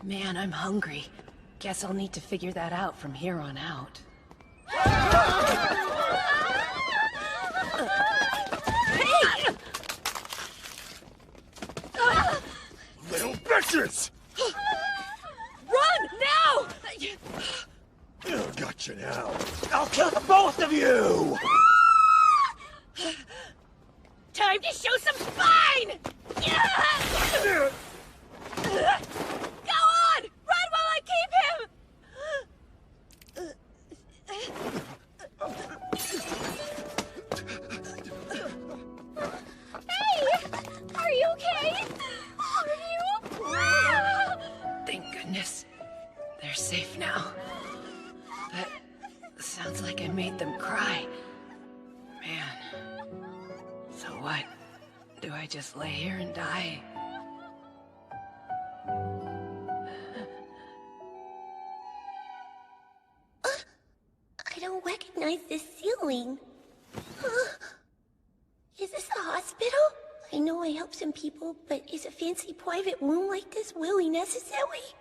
Man, I'm hungry. Guess I'll need to figure that out from here on out. Hey! Little bitches! Run, now! Oh, gotcha now. I'll kill the both of you! Time to show some spine! Go on! Run while I keep him! Hey! Are you okay? Are you? Thank goodness. They're safe now. But sounds like I made them cry. Man. So what? Do I just lay here and die? I don't recognize this ceiling. Is this a hospital? I know I help some people, but is a fancy private room like this really necessary?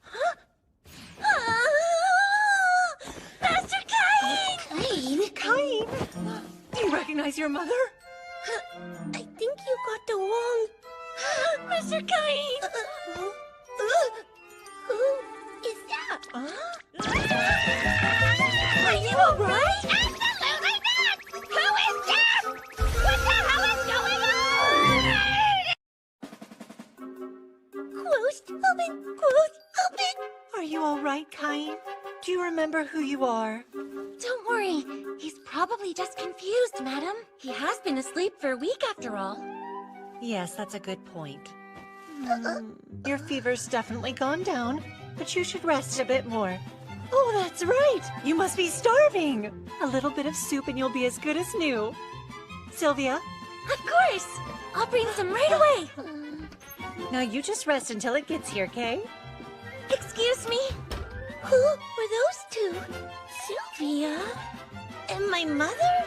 Huh? Master Cain! Cain! Do you recognize your mother? I think you got the wrong... Mr. Cain! Who is that? Are you alright? Absolutely not! Who is that? What the hell is going on? Closed, open, closed, open. Are you all right, Cain? Do you remember who you are? Don't worry. He's probably just confused, madam. He has been asleep for a week after all. Yes, that's a good point. Your fever's definitely gone down, but you should rest a bit more. Oh, that's right! You must be starving! A little bit of soup and you'll be as good as new. Sylvia? Of course! I'll bring some right away! Now you just rest until it gets here, Kay? Excuse me? Who were those two? Sylvia? And my mother?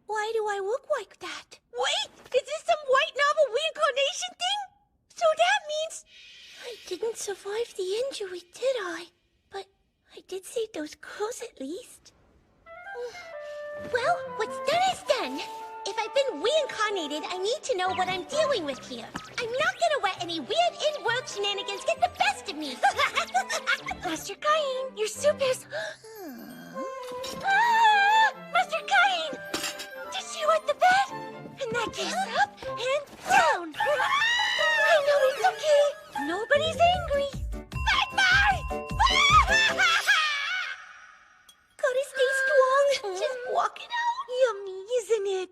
Why do I look like that? Wait! Is this some white novel reincarnation thing? So that means... I didn't survive the injury, did I? But I did save those girls at least. Well, what's done is done. If I've been reincarnated, I need to know what I'm dealing with here. I'm not gonna let any weird in-world shenanigans get the best of me. Master Cain, your soup is... Master Cain! Did you wet the bed? In that case, up and down. I know it's okay. Nobody's angry. Bye-bye! Gotta stay strong. Just walking out. Yummy, isn't it?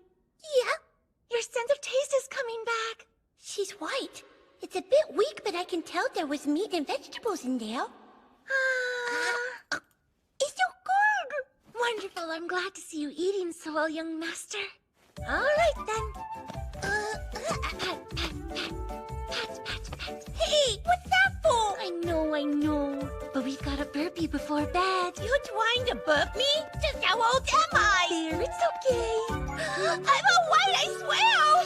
Yeah. Your sense of taste is coming back. She's white. It's a bit weak, but I can tell there was meat and vegetables in there. It's so good. Wonderful. I'm glad to see you eating so well, young master. All right, then. Hey, what's that for? I know. But we've got to burp you before bed. You're trying to burp me? Just how old am I? There, it's okay. I'm a white, I swear!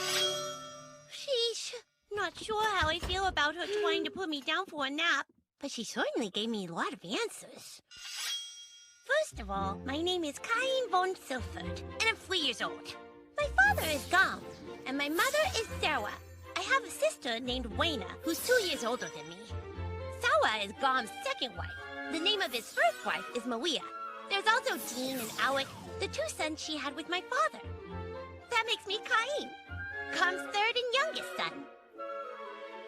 Sheesh. Not sure how I feel about her trying to put me down for a nap, but she certainly gave me a lot of answers. First of all, my name is Cain von Silford, and I'm 3 years old. My father is Gom, and my mother is Sarah. I have a sister named Wayna, who's 2 years older than me. Sarah is Gom's second wife. The name of his first wife is Maria. There's also Dean and Alec, the 2 sons she had with my father. That makes me Cain, Gom's third and youngest son.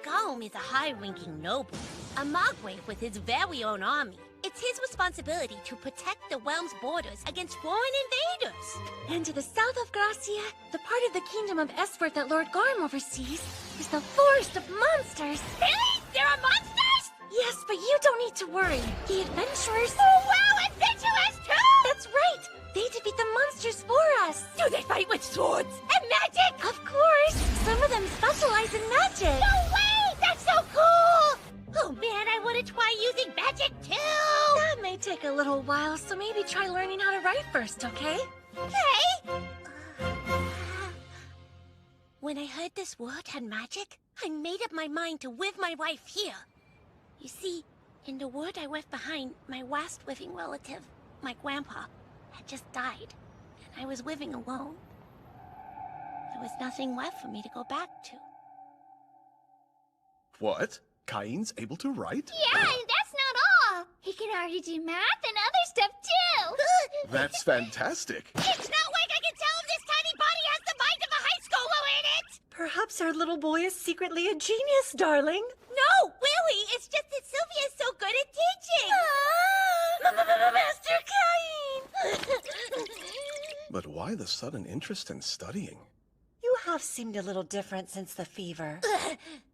Gom is a high-ranking noble, a Margrave with his very own army. It's his responsibility to protect the realm's borders against foreign invaders. And to the south of Gracia, the part of the kingdom of Esfort that Lord Garm oversees, is the forest of monsters. Really? There are monsters? Yes, but you don't need to worry. The adventurers... Oh, wow, adventurers too! That's right! They defeat the monsters for us. Do they fight with swords and magic? Of course! Some of them specialize in magic. No way! That's so cool! Oh man, I want to try using magic too! That may take a little while, so maybe try learning how to write first, okay? Okay. When I heard this world had magic, I made up my mind to live my life here. You see, in the world I left behind, my last living relative, my grandpa, had just died, and I was living alone. There was nothing left for me to go back to. What? Cain's able to write? Yeah, and that's not all. He can already do math and other stuff too. That's fantastic. It's not like I can tell if this tiny body has the mind of a high schooler in it! Perhaps our little boy is secretly a genius, darling. No, really, it's just that Sylvia's so good at teaching! Master Cain! But why the sudden interest in studying? You have seemed a little different since the fever.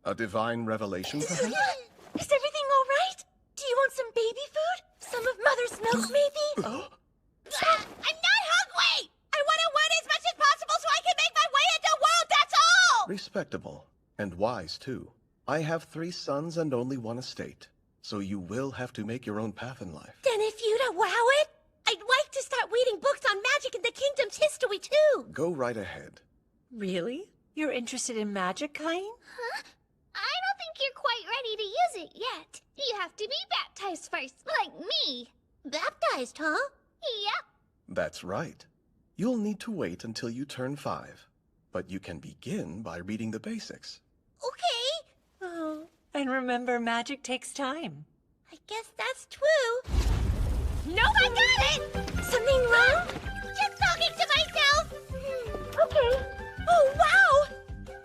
A divine revelation, perhaps? Is everything all right? Do you want some baby food? Some of Mother's milk, maybe? I'm not hungry! I want to learn as much as possible so I can make my way in the world, that's all! Respectable. And wise, too. I have 3 sons and only 1 estate. So you will have to make your own path in life. Then if you'd allow it, I'd like to start reading books on magic and the kingdom's history, too! Go right ahead. Really? You're interested in magic, Cain? Huh? I don't think you're quite ready to use it yet. You have to be baptized first, like me. Baptized, huh? Yep. That's right. You'll need to wait until you turn 5. But you can begin by reading the basics. Okay. Oh, and remember, magic takes time. I guess that's true. No, I got it! Something wrong? Just talking to myself. Okay. Oh, wow!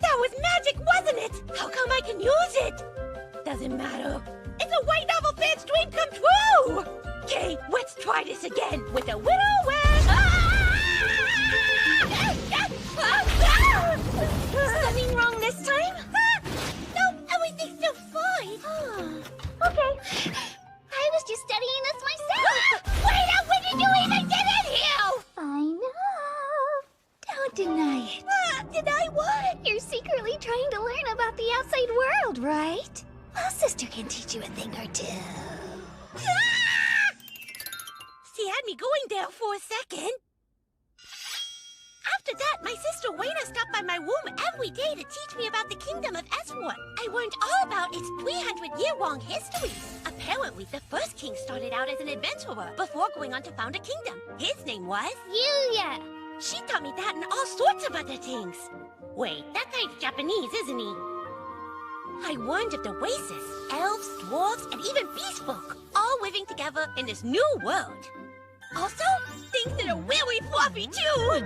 That was magic, wasn't it? How come I can use it? Doesn't matter. It's a white novel fan's dream come true! Okay, let's try this again with a little Something wrong this time? No, everything's still fine. Okay. I was just studying this myself. Wait up! When did you even get in here? I know. Don't deny it. Deny what? You're secretly trying to learn about the outside world, right? Well, sister can teach you a thing or two. She had me going there for a second. After that, my sister Wayna stopped by my room every day to teach me about the kingdom of Eswart. I learned all about its 300-year-long history. Apparently, the first king started out as an adventurer before going on to found a kingdom. His name was... Yuya. She taught me that and all sorts of other things. Wait, that guy's Japanese, isn't he? I learned of the races, elves, dwarves, and even beast folk, all living together in this new world. Also, things that are really fluffy, too!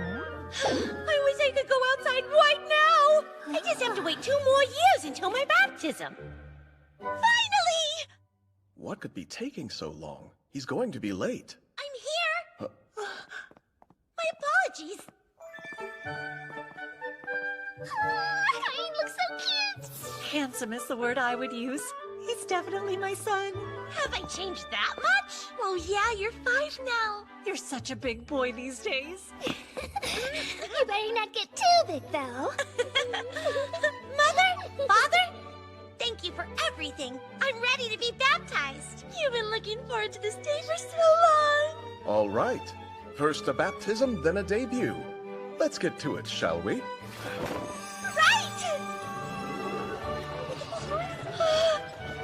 I wish I could go outside right now! I just have to wait 2 more years until my baptism. Finally! What could be taking so long? He's going to be late. I'm here! My apologies. Cain looks so cute. Handsome is the word I would use. He's definitely my son. Have I changed that much? Oh yeah, you're 5 now. You're such a big boy these days. You better not get too big, though. Mother? Father? Thank you for everything. I'm ready to be baptized. You've been looking forward to this day for so long. All right. First a baptism, then a debut. Let's get to it, shall we? Right!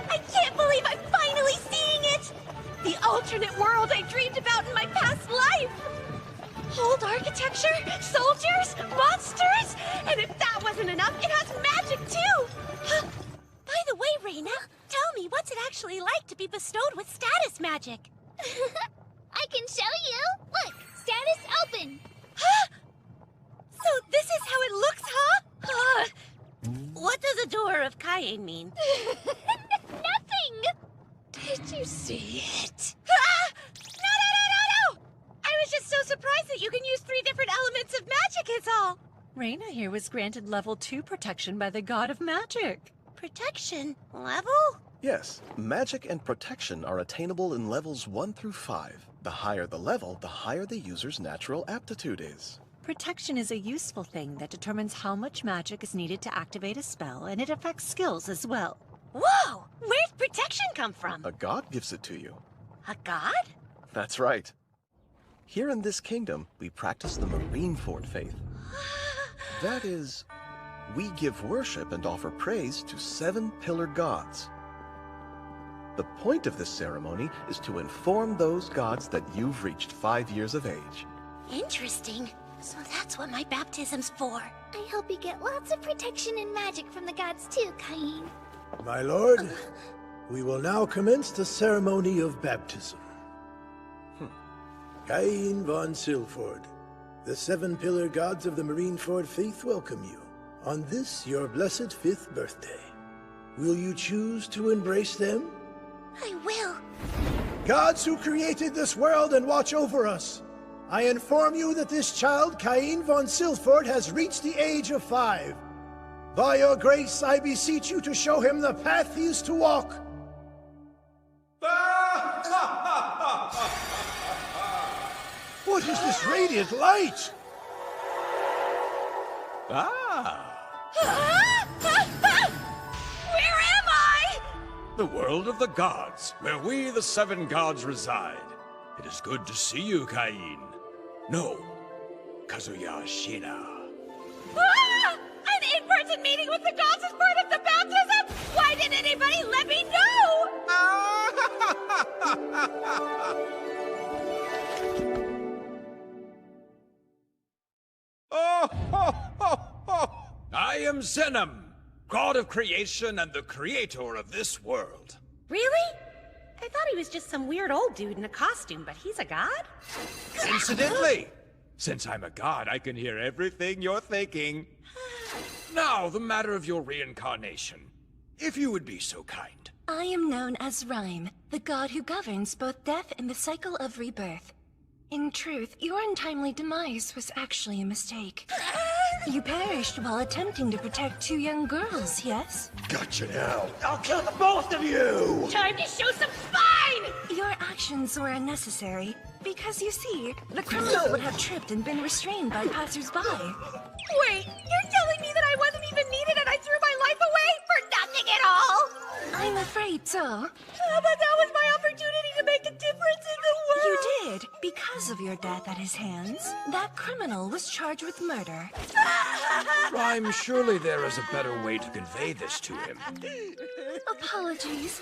I can't believe I'm finally seeing it! The alternate world I dreamed about in my past life! Old architecture, soldiers, monsters, and if that wasn't enough, it has magic too! By the way, Reina, tell me, what's it actually like to be bestowed with status magic? I can show you. Look, status open. So this is how it looks, huh? What does Adorer of Cain mean? Nothing. Did you see it? No! I was just so surprised that you can use 3 different elements of magic is all. Reina here was granted level 2 protection by the god of magic. Protection? Level? Yes, magic and protection are attainable in levels 1 through 5. The higher the level, the higher the user's natural aptitude is. Protection is a useful thing that determines how much magic is needed to activate a spell, and it affects skills as well. Whoa! Where's protection come from? A god gives it to you. A god? That's right. Here in this kingdom, we practice the Marineford faith. That is, we give worship and offer praise to 7 pillar gods. The point of this ceremony is to inform those gods that you've reached 5 years of age. Interesting. So that's what my baptism's for. I hope you get lots of protection and magic from the gods too, Cain. My lord, we will now commence the ceremony of baptism. Cain von Silford, the 7 pillar gods of the Marineford faith welcome you on this your blessed 5th birthday. Will you choose to embrace them? I will. Gods who created this world and watch over us, I inform you that this child, Cain von Silford, has reached the age of 5. By your grace, I beseech you to show him the path he is to walk. What is this radiant light? Where am I? The world of the gods, where we, the 7 gods, reside. It is good to see you, Cain. No, Kazuya Shina. An in-person meeting with the gods as part of the baptism? Why didn't anybody let me know? I am Zenom, god of creation and the creator of this world. Really? I thought he was just some weird old dude in a costume, but he's a god? Incidentally, since I'm a god, I can hear everything you're thinking. Now, the matter of your reincarnation. If you would be so kind. I am known as Rhyme, the god who governs both death and the cycle of rebirth. In truth, your untimely demise was actually a mistake. You perished while attempting to protect 2 young girls, yes? Gotcha now. I'll kill the both of you! Time to show some spine! Your actions were unnecessary, because you see, the criminal would have tripped and been restrained by passers-by. Wait, you're telling me that I wasn't even needed and I threw my life away for nothing at all? I'm afraid so. But that was my opportunity to make a difference in the world. You did, because of your death at his hands. That criminal was charged with murder. Rhyme, surely there is a better way to convey this to him. Apologies.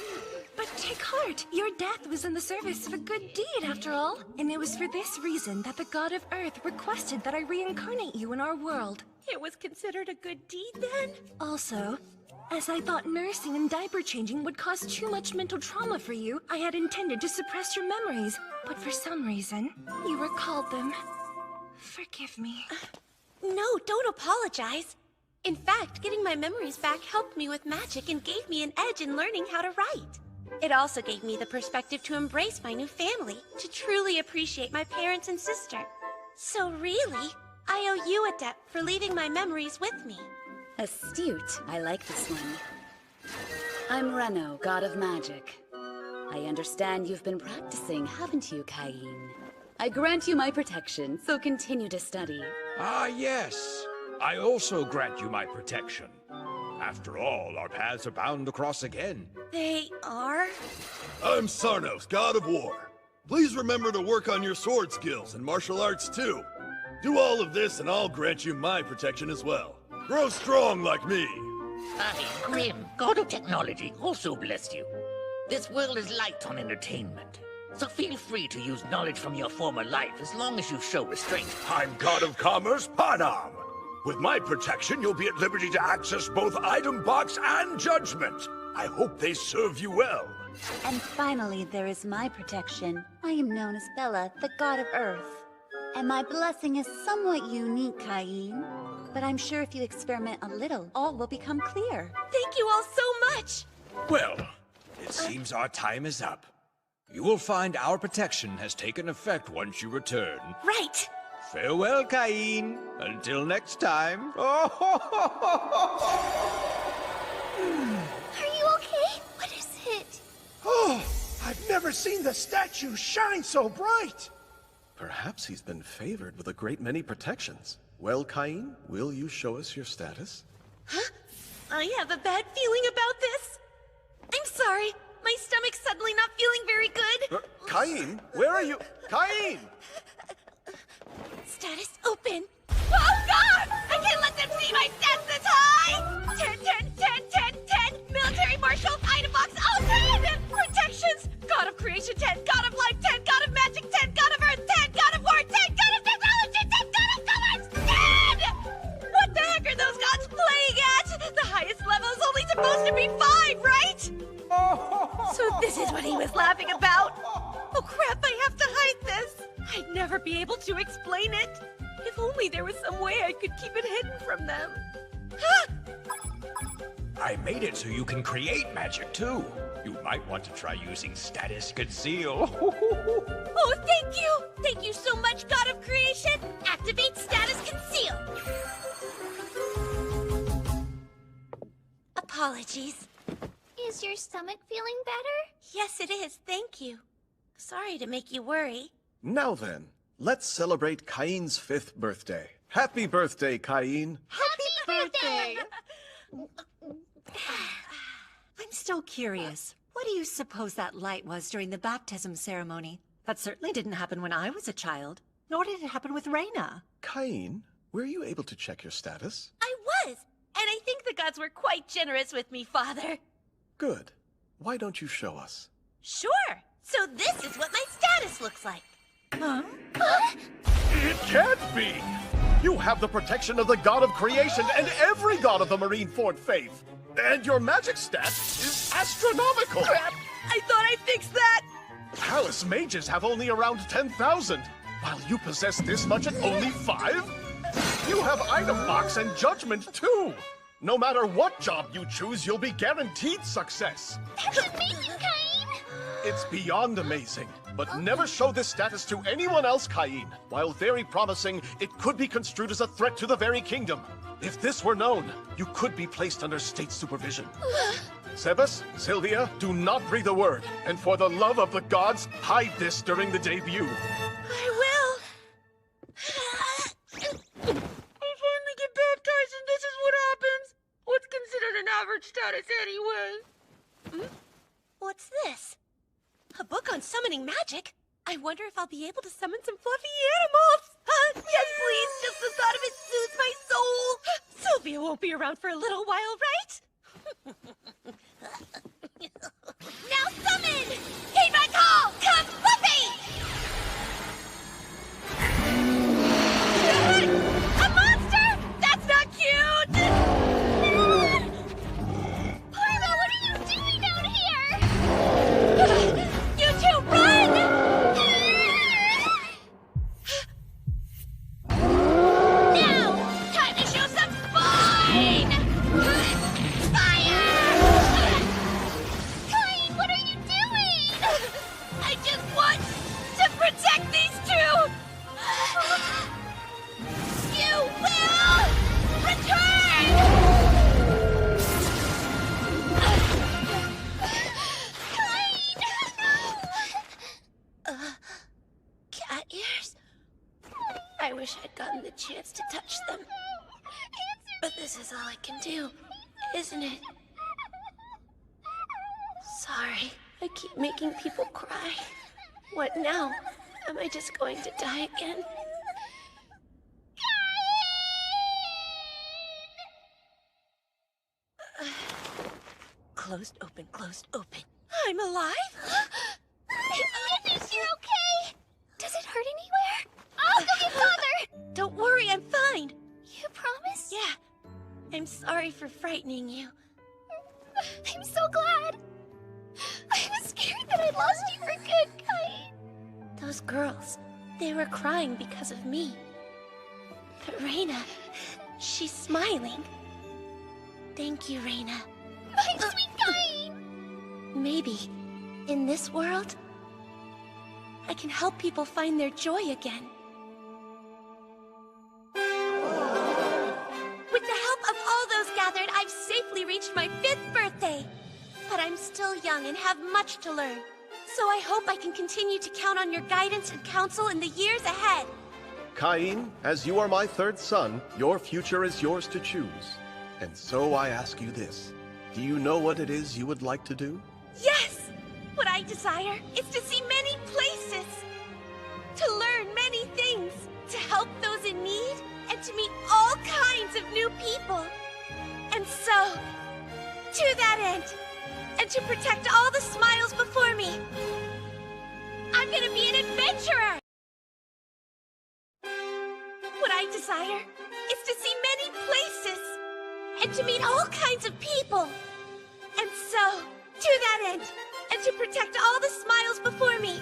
But take heart, your death was in the service of a good deed, after all. And it was for this reason that the god of Earth requested that I reincarnate you in our world. It was considered a good deed then? Also, as I thought nursing and diaper changing would cause too much mental trauma for you, I had intended to suppress your memories. But for some reason, you recalled them. Forgive me. No, don't apologize. In fact, getting my memories back helped me with magic and gave me an edge in learning how to write. It also gave me the perspective to embrace my new family, to truly appreciate my parents and sister. So really, I owe you a debt for leaving my memories with me. Astute. I like this one. I'm Reno, god of magic. I understand you've been practicing, haven't you, Cain? I grant you my protection, so continue to study. Ah, yes. I also grant you my protection. After all, our paths are bound to cross again. They are? I'm Sarnos, god of war. Please remember to work on your sword skills and martial arts too. Do all of this and I'll grant you my protection as well. Grow strong like me. I, Grim, god of technology, also bless you. This world is light on entertainment, so feel free to use knowledge from your former life as long as you show restraint. I'm god of commerce, Panam. With my protection, you'll be at liberty to access both Item Box and Judgment. I hope they serve you well. And finally, there is my protection. I am known as Bella, the god of Earth. And my blessing is somewhat unique, Cain. But I'm sure if you experiment a little, all will become clear. Thank you all so much! Well, it seems our time is up. You will find our protection has taken effect once you return. Right! Farewell, Cain. Until next time. Are you okay? What is it? Oh, I've never seen the statue shine so bright! Perhaps he's been favored with a great many protections. Well, Cain, will you show us your status? Huh? I have a bad feeling about this. I'm sorry. My stomach's suddenly not feeling very good. Cain, where are you? Cain! Status open. Oh God! I can't let them see my stats this high! to be 5, right? So this is what he was laughing about? Oh crap, I have to hide this. I'd never be able to explain it. If only there was some way I could keep it hidden from them. I made it so you can create magic too. You might want to try using status conceal. Oh, thank you! Thank you so much, God of Creation! Activate status conceal! Apologies. Is your stomach feeling better? Yes, it is, thank you. Sorry to make you worry. Now then, let's celebrate Cain's 5th birthday. Happy birthday, Cain! Happy birthday! I'm still curious. What do you suppose that light was during the baptism ceremony? That certainly didn't happen when I was a child. Nor did it happen with Reina. Cain, were you able to check your status? I was, and I think the gods were quite generous with me, Father. Good. Why don't you show us? Sure. So this is what my status looks like. Huh? It can't be! You have the protection of the god of creation and every god of the Marineford faith! And your magic stat is astronomical! Crap! I thought I fixed that! Palace mages have only around 10,000, while you possess this much at only 5? You have item box and judgment too! No matter what job you choose, you'll be guaranteed success! That's amazing, Cain! It's beyond amazing, but never show this status to anyone else, Cain. While very promising, it could be construed as a threat to the very kingdom. If this were known, you could be placed under state supervision. Sebas, Sylvia, do not breathe a word, and for the love of the gods, hide this during the debut. I will. I finally get baptized and this is what happens. What's considered an average status anyway? What's this? A book on summoning magic? I wonder if I'll be able to summon some fluffy animals. Yes, please. Just the thought of it soothes my soul. Sylvia won't be around for a little while, right? Now summon! Heed my call! Come, Fluffy! A monster? That's not cute! Parma, what are you doing down here? You two, run! Now, time to show some spine! Fire! Cain, what are you doing? I just want to protect these two! You will return! Cat ears? I wish I'd gotten the chance to touch them. But this is all I can do, isn't it? Sorry, I keep making people cry. What now? Am I just going to die again? Closed, open. I'm alive? Thank goodness you're okay! Does it hurt anywhere? I'll go get Father! Don't worry, I'm fine. You promise? Yeah. I'm sorry for frightening you. I'm so glad! I was scared that I'd lost you for good, Cain. Those girls, they were crying because of me. But Reina, she's smiling. Thank you, Reina. My sweet Cain! Maybe, in this world, I can help people find their joy again. With the help of all those gathered, I've safely reached my 5th birthday. But I'm still young and have much to learn. So I hope I can continue to count on your guidance and counsel in the years ahead. Cain, as you are my 3rd son, your future is yours to choose. And so I ask you this. Do you know what it is you would like to do? Yes! What I desire is to see many places, to learn many things, to help those in need, and to meet all kinds of new people. And so, to that end, and to protect all the smiles before me, I'm gonna be an adventurer! What I desire is to see many places, and to meet all kinds of people. So, to that end, and to protect all the smiles before me,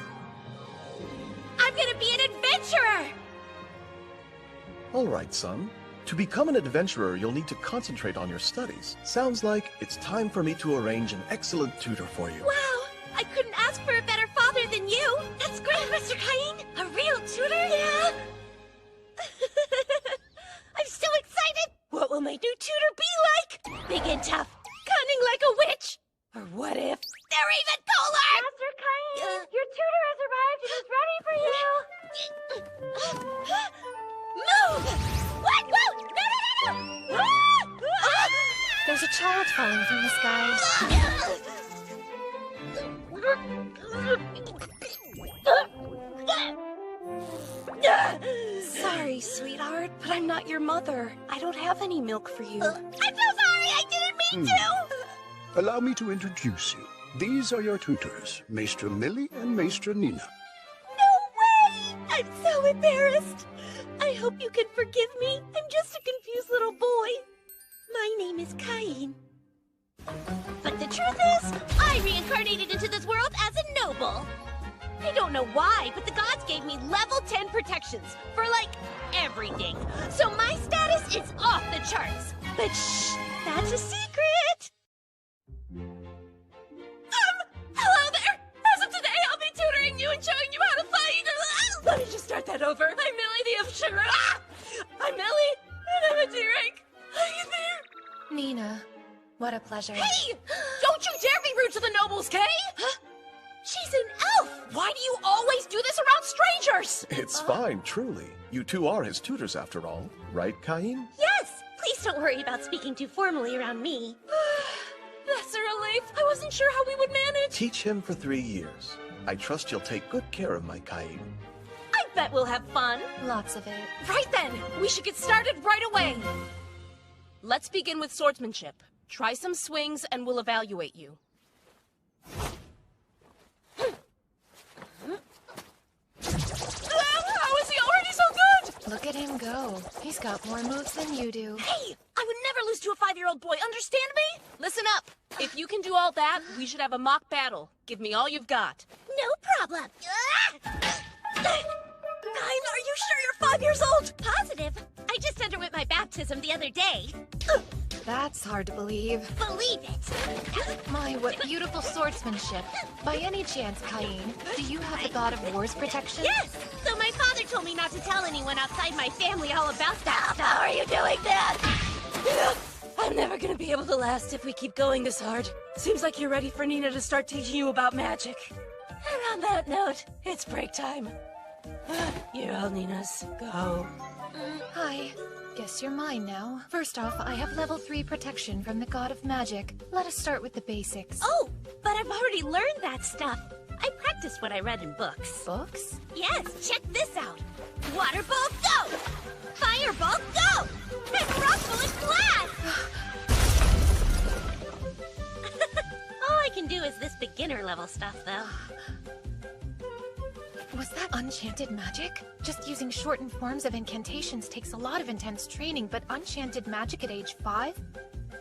I'm gonna be an adventurer! All right, son. To become an adventurer, you'll need to concentrate on your studies. Sounds like it's time for me to arrange an excellent tutor for you. Wow! I couldn't ask for a better father than you! That's great, Mr. Cain! A real tutor? Yeah! I'm so excited! What will my new tutor be like? Big and tough, cunning like a witch! Or what if they're even cooler? Master Cain, your tutor has arrived and is ready for you. Move! What? Whoa! No! Ah! There's a child falling from the skies. Sorry, sweetheart, but I'm not your mother. I don't have any milk for you. I'm so sorry, I didn't mean to! Allow me to introduce you. These are your tutors, Maestra Millie and Maestra Nina. No way! I'm so embarrassed. I hope you can forgive me. I'm just a confused little boy. My name is Cain. But the truth is, I reincarnated into this world as a noble. I don't know why, but the gods gave me level 10 protections for, like, everything. So my status is off the charts. But shh, that's a secret. Hello there. As of today, I'll be tutoring you and showing you how to fight. Let me just start that over. I'm Millie the Official. I'm Millie, and I'm a D-rank. Are you there? Nina, what a pleasure. Hey! Don't you dare be rude to the nobles, Kay! Huh? She's an elf! Why do you always do this around strangers? It's fine, truly. You two are his tutors after all. Right, Cain? Yes! Please don't worry about speaking too formally around me. That's a relief. I wasn't sure how we would manage. Teach him for 3 years. I trust you'll take good care of my Cain. I bet we'll have fun. Lots of it. Right then, we should get started right away. Let's begin with swordsmanship. Try some swings and we'll evaluate you. How is he already so good? Look at him go. He's got more moves than you do. Hey, I would never lose to a 5-year-old boy, understand me? Listen up. If you can do all that, we should have a mock battle. Give me all you've got. No problem. Nine, are you sure you're 5 years old? Positive. I just underwent my baptism the other day. That's hard to believe. Believe it. My, what beautiful swordsmanship. By any chance, Cain, do you have the God of War's protection? Yes! So my father told me not to tell anyone outside my family all about that stuff. How are you doing that? I'm never gonna be able to last if we keep going this hard. Seems like you're ready for Nina to start teaching you about magic. And on that note, it's break time. You're all Nina's. Go. Hi. Guess you're mine now. First off, I have level 3 protection from the God of Magic. Let us start with the basics. Oh, but I've already learned that stuff. I practiced what I read in books. Books? Yes, check this out. Water ball, go! Fireball, go! And rock bullet blast! All I can do is this beginner level stuff, though. Was that enchanted magic? Just using shortened forms of incantations takes a lot of intense training, but enchanted magic at age 5?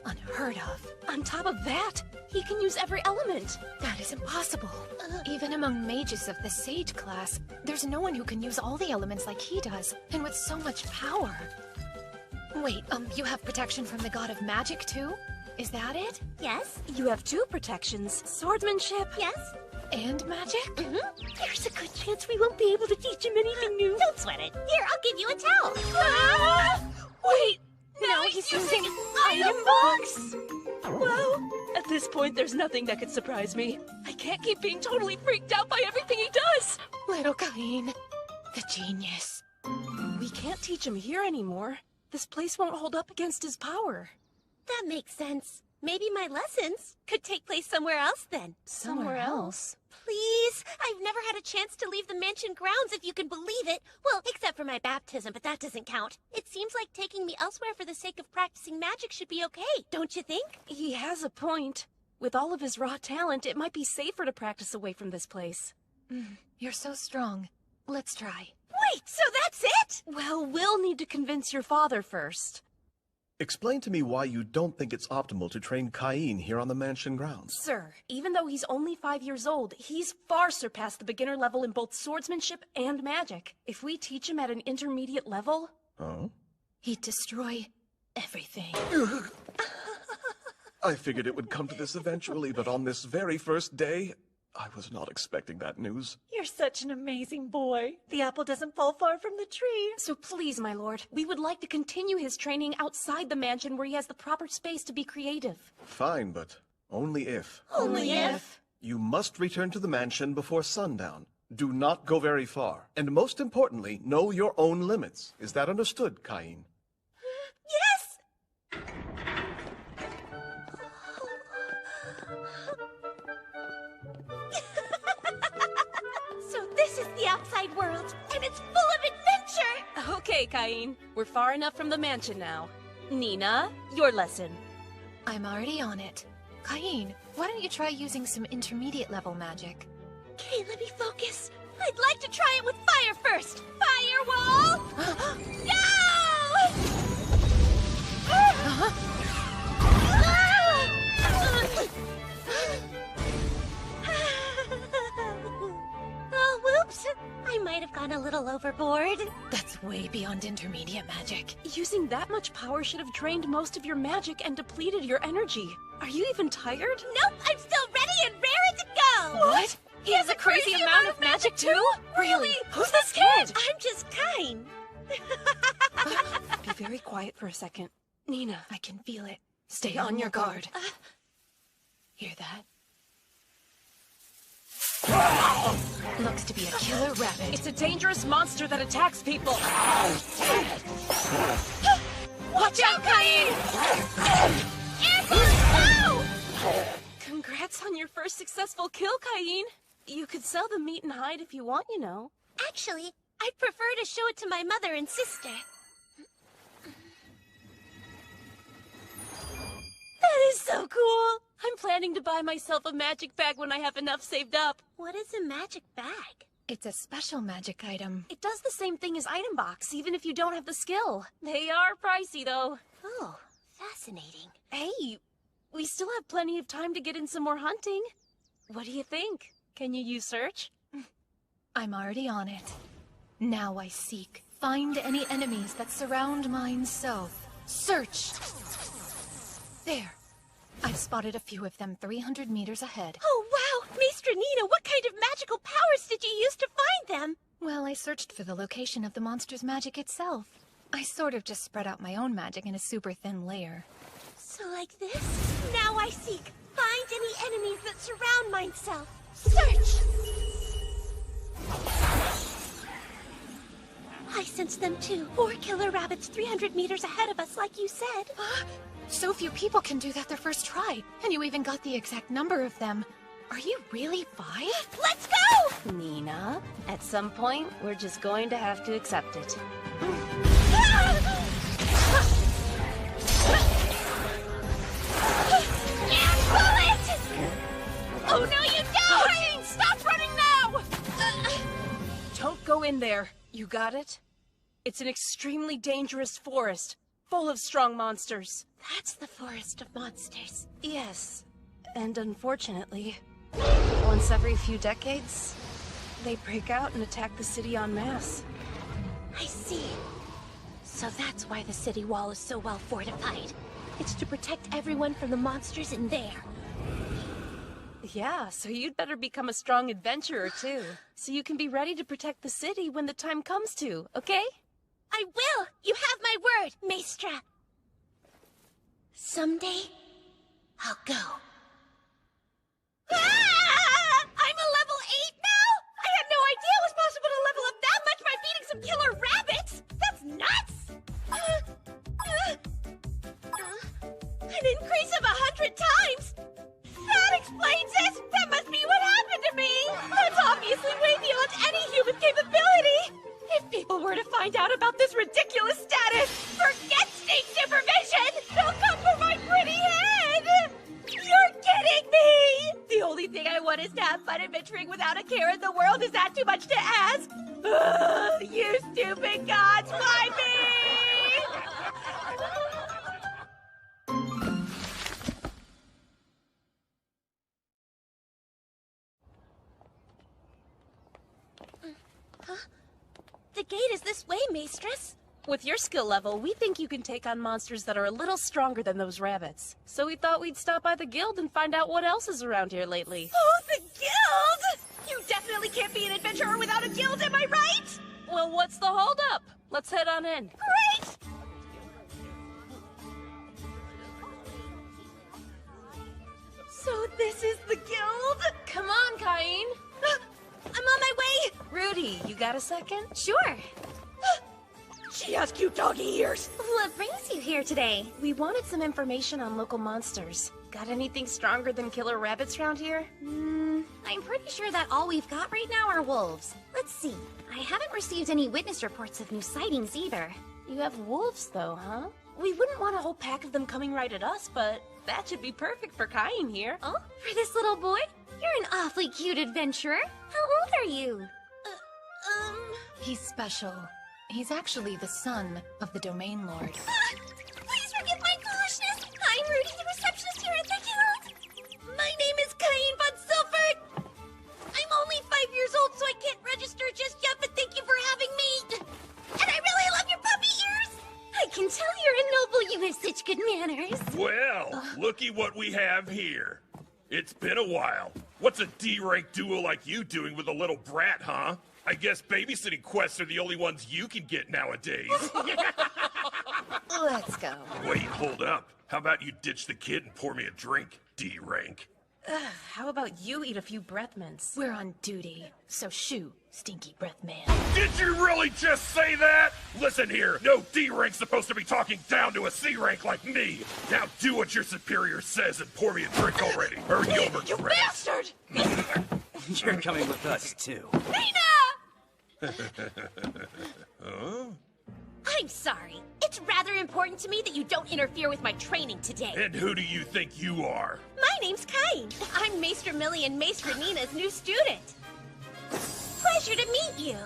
Unheard of. On top of that, he can use every element. That is impossible. Even among mages of the Sage class, there's no one who can use all the elements like he does, and with so much power. Wait, you have protection from the God of Magic too? Is that it? Yes? You have 2 protections. Swordsmanship. Yes? And magic? There's a good chance we won't be able to teach him anything new. Don't sweat it. Here, I'll give you a towel. Wait! Now he's using item box! Well, at this point, there's nothing that could surprise me. I can't keep being totally freaked out by everything he does! Little Cain, the genius. We can't teach him here anymore. This place won't hold up against his power. That makes sense. Maybe my lessons could take place somewhere else then. Somewhere else? Please! I've never had a chance to leave the mansion grounds, if you can believe it. Well, except for my baptism, but that doesn't count. It seems like taking me elsewhere for the sake of practicing magic should be okay, don't you think? He has a point. With all of his raw talent, it might be safer to practice away from this place. You're so strong. Let's try. Wait, so that's it? Well, we'll need to convince your father first. Explain to me why you don't think it's optimal to train Cain here on the mansion grounds. Sir, even though he's only 5 years old, he's far surpassed the beginner level in both swordsmanship and magic. If we teach him at an intermediate level, Oh? he'd destroy everything. I figured it would come to this eventually, but on this very first day, I was not expecting that news. You're such an amazing boy. The apple doesn't fall far from the tree. So please, my lord, we would like to continue his training outside the mansion where he has the proper space to be creative. Fine, but only if. Only if? You must return to the mansion before sundown. Do not go very far. And most importantly, know your own limits. Is that understood, Cain? Yes! So this is the outside world, and it's full of adventure! Okay, Cain, we're far enough from the mansion now. Nina, your lesson. I'm already on it. Cain, why don't you try using some intermediate level magic? Okay, let me focus. I'd like to try it with fire first. Firewall! Go! Oh, whoops. I might have gone a little overboard. That's way beyond intermediate magic. Using that much power should have drained most of your magic and depleted your energy. Are you even tired? Nope, I'm still ready and raring to go! What? He has a crazy amount of magic too? Really? Who's this kid? I'm just kind. Be very quiet for a second. Nina, I can feel it. Stay on your guard. Hear that? Looks to be a killer rabbit. It's a dangerous monster that attacks people. Watch out, Cain! Congrats on your first successful kill, Cain. You could sell the meat and hide if you want, you know. Actually, I'd prefer to show it to my mother and sister. That is so cool! I'm planning to buy myself a magic bag when I have enough saved up. What is a magic bag? It's a special magic item. It does the same thing as item box, even if you don't have the skill. They are pricey, though. Oh, fascinating. Hey, we still have plenty of time to get in some more hunting. What do you think? Can you use search? I'm already on it. Now I seek. Find any enemies that surround mine so. Search! There. I've spotted a few of them 300 meters ahead. Oh, wow! Maestra Nina, what kind of magical powers did you use to find them? Well, I searched for the location of the monster's magic itself. I sort of just spread out my own magic in a super thin layer. So like this? Now I seek. Find any enemies that surround myself. Search! I sense them too. 4 killer rabbits 300 meters ahead of us, like you said. So few people can do that their first try, and you even got the exact number of them. Are you really 5? Let's go! Nina, at some point, we're just going to have to accept it. Oh, no, you don't! Cain, stop running now! Don't go in there. You got it? It's an extremely dangerous forest, full of strong monsters. That's the forest of monsters. Yes, and unfortunately, once every few decades, they break out and attack the city en masse. I see. So that's why the city wall is so well fortified. It's to protect everyone from the monsters in there. Yeah, so you'd better become a strong adventurer too, so you can be ready to protect the city when the time comes to, okay? I will! You have my word, Maestra! Someday, I'll go. Ah! I'm a level 8 now? I had no idea it was possible to level up that much by feeding some killer rabbits! That's nuts! An increase of 100 times? That explains it! That must be what happened to me! That's obviously way beyond any human capability! If people were to find out about this ridiculous status, forget state supervision! They'll come for my pretty head! You're kidding me! The only thing I want is to have fun adventuring without a care in the world. Is that too much to ask? Ugh, you stupid gods, find me! gate is this way, Maestress. With your skill level, we think you can take on monsters that are a little stronger than those rabbits. So we thought we'd stop by the guild and find out what else is around here lately. Oh, the guild! You definitely can't be an adventurer without a guild, am I right? Well, what's the holdup? Let's head on in. Great! So this is the guild? Come on, Caine. I'm on my way! Rudy, you got a second? Sure. She has cute doggy ears. What brings you here today? We wanted some information on local monsters. Got anything stronger than killer rabbits around here? I'm pretty sure that all we've got right now are wolves. Let's see. I haven't received any witness reports of new sightings either. You have wolves, though, huh? We wouldn't want a whole pack of them coming right at us, but that should be perfect for Caine here. Oh, for this little boy? You're an awfully cute adventurer. How old are you? He's special. He's actually the son of the Domain Lord. Please forgive my foolishness. I'm Rudy, the receptionist here at the guild. My name is Caine von Silford. I'm only 5 years old, so I can't register just yet, but thank you for having me. And I really love your puppy ears. I can tell you're a noble. You have such good manners. Well, looky what we have here. It's been a while. What's a D-rank duo like you doing with a little brat, huh? I guess babysitting quests are the only ones you can get nowadays. Let's go. Wait, hold up. How about you ditch the kid and pour me a drink, D-rank? How about you eat a few breath mints? We're on duty, so shoo, stinky breath man. Did you really just say that? Listen here, no D-rank's supposed to be talking down to a C-rank like me. Now do what your superior says and pour me a drink already, or you'll regret it. You bastard! You're coming with us, too. Nina! Huh? I'm sorry. It's rather important to me that you don't interfere with my training today. And who do you think you are? My name's Caine. I'm Maester Millie and Maester Nina's new student. Pleasure to meet you.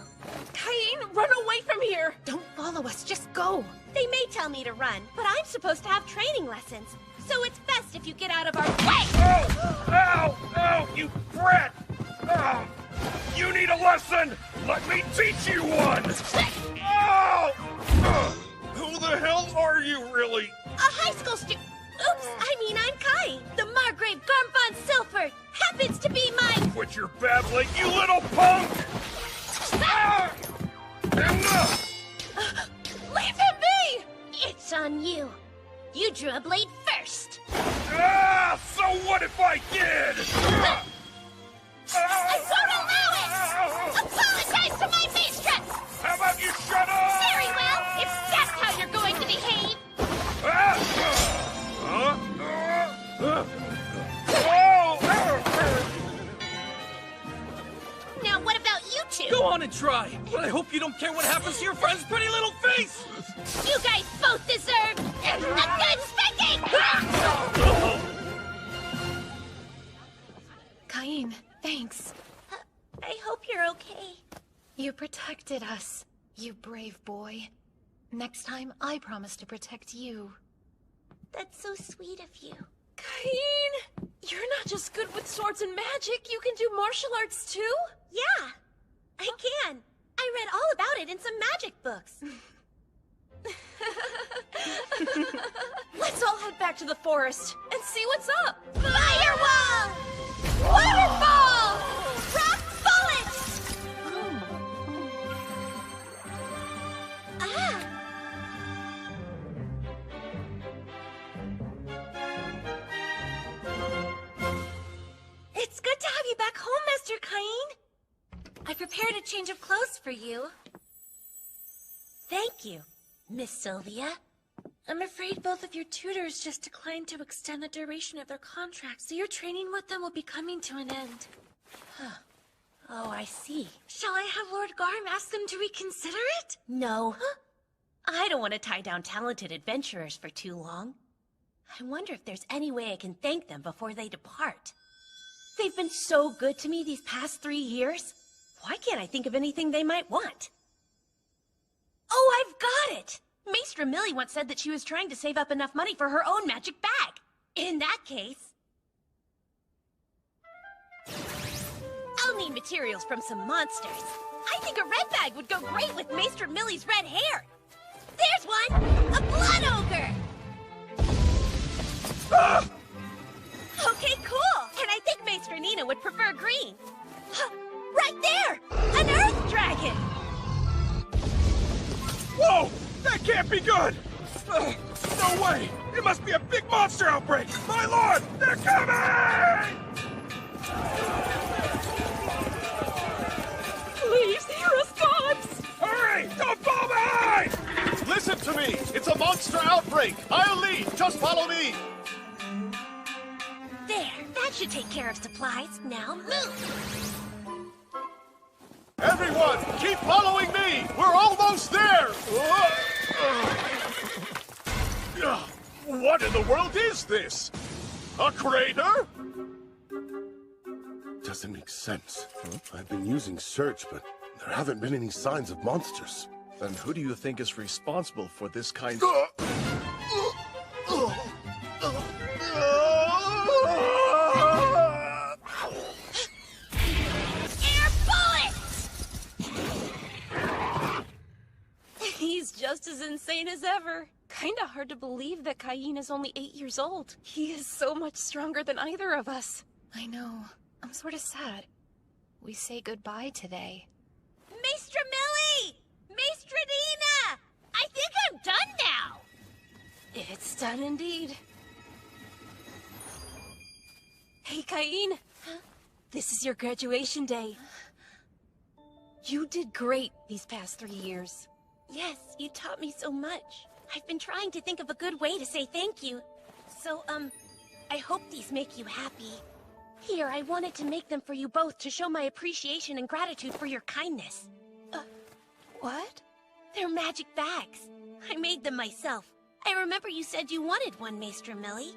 Caine, run away from here! Don't follow us, just go. They may tell me to run, but I'm supposed to have training lessons. So it's best if you get out of our way! Oh! Ow! Ow! You brat! Oh! You need a lesson! Let me teach you one! Oh! Who the hell are you, really? A high school student. Oops, I'm Caine. The Margrave Garm von Silford happens to be my... Quit your babbling, you little punk! Ah! Enough! Leave him be! It's on you. You drew a blade first. Ah! So what if I did? I won't allow it! Apologize to my mistress! How about you shut up? Very well, if that's how you're going to behave. Now what about you two? Go on and try, but I hope you don't care what happens to your friend's pretty little face! You guys both deserve a good spanking! Caine, thanks. I hope you're okay. You protected us, you brave boy. Next time, I promise to protect you. That's so sweet of you. Caine! You're not just good with swords and magic, you can do martial arts too? Yeah, I can. I read all about it in some magic books. Let's all head back to the forest and see what's up! Firewall! Waterfall! Rock bullets! Ah! It's good to have you back home, Master Caine. I prepared a change of clothes for you. Thank you, Miss Sylvia. I'm afraid both of your tutors just declined to extend the duration of their contracts, so your training with them will be coming to an end. Huh. Oh, I see. Shall I have Lord Garm ask them to reconsider it? No. Huh? I don't want to tie down talented adventurers for too long. I wonder if there's any way I can thank them before they depart. They've been so good to me these past 3 years. Why can't I think of anything they might want? Oh, I've got it! Maester Millie once said that she was trying to save up enough money for her own magic bag. In that case, I'll need materials from some monsters. I think a red bag would go great with Maester Millie's red hair. There's one! A blood ogre! Okay, cool. And I think Maester Nina would prefer green. Huh, right there! An earth dragon! Whoa! That can't be good! No way! It must be a big monster outbreak! My lord! They're coming! Please hear us, gods! Hurry! Don't fall behind! Listen to me! It's a monster outbreak! I'll lead! Just follow me! There, that should take care of supplies. Now move! Everyone, keep following me! We're almost there! What in the world is this? A crater? Doesn't make sense. I've been using search, but there haven't been any signs of monsters. Then who do you think is responsible for this kind Air bullets! He's just as insane as ever. Kinda hard to believe that Cain is only 8 years old. He is so much stronger than either of us. I know. I'm sort of sad. We say goodbye today. Maester Millie! Maester Nina! I think I'm done now! It's done indeed. Hey, Cain. Huh? This is your graduation day. You did great these past 3 years. Yes, you taught me so much. I've been trying to think of a good way to say thank you. So, I hope these make you happy. Here, I wanted to make them for you both to show my appreciation and gratitude for your kindness. What? They're magic bags. I made them myself. I remember you said you wanted one, Maester Millie.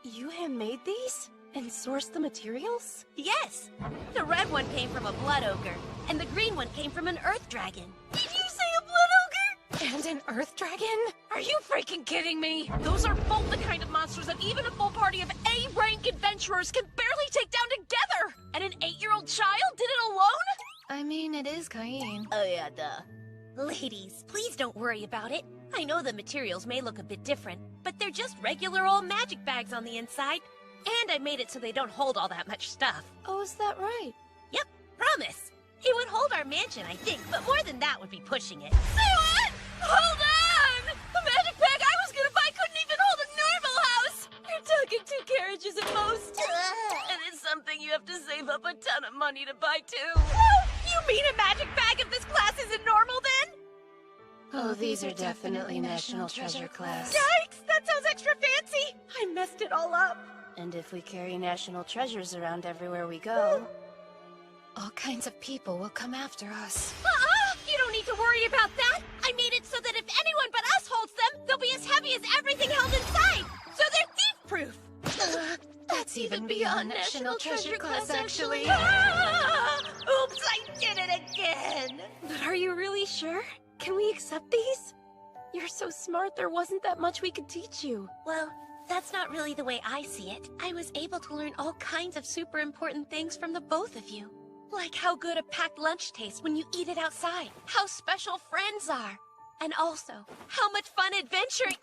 You handmade these? And sourced the materials? Yes! The red one came from a blood ogre, and the green one came from an earth dragon. Did you say a blood ogre? And an earth dragon? Are you freaking kidding me? Those are both the kind of monsters that even a full party of A-rank adventurers can barely take down together! And an 8-year-old child did it alone? I mean, it is Cain. Oh yeah, duh. Ladies, please don't worry about it. I know the materials may look a bit different, but they're just regular old magic bags on the inside. And I made it so they don't hold all that much stuff. Oh, is that right? Yep, promise. It would hold our mansion, I think, but more than that would be pushing it. Say what? Hold on! The magic bag I was gonna buy couldn't even hold a normal house! You're talking 2 carriages at most. And it's something you have to save up a ton of money to buy, too. You mean a magic bag of this class isn't normal, then? Oh, these are definitely National Treasure class. Yikes! That sounds extra fancy! I messed it all up. And if we carry national treasures around everywhere we go, all kinds of people will come after us. You don't need to worry about that! I made it so that if anyone but us holds them, they'll be as heavy as everything held inside! So they're thief-proof! That's even beyond National Treasure class, actually. Oops, I did it again! But are you really sure? Can we accept these? You're so smart, there wasn't that much we could teach you. Well, that's not really the way I see it. I was able to learn all kinds of super important things from the both of you. Like how good a packed lunch tastes when you eat it outside. How special friends are. And also, how much fun adventuring...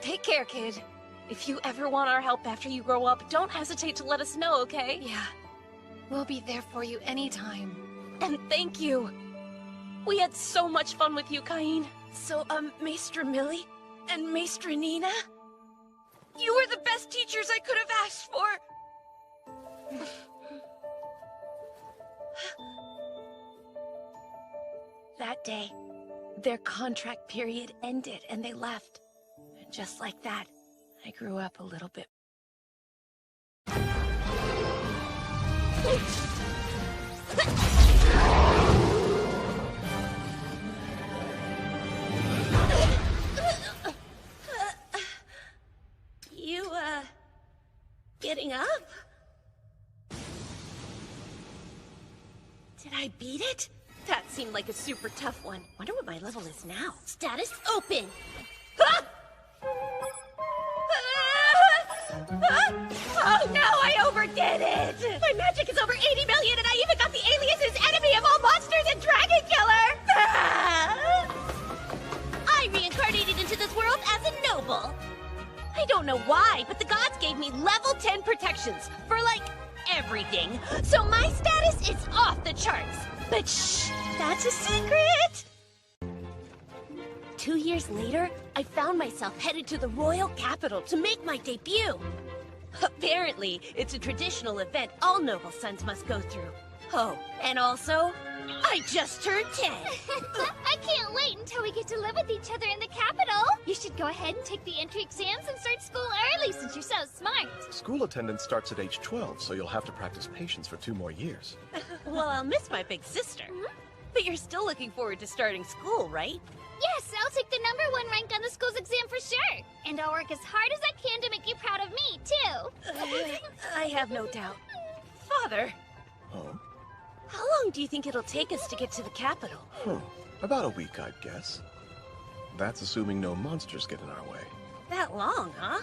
Take care, kid. If you ever want our help after you grow up, don't hesitate to let us know, okay? Yeah. We'll be there for you anytime. And thank you. We had so much fun with you, Cain. So, Maester Millie and Maester Nina, you were the best teachers I could have asked for. That day, their contract period ended and they left. And just like that, I grew up a little bit. You, getting up? Did I beat it? That seemed like a super tough one. Wonder what my level is now. Status open. Ah! Oh no, I overdid it! My magic is over 80 million and I even got the alias as enemy of all monsters and dragon killer! I reincarnated into this world as a noble. I don't know why, but the gods gave me level 10 protections for, like, everything. So my status is off the charts. But shh, that's a secret! 2 years later, I found myself headed to the royal capital to make my debut. Apparently, it's a traditional event all noble sons must go through. Oh, and also, I just turned 10. I can't wait until we get to live with each other in the capital. You should go ahead and take the entry exams and start school early since you're so smart. School attendance starts at age 12, so you'll have to practice patience for 2 more years. Well, I'll miss my big sister. But you're still looking forward to starting school, right? Yes, I'll take the #1 rank on the school's exam for sure. And I'll work as hard as I can to make you proud of me, too. I have no doubt. Father, Huh? how long do you think it'll take us to get to the capital? About a week, I'd guess. That's assuming no monsters get in our way. That long, huh?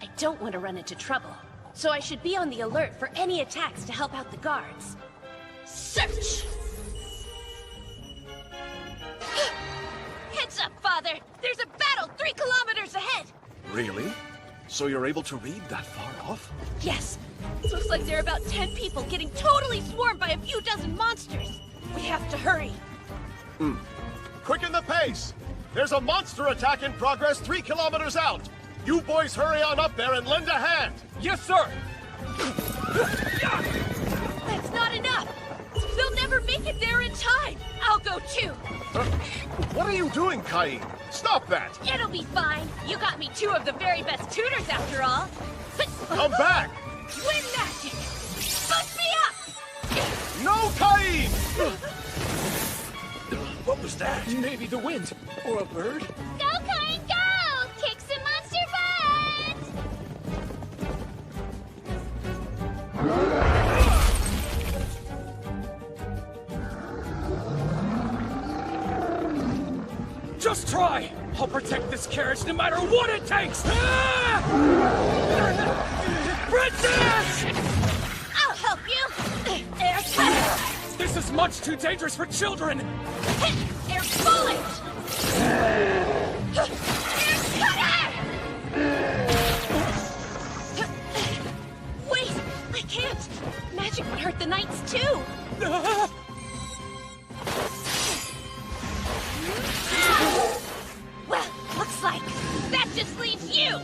I don't want to run into trouble, so I should be on the alert for any attacks to help out the guards. Search! Heads up, Father! There's a battle 3 kilometers ahead! Really? So you're able to read that far off? Yes. Looks like there are about 10 people getting totally swarmed by a few dozen monsters. We have to hurry. Quicken the pace! There's a monster attack in progress 3 kilometers out! You boys hurry on up there and lend a hand! Yes, sir! That's not enough! They'll never make it there in time! I'll go too! What are you doing, Cain? Stop that! It'll be fine. You got me 2 of the very best tutors after all. But Come back! twin magic! Boost me up! No, Cain! What was that? Maybe the wind. Or a bird? Go, Kain, go! Kick some monster butt! Just try! I'll protect this carriage no matter what it takes! Ah! Princess! I'll help you! Air cutter! This is much too dangerous for children! Air bullet! Air cutter! Wait! I can't! Magic would hurt the knights too! Well, looks like that just leaves you!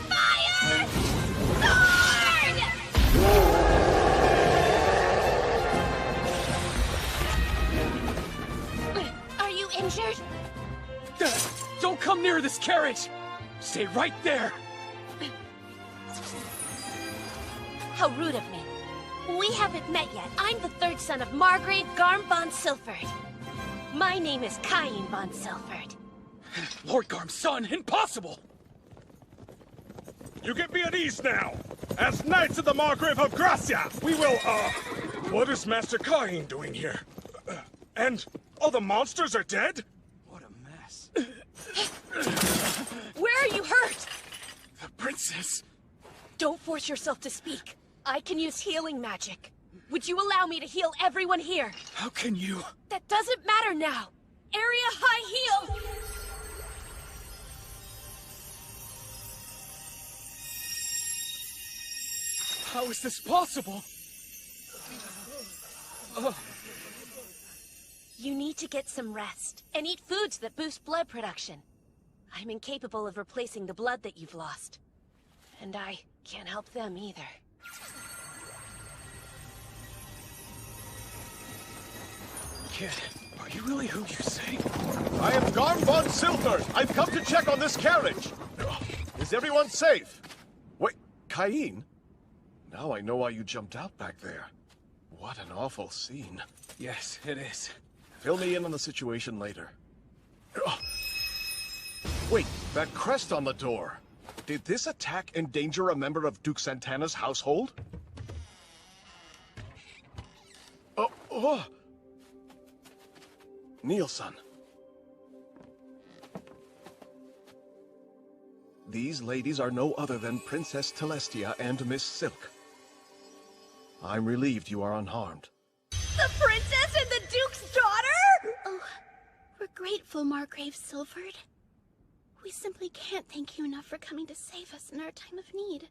Fire! Sword! Are you injured? Don't come near this carriage! Stay right there! How rude of me. We haven't met yet. I'm the 3rd son of Margrave Garm von Silford. My name is Cain von Silford. Lord Garm's son, impossible! You can be at ease now. As Knights of the Margrave of Gracia, we will, what is Master Cain doing here? And all the monsters are dead? What a mess. Where are you hurt? The princess! Don't force yourself to speak. I can use healing magic. Would you allow me to heal everyone here? How can you? That doesn't matter now. Area high heal! How is this possible? You need to get some rest and eat foods that boost blood production. I'm incapable of replacing the blood that you've lost. And I can't help them either. Kid, are you really who you say? I am Garm von Silford! I've come to check on this carriage! Is everyone safe? Wait, Cain? Now I know why you jumped out back there. What an awful scene. Yes, it is. Fill me in on the situation later. Wait, that crest on the door. Did this attack endanger a member of Duke Santana's household? Oh. Kneel, son. These ladies are no other than Princess Celestia and Miss Silk. I'm relieved you are unharmed. The princess and the Duke's daughter? Oh, we're grateful, Margrave Silford. We simply can't thank you enough for coming to save us in our time of need.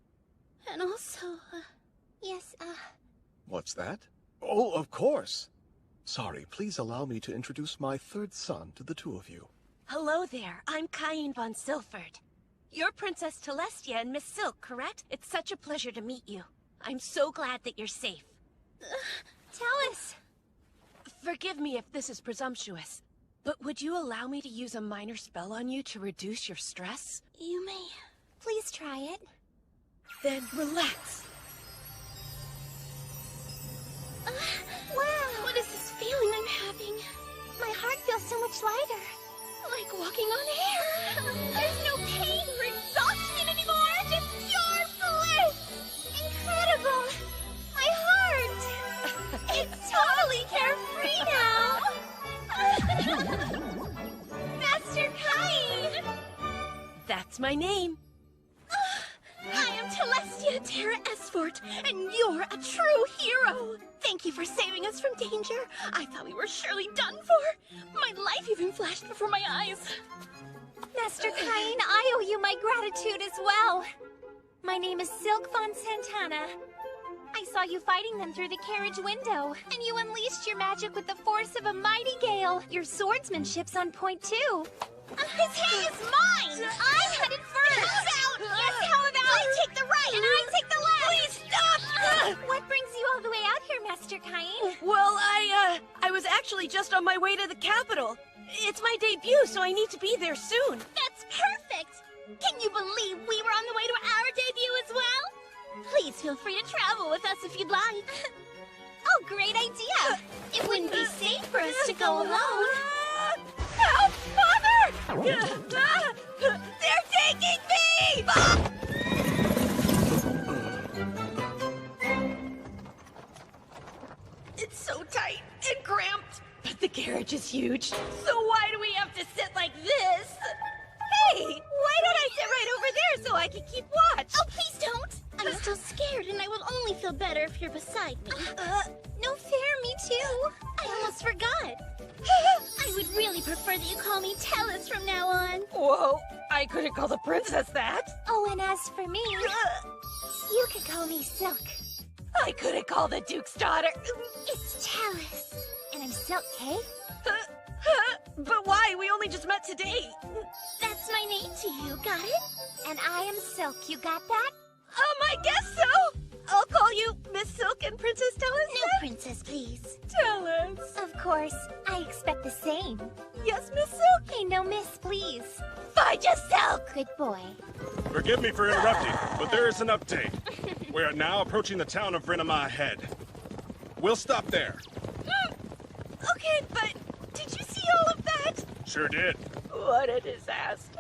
And also, Yes, What's that? Oh, of course. Sorry, please allow me to introduce my third son to the two of you. Hello there, I'm Cain von Silford. You're Princess Celestia and Miss Silk, correct? It's such a pleasure to meet you. I'm so glad that you're safe. tell us. Forgive me if this is presumptuous, but would you allow me to use a minor spell on you to reduce your stress? you may... Please try it. Then relax. Wow! What is this feeling I'm having? My heart feels so much lighter. Like walking on air! There's no pain or exhaustion anymore! Just pure bliss! Incredible! My heart! It's totally carefree now! Master Cain! That's my name. I am Celestia Terra Esfort, and you're a true hero! Thank you for saving us from danger. I thought we were surely done for. My life even flashed before my eyes. Master Cain, I owe you my gratitude as well. My name is Silk von Santana. I saw you fighting them through the carriage window, and you unleashed your magic with the force of a mighty gale. Your swordsmanship's on point too. His hay is mine! I'm headed first! How about? Yes, how about? I take the right! And I take the left! Please stop! What brings you all the way out here, Master Cain? Well, I was actually just on my way to the capital. It's my debut, so I need to be there soon. That's perfect! Can you believe we were on the way to our debut as well? Please feel free to travel with us if you'd like. Oh, great idea! It wouldn't be safe for us to go alone. Help! Mother! They're taking me! It's so tight and cramped, but the carriage is huge. So why do we have to sit like this? Hey, why don't I sit right over there so I can keep watch? Oh, please don't! I'm still scared, and I will only feel better if you're beside me. No fair, me too. I almost forgot. I would really prefer that you call me Tellus from now on. Whoa, I couldn't call the princess that. Oh, and as for me, you could call me Silk. I couldn't call the Duke's daughter. It's Tellus. And I'm Silk, hey? But why? We only just met today. That's my name to you, got it? And I am Silk, you got that? I guess so. I'll call you Miss Silk and Princess Tellus. No, princess, please. Tellus. Of course, I expect the same. Yes, Miss Silk. Hey, no miss, please. Fine, just Silk. Good boy. Forgive me for interrupting, but there is an update. We are now approaching the town of Renema Head. We'll stop there. Okay, but did you see all of that? Sure did. What a disaster.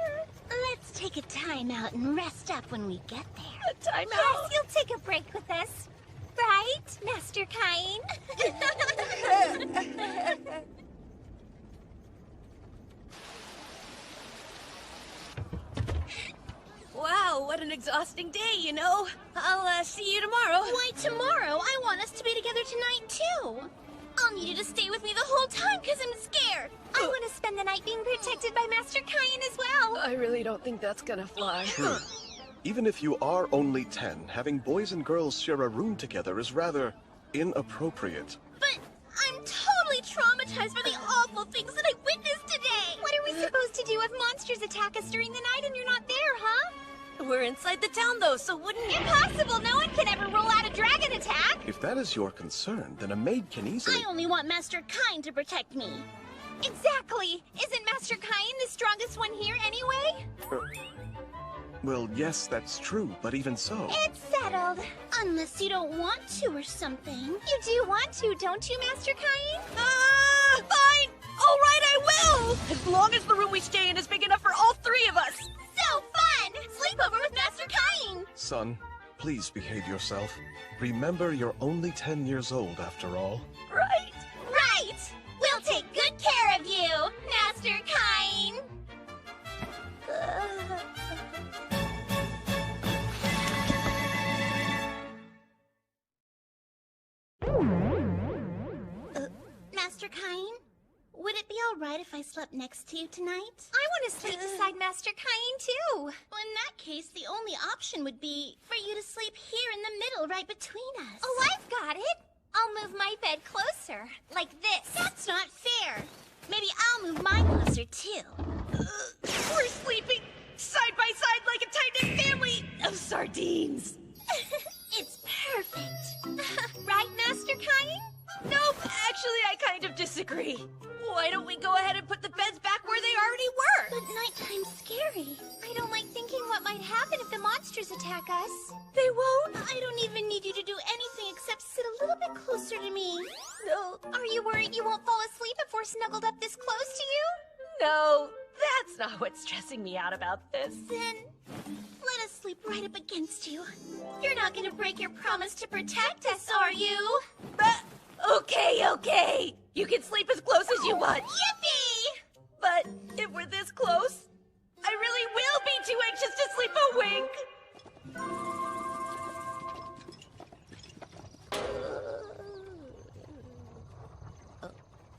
Let's take a time out and rest up when we get there. A time Yes, out? you'll take a break with us. Right, Master Cain? Wow, what an exhausting day, you know. I'll see you tomorrow. Why tomorrow? I want us to be together tonight, too. I'll need you to stay with me the whole time because I'm scared. I want to spend the night being protected by Master Cain as well. I really don't think that's gonna fly. Even if you are only 10, having boys and girls share a room together is rather inappropriate. But I'm totally traumatized by the awful things that I witnessed today. What are we supposed to do if monsters attack us during the night and you're not there, huh? We're inside the town, though, so wouldn't... Impossible! No one can ever roll out a dragon attack! If that is your concern, then a maid can easily... I only want Master Cain to protect me. Exactly! Isn't Master Cain the strongest one here anyway? Well, yes, that's true, but even so... It's settled. Unless you don't want to or something. You do want to, don't you, Master Cain? Fine! All right, I will! As long as the room we stay in is big enough for all three of us! So fun! Sleepover with Master Cain! Son, please behave yourself. Remember, you're only 10 years old after all. Right? Master Cain, would it be alright if I slept next to you tonight? I want to sleep beside Master Cain, too. Well, in that case, the only option would be for you to sleep here in the middle, right between us. Oh, I've got it. I'll move my bed closer, like this. That's not fair. Maybe I'll move mine closer, too. We're sleeping side by side like a tight-knit family of sardines. It's perfect. Right, Master Cain? Nope, actually, I kind of disagree. Why don't we go ahead and put the beds back where they already were? But nighttime's scary. I don't like thinking what might happen if the monsters attack us. They won't. I don't even need you to do anything except sit a little bit closer to me. No. Are you worried you won't fall asleep if we're snuggled up this close to you? No, that's not what's stressing me out about this. Then let us sleep right up against you. You're not gonna break your promise to protect us, are you? Okay. You can sleep as close as you want. Yippee! But if we're this close, I really will be too anxious to sleep a wink.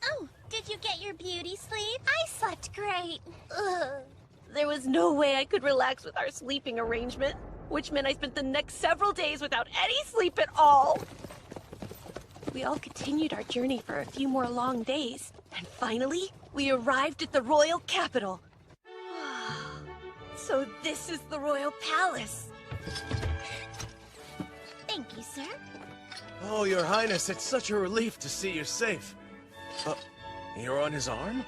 Oh, did you get your beauty sleep? I slept great. There was no way I could relax with our sleeping arrangement, which meant I spent the next several days without any sleep at all. We all continued our journey for a few more long days, and finally, we arrived at the royal capital. So this is the royal palace. Thank you, sir. Oh, Your Highness, it's such a relief to see you safe. You're on his arm?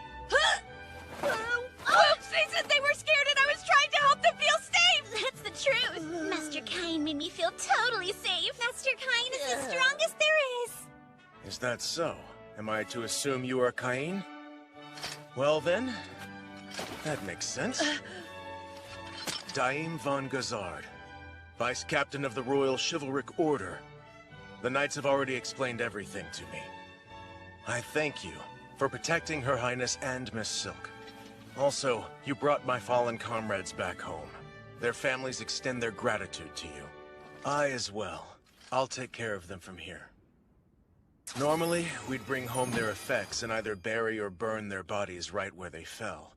Oops, they said they were scared and I was trying to help them feel safe! That's the truth. Master Cain made me feel totally safe. Master Cain is the strongest there is. Is that so? Am I to assume you are Cain? Well then, that makes sense. Daim von Gazard, Vice Captain of the Royal Chivalric Order. The Knights have already explained everything to me. I thank you for protecting Her Highness and Miss Silk. Also, you brought my fallen comrades back home. Their families extend their gratitude to you. I as well. I'll take care of them from here. Normally, we'd bring home their effects and either bury or burn their bodies right where they fell.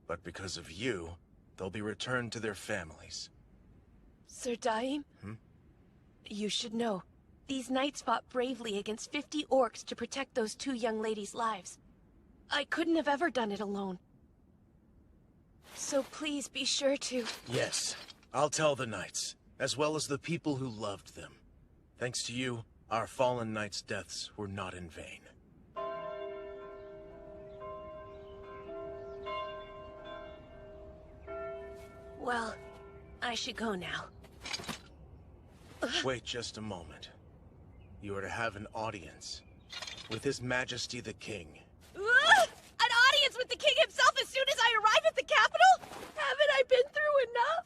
But because of you, they'll be returned to their families. Sir Daim? You should know, these knights fought bravely against 50 orcs to protect those 2 young ladies' lives. I couldn't have ever done it alone. So please be sure to... Yes, I'll tell the knights, as well as the people who loved them. Thanks to you, our fallen knights' deaths were not in vain. Well, I should go now. Wait just a moment. You are to have an audience with His Majesty the King. An audience with the king himself as soon as I arrive at the capital? Haven't I been through enough?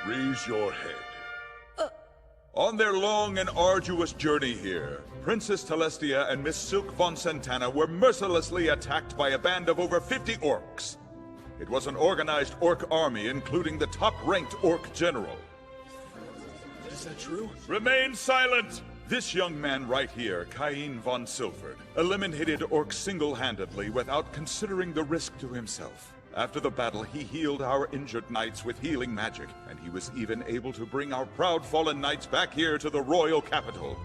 Raise your head. On their long and arduous journey here, Princess Telestia and Miss Silk von Santana were mercilessly attacked by a band of over 50 orcs. It was an organized orc army, including the top-ranked orc general. Is that true? Remain silent! This young man right here, Cain von Silford, eliminated orcs single-handedly without considering the risk to himself. After the battle, he healed our injured knights with healing magic, and he was even able to bring our proud fallen knights back here to the royal capital.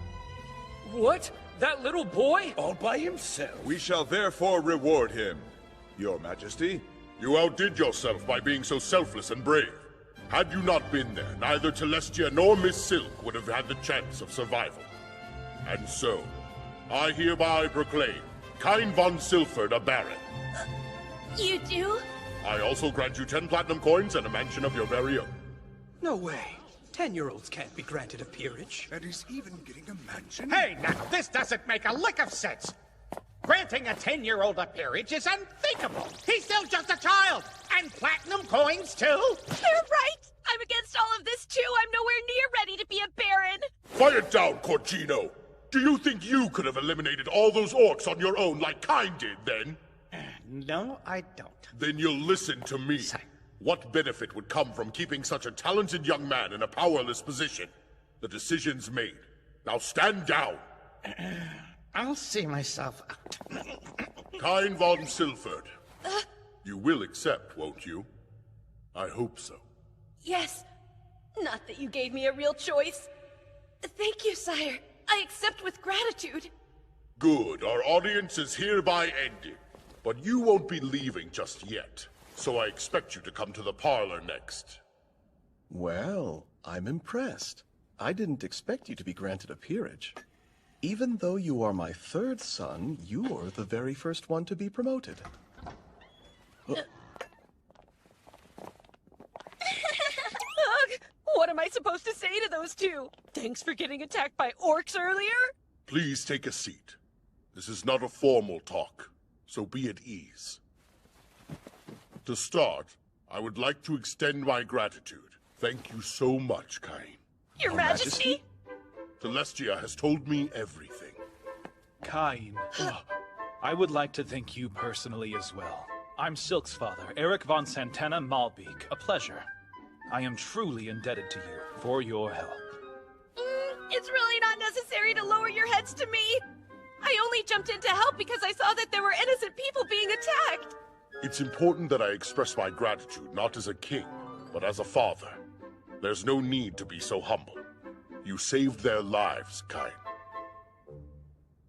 What? That little boy? All by himself. We shall therefore reward him, Your Majesty. You outdid yourself by being so selfless and brave. Had you not been there, neither Telestia nor Miss Silk would have had the chance of survival. And so, I hereby proclaim Cain von Silford a baron. You do? I also grant you 10 platinum coins and a mansion of your very own. No way. 10-year-olds can't be granted a peerage. And he's even getting a mansion? Hey, now, this doesn't make a lick of sense. Granting a 10-year-old a peerage is unthinkable. He's still just a child. And platinum coins, too. They're right. I'm against all of this too. I'm nowhere near ready to be a baron. Quiet down, Corgino. Do you think you could have eliminated all those orcs on your own like Kain did, then? No, I don't. Then you'll listen to me. What benefit would come from keeping such a talented young man in a powerless position? The decision's made. Now stand down. I'll see myself out. Kain von Silford. You will accept, won't you? I hope so. Yes. Not that you gave me a real choice. Thank you, sire. I accept with gratitude. Good. Our audience is hereby ended. But you won't be leaving just yet. So I expect you to come to the parlor next. Well, I'm impressed. I didn't expect you to be granted a peerage. Even though you are my third son, you're the very first one to be promoted. Ugh, what am I supposed to say to those two? Thanks for getting attacked by orcs earlier? Please take a seat. This is not a formal talk, so be at ease. To start, I would like to extend my gratitude. Thank you so much, Kain. Your Majesty? Celestia has told me everything. Kain, I would like to thank you personally as well. I'm Silk's father, Eric von Santana Malbeek. A pleasure. I am truly indebted to you for your help. It's really not necessary to lower your heads to me. I only jumped in to help because I saw that there were innocent people being attacked. It's important that I express my gratitude not as a king, but as a father. There's no need to be so humble. You saved their lives, Kain.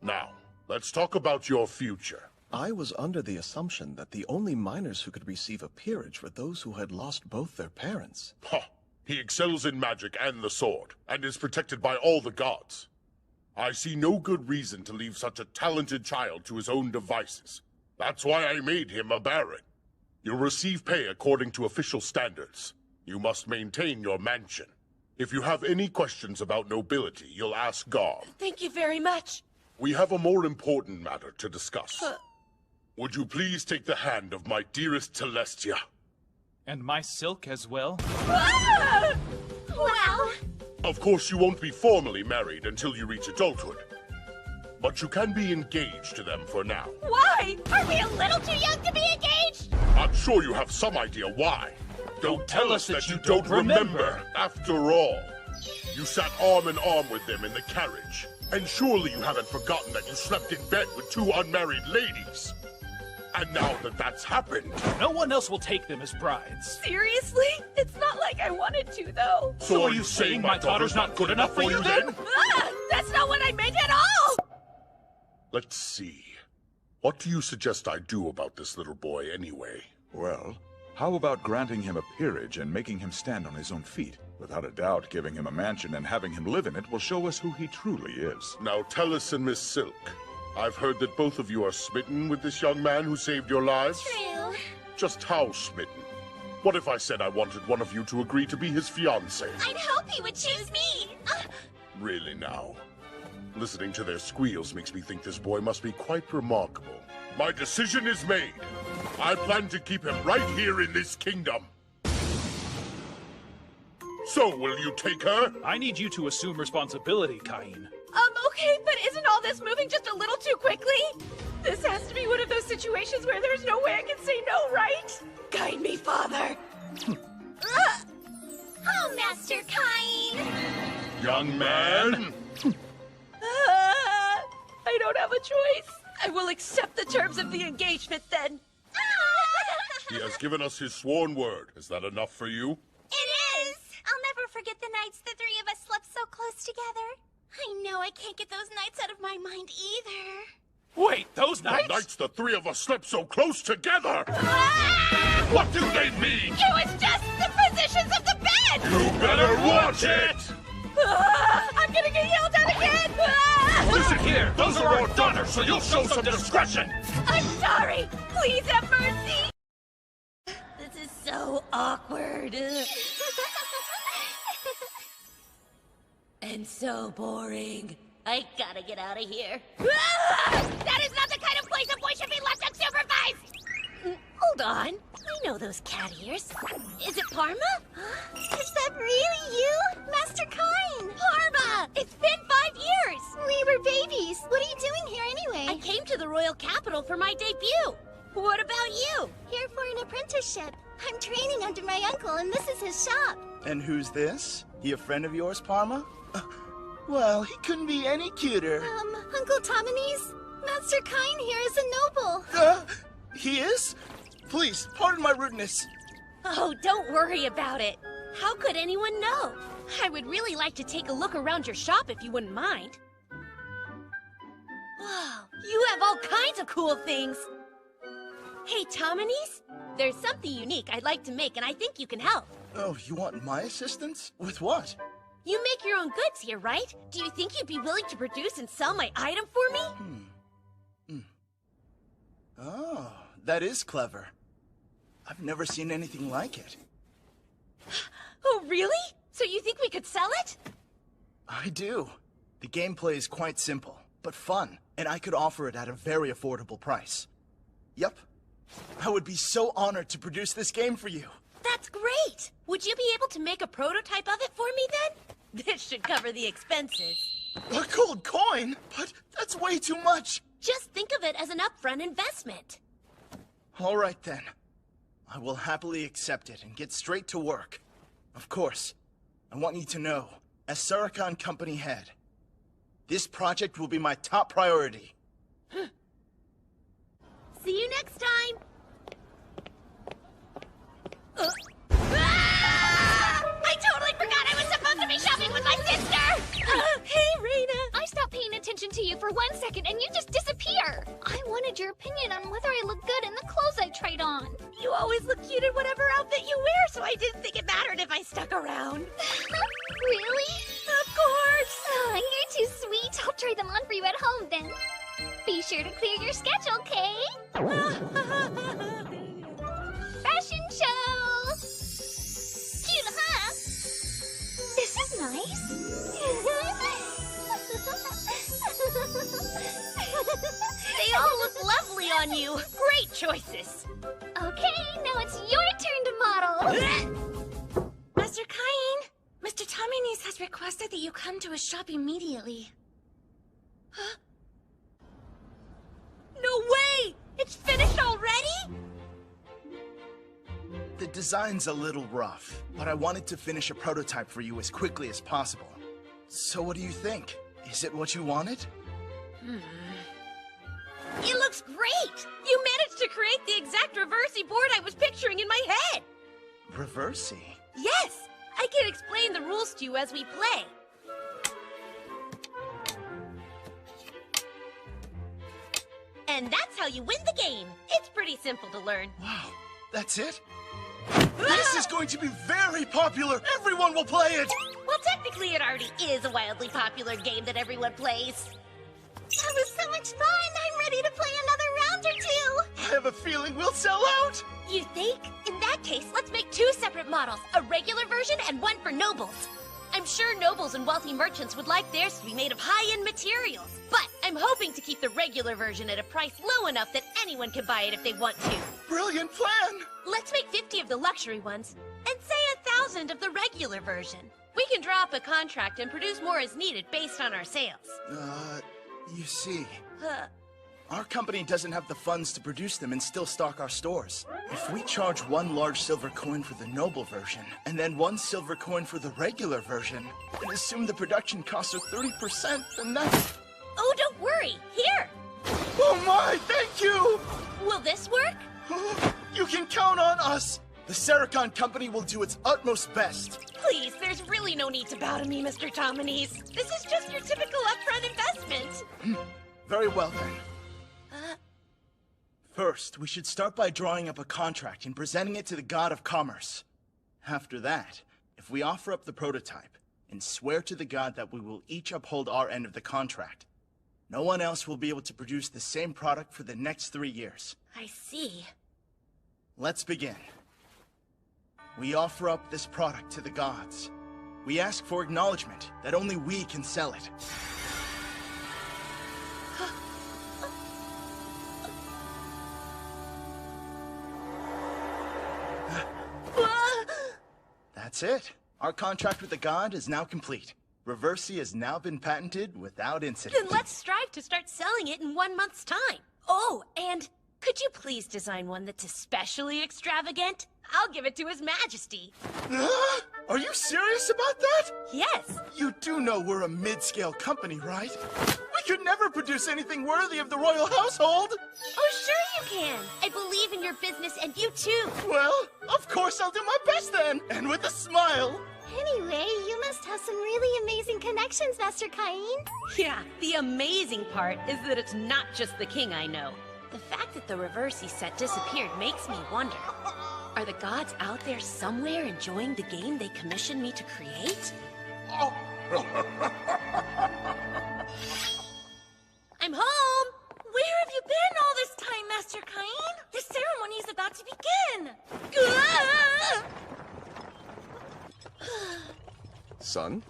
Now, let's talk about your future. I was under the assumption that the only minors who could receive a peerage were those who had lost both their parents. Ha! He excels in magic and the sword, and is protected by all the gods. I see no good reason to leave such a talented child to his own devices. That's why I made him a baron. You'll receive pay according to official standards. You must maintain your mansion. If you have any questions about nobility, you'll ask Garm. Thank you very much. We have a more important matter to discuss. Would you please take the hand of my dearest Celestia? And my Silk as well? Wow! Of course, you won't be formally married until you reach adulthood. But you can be engaged to them for now. Why? Are we a little too young to be engaged? I'm sure you have some idea why. Don't tell us that you don't remember. After all, you sat arm in arm with them in the carriage. And surely you haven't forgotten that you slept in bed with two unmarried ladies. And now that that's happened... No one else will take them as brides. Seriously? It's not like I wanted to, though. So are you saying my daughter's not good enough for you then? That's not what I meant at all! Let's see. What do you suggest I do about this little boy anyway? Well, how about granting him a peerage and making him stand on his own feet? Without a doubt, giving him a mansion and having him live in it will show us who he truly is. Now, Tellus and Miss Silk, I've heard that both of you are smitten with this young man who saved your lives. True. Just how smitten? What if I said I wanted one of you to agree to be his fiancé? I'd hope he would choose me. Really now? Listening to their squeals makes me think this boy must be quite remarkable. My decision is made. I plan to keep him right here in this kingdom. So, will you take her? I need you to assume responsibility, Kain. Okay, but isn't all this moving just a little too quickly? This has to be one of those situations where there's no way I can say no, right? Guide me, Father. Oh, Master Kain! Young man! I don't have a choice. I will accept the terms of the engagement, then. He has given us his sworn word. Is that enough for you? It is! I'll never forget the nights the three of us slept so close together. I know I can't get those nights out of my mind either. Wait, those nights? The nights the three of us slept so close together! What do they mean? It was just the positions of the bed! You better watch it! I'm gonna get yelled at again! Listen here, those are our daughters, so you'll show some discretion! I'm sorry! Please have mercy! This is so awkward. And so boring. I gotta get out of here. That is not the kind of place a boy should be left unsupervised! Hold on. I know those cat ears. Is it Parma? Is that really you? Master Kine! Parma! It's been 5 years! We were babies. What are you doing here anyway? I came to the royal capital for my debut. What about you? Here for an apprenticeship. I'm training under my uncle, and this is his shop. And who's this? He a friend of yours, Parma? Well, he couldn't be any cuter. Uncle Tominese? Master Kine here is a noble. He is? Please, pardon my rudeness. Oh, don't worry about it. How could anyone know? I would really like to take a look around your shop if you wouldn't mind. Wow, you have all kinds of cool things. Hey, Tominese, there's something unique I'd like to make, and I think you can help. Oh, you want my assistance? With what? You make your own goods here, right? Do you think you'd be willing to produce and sell my item for me? Oh, that is clever. I've never seen anything like it. Oh, really? So you think we could sell it? I do. The gameplay is quite simple, but fun, and I could offer it at a very affordable price. Yep. I would be so honored to produce this game for you. That's great! Would you be able to make a prototype of it for me, then? This should cover the expenses. A gold coin? But that's way too much! Just think of it as an upfront investment. All right, then. I will happily accept it and get straight to work. Of course, I want you to know, as Saracon Company head, this project will be my top priority. See you next time! I totally forgot I was supposed to be shopping with my sister! Hey, Reina! I stopped paying attention to you for 1 second and you just disappear! I wanted your opinion on whether I look good in the clothes I tried on. You always look cute in whatever outfit you wear, so I didn't think it mattered if I stuck around. Really? Of course! Oh, you're too sweet. I'll try them on for you at home then. Be sure to clear your sketch, okay? Fashion show! Cute, huh? This is nice. They all look lovely on you. Great choices. Okay, now it's your turn to model. Master Kine, Mr. Tominese has requested that you come to his shop immediately. Huh? No way! It's finished already? The design's a little rough, but I wanted to finish a prototype for you as quickly as possible. So what do you think? Is it what you wanted? It looks great! You managed to create the exact reversey board I was picturing in my head! Reversey? Yes! I can explain the rules to you as we play. And that's how you win the game. It's pretty simple to learn. Wow, that's it? This is going to be very popular! Everyone will play it! Well, technically it already is a wildly popular game that everyone plays. That was so much fun! I'm ready to play another round or two! I have a feeling we'll sell out! You think? In that case, let's make 2 separate models, a regular version and one for nobles. I'm sure nobles and wealthy merchants would like theirs to be made of high-end materials, but I'm hoping to keep the regular version at a price low enough that anyone can buy it if they want to. Brilliant plan! Let's make 50 of the luxury ones, and say 1,000 of the regular version. We can draw up a contract and produce more as needed based on our sales. You see, our company doesn't have the funds to produce them and still stock our stores. If we charge 1 large silver coin for the noble version, and then 1 silver coin for the regular version, and assume the production costs are 30%, then that's... Oh, don't worry. Here. Oh my, thank you! Will this work? You can count on us! The Saracon Company will do its utmost best. Please, there's really no need to bow to me, Mr. Tominese. This is just your typical upfront investment. Very well, then. First, we should start by drawing up a contract and presenting it to the God of Commerce. After that, if we offer up the prototype and swear to the God that we will each uphold our end of the contract, no one else will be able to produce the same product for the next 3 years. I see. Let's begin. We offer up this product to the gods. We ask for acknowledgement that only we can sell it. That's it. Our contract with the god is now complete. Reversi has now been patented without incident. Then let's strive to start selling it in 1 month's time. Oh, and could you please design one that's especially extravagant? I'll give it to His Majesty. Are you serious about that? Yes. You do know we're a mid-scale company, right? We could never produce anything worthy of the royal household. Oh, sure you can. I believe in your business, and you too. Well, of course I'll do my best then, and with a smile. Anyway, you must have some really amazing connections, Master Cain. Yeah, the amazing part is that it's not just the king I know. The fact that the Reversi set disappeared makes me wonder. Are the gods out there somewhere enjoying the game they commissioned me to create? I'm home! Where have you been all this time, Master Cain? The ceremony is about to begin! Son?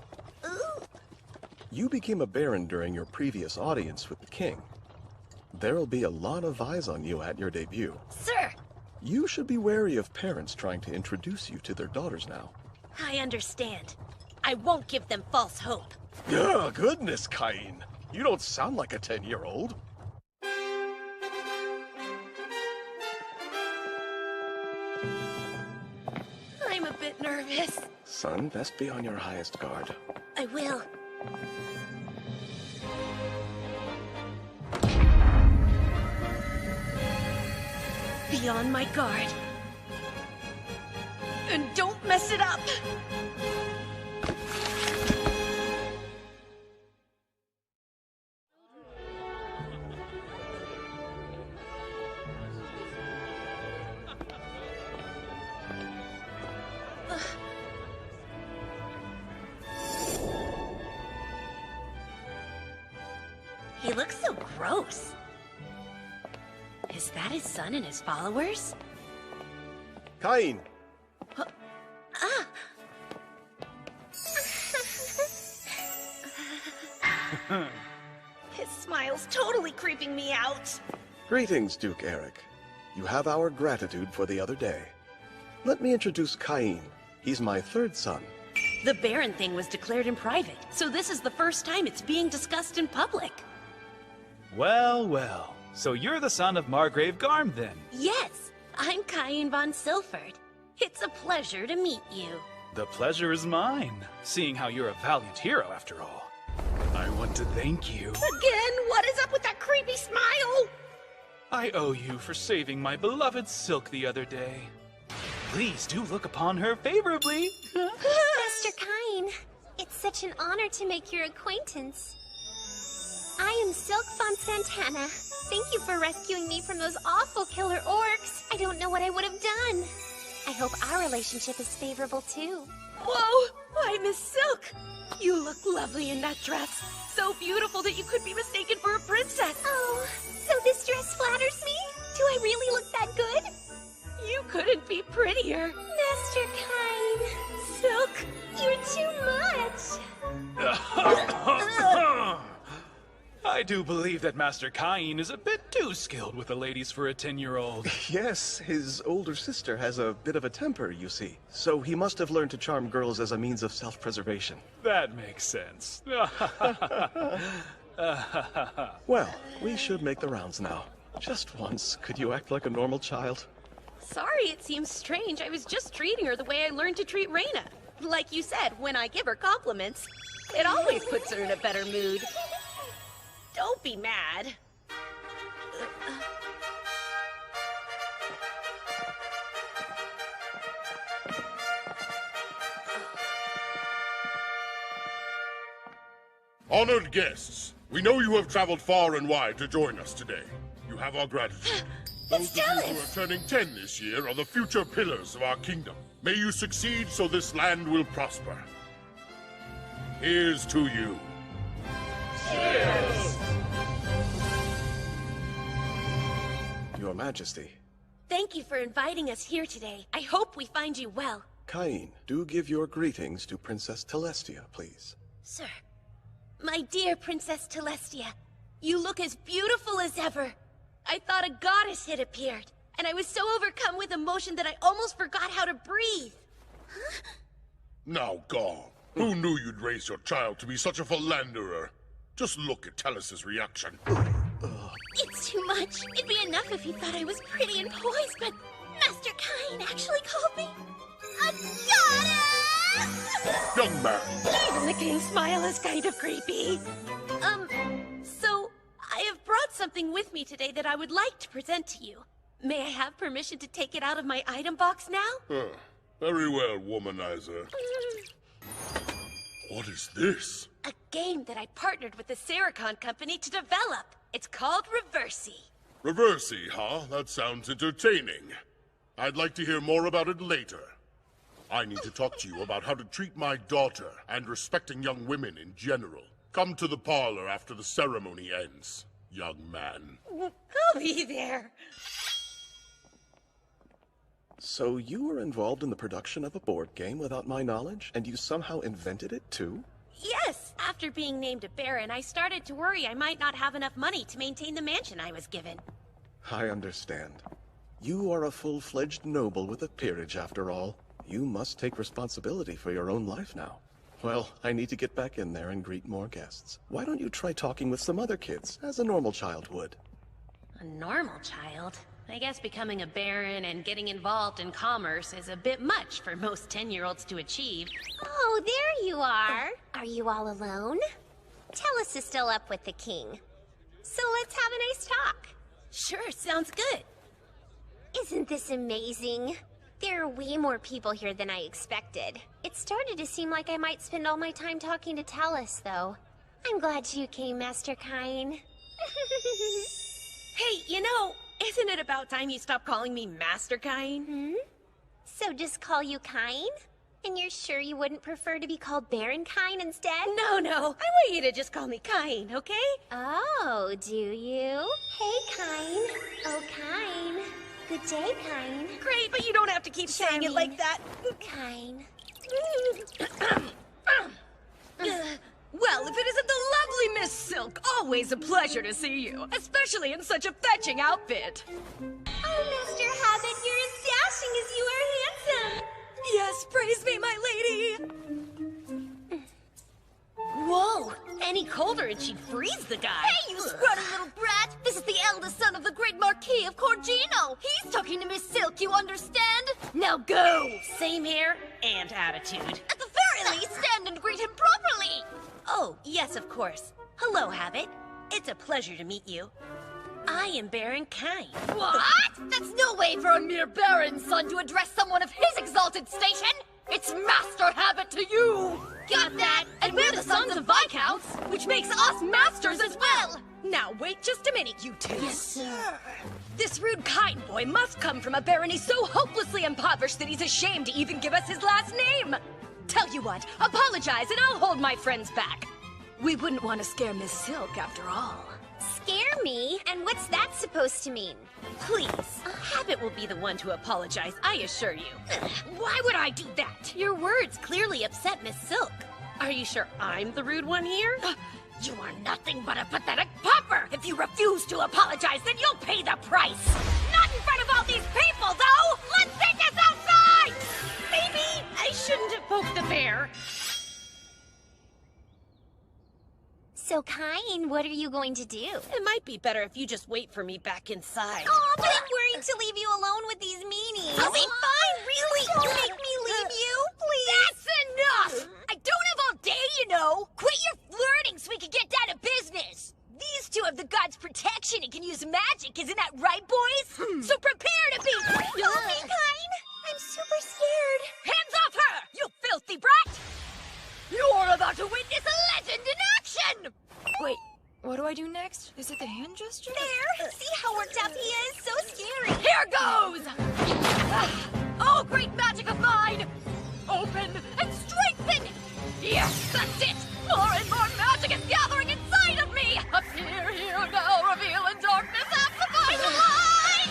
You became a baron during your previous audience with the king. There'll be a lot of eyes on you at your debut. Sir! You should be wary of parents trying to introduce you to their daughters now. I understand. I won't give them false hope. Oh, goodness, Cain. You don't sound like a 10-year-old. I'm a bit nervous. Son, best be on your highest guard. I will. Be on my guard. And don't mess it up! He looks so gross. Is that his son and his followers? Cain! His smile's totally creeping me out. Greetings, Duke Eric. You have our gratitude for the other day. Let me introduce Cain. He's my third son. The Baron thing was declared in private, so this is the first time it's being discussed in public. Well, well. So you're the son of Margrave Garm, then? Yes, I'm Cain von Silford. It's a pleasure to meet you. The pleasure is mine, seeing how you're a valiant hero after all. I want to thank you. Again? What is up with that creepy smile? I owe you for saving my beloved Silk the other day. Please do look upon her favorably. Master Cain, it's such an honor to make your acquaintance. I am Silk von Santana. Thank you for rescuing me from those awful killer orcs. I don't know what I would have done. I hope our relationship is favorable too. Whoa! Why, Miss Silk! You look lovely in that dress. So beautiful that you could be mistaken for a princess. Oh, so this dress flatters me? Do I really look that good? You couldn't be prettier. Master Cain. Silk, you're too much. I do believe that Master Cain is a bit too skilled with the ladies for a 10-year-old. Yes, his older sister has a bit of a temper, you see. So he must have learned to charm girls as a means of self-preservation. That makes sense. Well, we should make the rounds now. Just once, could you act like a normal child? sorry it seems strange. I was just treating her the way I learned to treat Reina. Like you said, when I give her compliments, it always puts her in a better mood. Don't be mad. Honored guests, we know you have traveled far and wide to join us today. You have our gratitude. Those of you who are turning 10 this year are the future pillars of our kingdom. May you succeed so this land will prosper. Here's to you. Cheers! Your Majesty. Thank you for inviting us here today. I hope we find you well. Cain, do give your greetings to Princess Telestia, please. Sir. My dear Princess Telestia, you look as beautiful as ever. I thought a goddess had appeared, and I was so overcome with emotion that I almost forgot how to breathe. Now, Gaul, who knew you'd raise your child to be such a philanderer? Just look at Talus's reaction. It's too much. It'd be enough if he thought I was pretty and poised, but Master Kain actually called me a goddess! Young man! Even the king's smile is kind of creepy. So I have brought something with me today that I would like to present to you. May I have permission to take it out of my item box now? Very well, womanizer. What is this? A game that I partnered with the Sericon company to develop. It's called Reversey. Reversey, huh? That sounds entertaining. I'd like to hear more about it later. I need to talk to you about how to treat my daughter and respecting young women in general. Come to the parlor after the ceremony ends, young man. I'll be there. So you were involved in the production of a board game without my knowledge, and you somehow invented it too? Yes, after being named a baron, I started to worry I might not have enough money to maintain the mansion I was given. I understand. You are a full-fledged noble with a peerage, after all. You must take responsibility for your own life now. Well, I need to get back in there and greet more guests. Why don't you try talking with some other kids, as a normal child would? A normal child? I guess becoming a baron and getting involved in commerce is a bit much for most 10-year-olds to achieve. Oh, there you are. Are you all alone? Talus is still up with the king. So let's have a nice talk. Sure, sounds good. Isn't this amazing? There are way more people here than I expected. It started to seem like I might spend all my time talking to Talus, though. I'm glad you came, Master Kain. Hey, you know, isn't it about time you stop calling me Master Kain? So just call you Kain? And you're sure you wouldn't prefer to be called Baron Kain instead? No, I want you to just call me Kain, okay? Oh, do you? Hey, Kain. Oh, Kain. Good day, Kain. Great, but you don't have to keep saying it like that. Kain. Well, if it isn't the lovely Miss Silk, always a pleasure to see you, especially in such a fetching outfit. Oh, Mr. Habit, you're as dashing as you are handsome. Yes, praise me, my lady. Whoa, any colder and she'd freeze the guy. Hey, you scrawny little brat! This is the eldest son of the great Marquis of Corgino. He's talking to Miss Silk, you understand? Now go! Same hair and attitude. At the very least, stand and greet him properly! Oh, yes, of course. Hello, Habit. It's a pleasure to meet you. I am Baron Kain. What? That's no way for a mere baron's son to address someone of his exalted station! It's Master Habit to you! Got that? And we're the sons of Viscounts, which makes us masters as well! Now, wait just a minute, you two. Yes, sir. This rude Kain boy must come from a barony so hopelessly impoverished that he's ashamed to even give us his last name. Tell you what, apologize and I'll hold my friends back. We wouldn't want to scare Miss Silk after all. Scare me? And what's that supposed to mean? Please, Habit will be the one to apologize, I assure you. Why would I do that? Your words clearly upset Miss Silk. Are you sure I'm the rude one here? You are nothing but a pathetic pauper! If you refuse to apologize, then you'll pay the price! Not in front of all these people, though! Let's take this outside! Maybe I shouldn't have poked the bear. So, Kain, what are you going to do? It might be better if you just wait for me back inside. Oh, but I'm worried to leave you alone with these meanies. I'll be fine, really! Don't make me leave you, please! That's enough! I don't have all day, you know! Quit your flirting so we can get down to business! These two have the god's protection and can use magic, isn't that right, boys? So prepare to be... Don't be Kain! I'm super scared. Hands off her, you filthy brat! You're about to witness a legend in action! Wait, what do I do next? Is it the hand gesture? There! See how worked up he is? So scary! Here goes! Oh, great magic of mine! Open and strengthen! Yes, that's it! More and more magic is gathering inside of me! Appear here now, reveal in darkness, amplify the light!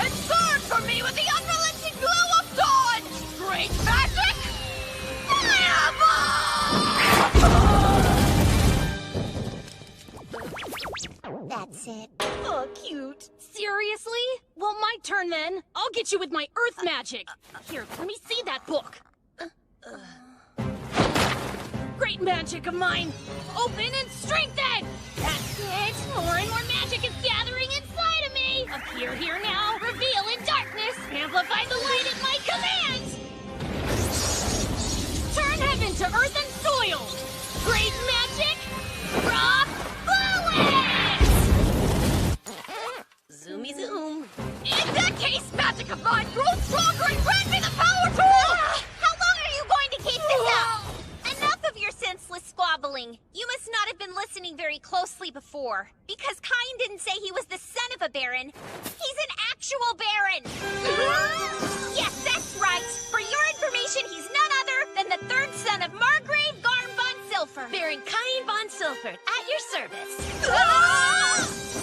And burn for me with the unrelenting glow of dawn! Great magic! That's it. Oh, cute. Seriously? Well, my turn then. I'll get you with my earth magic. Here, let me see that book. Great magic of mine. Open and strengthen! That's it. More and more magic is gathering inside of me. Appear here now. Reveal in darkness. Amplify the light at my command. Turn heaven to earth and soil. Great magic. Rock bullets! Zoomy zoom. In that case, magic of mine, grow stronger and grant me the power to... How long are you going to keep this up? Enough of your senseless squabbling. You must not have been listening very closely before. Because Cain didn't say he was the son of a baron. He's an actual baron. Yes, that's right. For your information, he's none other than the third son of Margrave Garm von Silford. Baron Cain von Silford, at your service.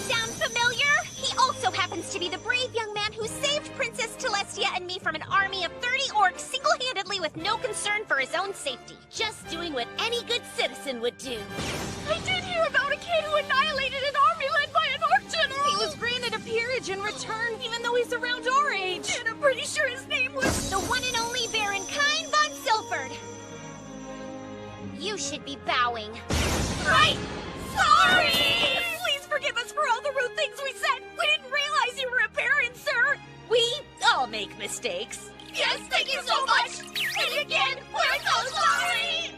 Sound familiar? He also happens to be the brave young man who saved Princess Celestia and me from an army of 30 orcs single-handedly with no concern for his own safety. Just doing what any good citizen would do. I did hear about a kid who annihilated an army led by an orc general. He was granted a peerage in return, even though he's around our age. And I'm pretty sure his name was... The one and only Baron Cain von Silford. You should be bowing. Right! Sorry! Please forgive us for all the rude things we said. We didn't realize you were a baron, sir. We all make mistakes. Yes, thank you so much. And again, we're so sorry.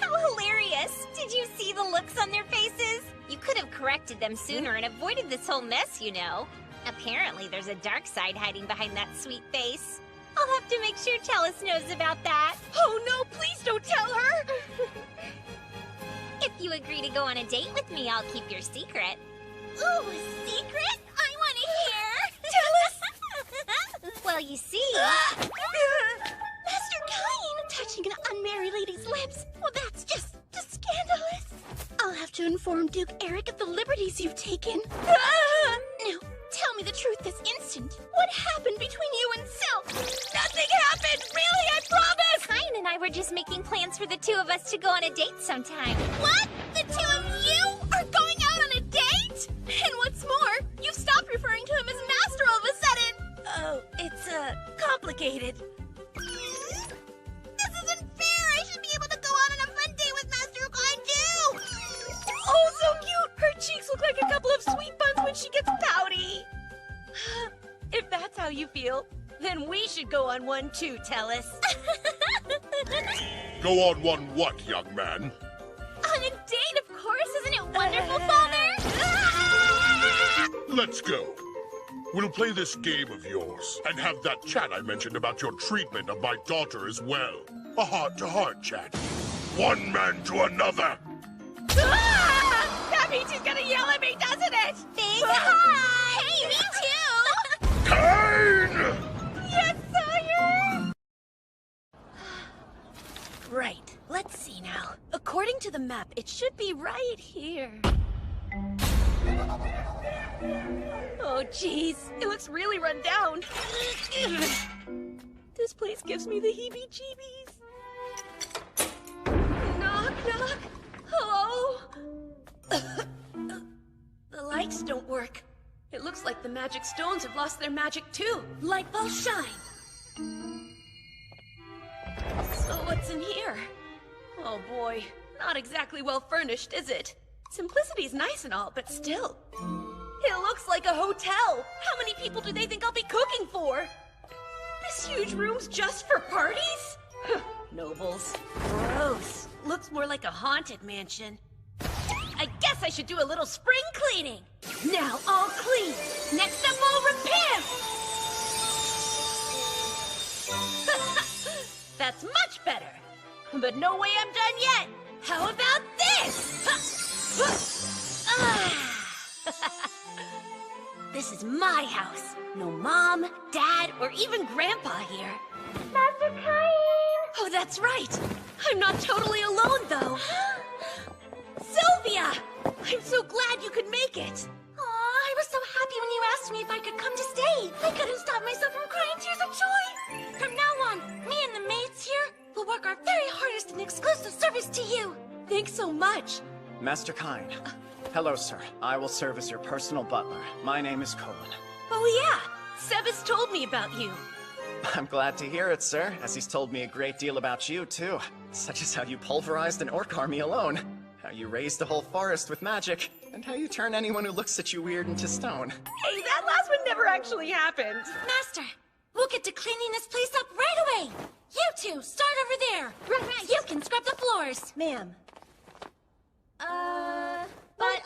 How hilarious! Did you see the looks on their faces? You could have corrected them sooner and avoided this whole mess, you know. Apparently there's a dark side hiding behind that sweet face. I'll have to make sure Chalice knows about that. Oh no, please don't tell her! If you agree to go on a date with me, I'll keep your secret. Ooh, a secret? I want to hear! Chalice! Well, you see... Master Cain touching an unmarried lady's lips. Well, that's just scandalous. I'll have to inform Duke Eric of the liberties you've taken. Now, tell me the truth this instant. What happened between you and Silk? Nothing happened! Really, I promise! Cain and I were just making plans for the two of us to go on a date sometime. What? The two of you are going out on a date? And what's more, you've stopped referring to him as Master all of a sudden. Oh, it's, complicated. This isn't fair. I should be able to go out on a fun date with Master Cain too. Oh, so cute! Her cheeks look like a couple of sweet buns when she gets pouty. If that's how you feel, then we should go on one too, Tellus. Go on one what, young man? On a date, of course. Isn't it wonderful, Father? Let's go. We'll play this game of yours, and have that chat I mentioned about your treatment of my daughter as well. A heart-to-heart chat. One man to another. That means he's gonna yell at me, doesn't it? Big hi! Hey, me too! Cain! Yes, sire! Right, let's see now. According to the map, it should be right here. Oh, jeez. It looks really run down. This place gives me the heebie-jeebies. Knock, knock. Hello? The lights don't work. It looks like the magic stones have lost their magic too. Light bulbs shine. So what's in here? Oh boy, not exactly well furnished, is it? Simplicity's nice and all, but still. It looks like a hotel. How many people do they think I'll be cooking for? This huge room's just for parties? Nobles. Gross. Looks more like a haunted mansion. I guess I should do a little spring cleaning. Now all clean. Next up, I'll repair. That's much better. But no way I'm done yet. How about this? This is my house. No mom, dad, or even grandpa here. Master Cain! Oh, that's right. I'm not totally alone, though. Sylvia! I'm so glad you could make it. Aw, I was so happy when you asked me if I could come to stay. I couldn't stop myself from crying tears of joy. From now on, me and the maids here will work our very hardest in exclusive service to you. Thanks so much. Master Cain, Hello, sir. I will serve as your personal butler. My name is Colin. Oh yeah, Sebas told me about you. I'm glad to hear it, sir, as he's told me a great deal about you, too. Such as how you pulverized an orc army alone, how you raised a whole forest with magic, and how you turn anyone who looks at you weird into stone. Hey, that last one never actually happened. Master, we'll get to cleaning this place up right away. You two, start over there. Right. You can scrub the floors. Ma'am. But,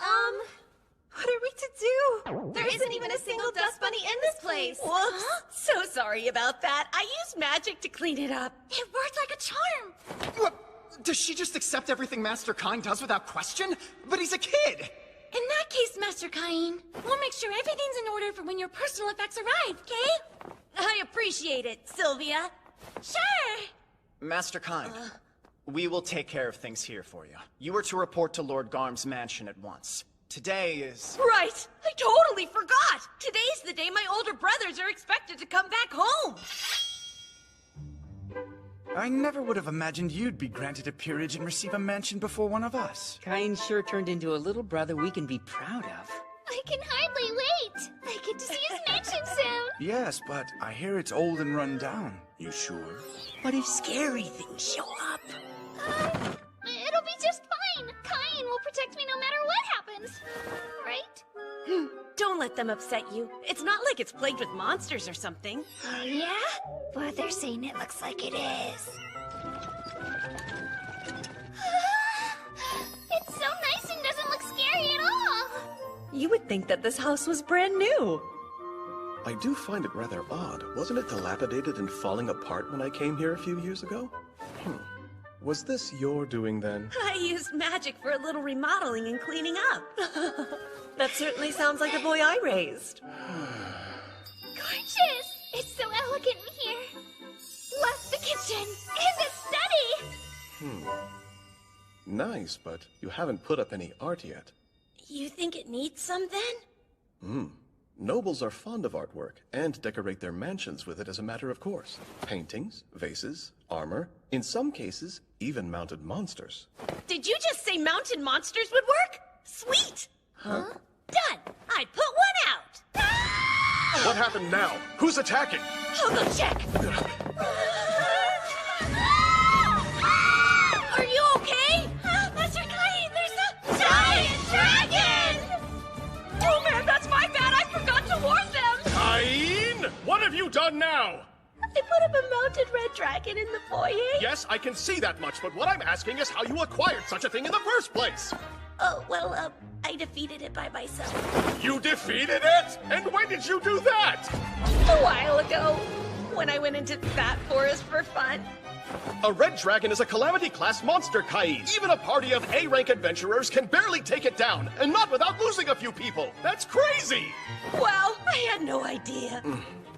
what are we to do? there isn't even a single dust bunny in this place. Whoops. So sorry about that. I used magic to clean it up. It worked like a charm. What? Does she just accept everything Master Kine does without question? But he's a kid! In that case, Master Cain, we'll make sure everything's in order for when your personal effects arrive, okay? I appreciate it, Sylvia. Sure! Master Kine, we will take care of things here for you. You are to report to Lord Garm's mansion at once. Today is... Right! I totally forgot! Today's the day my older brothers are expected to come back home! I never would have imagined you'd be granted a peerage and receive a mansion before one of us. Cain sure turned into a little brother we can be proud of. I can hardly wait. I get to see his mansion soon. Yes, but I hear it's old and run down. You sure? What if scary things show up? It'll be just fine. Cain will protect me no matter what happens. Right? Don't let them upset you. It's not like it's plagued with monsters or something. Oh, yeah? Well, they're saying it looks like it is. It's so nice and doesn't look scary at all. You would think that this house was brand new. I do find it rather odd. Wasn't it dilapidated and falling apart when I came here a few years ago? Was this your doing then? I used magic for a little remodeling and cleaning up. That certainly sounds like the boy I raised. Gorgeous! It's so elegant in here. Love the kitchen and the study. Nice, but you haven't put up any art yet. You think it needs some then? Nobles are fond of artwork and decorate their mansions with it as a matter of course. Paintings, vases, armor, in some cases, even mounted monsters. Did you just say mounted monsters would work? Sweet! Huh? Done! I put one out! What happened now? Who's attacking? I'll go check! Are you okay? Master Cain, there's a giant dragon! Oh man, that's my bad! I forgot to warn them! Cain! What have you done now? I put up a mounted red dragon in the foyer. Yes, I can see that much, but what I'm asking is how you acquired such a thing in the first place! Oh, well, I defeated it by myself. You defeated it? And when did you do that? A while ago, when I went into that forest for fun. A red dragon is a calamity-class monster, Cain. Even a party of A-rank adventurers can barely take it down, and not without losing a few people. That's crazy! Well, I had no idea.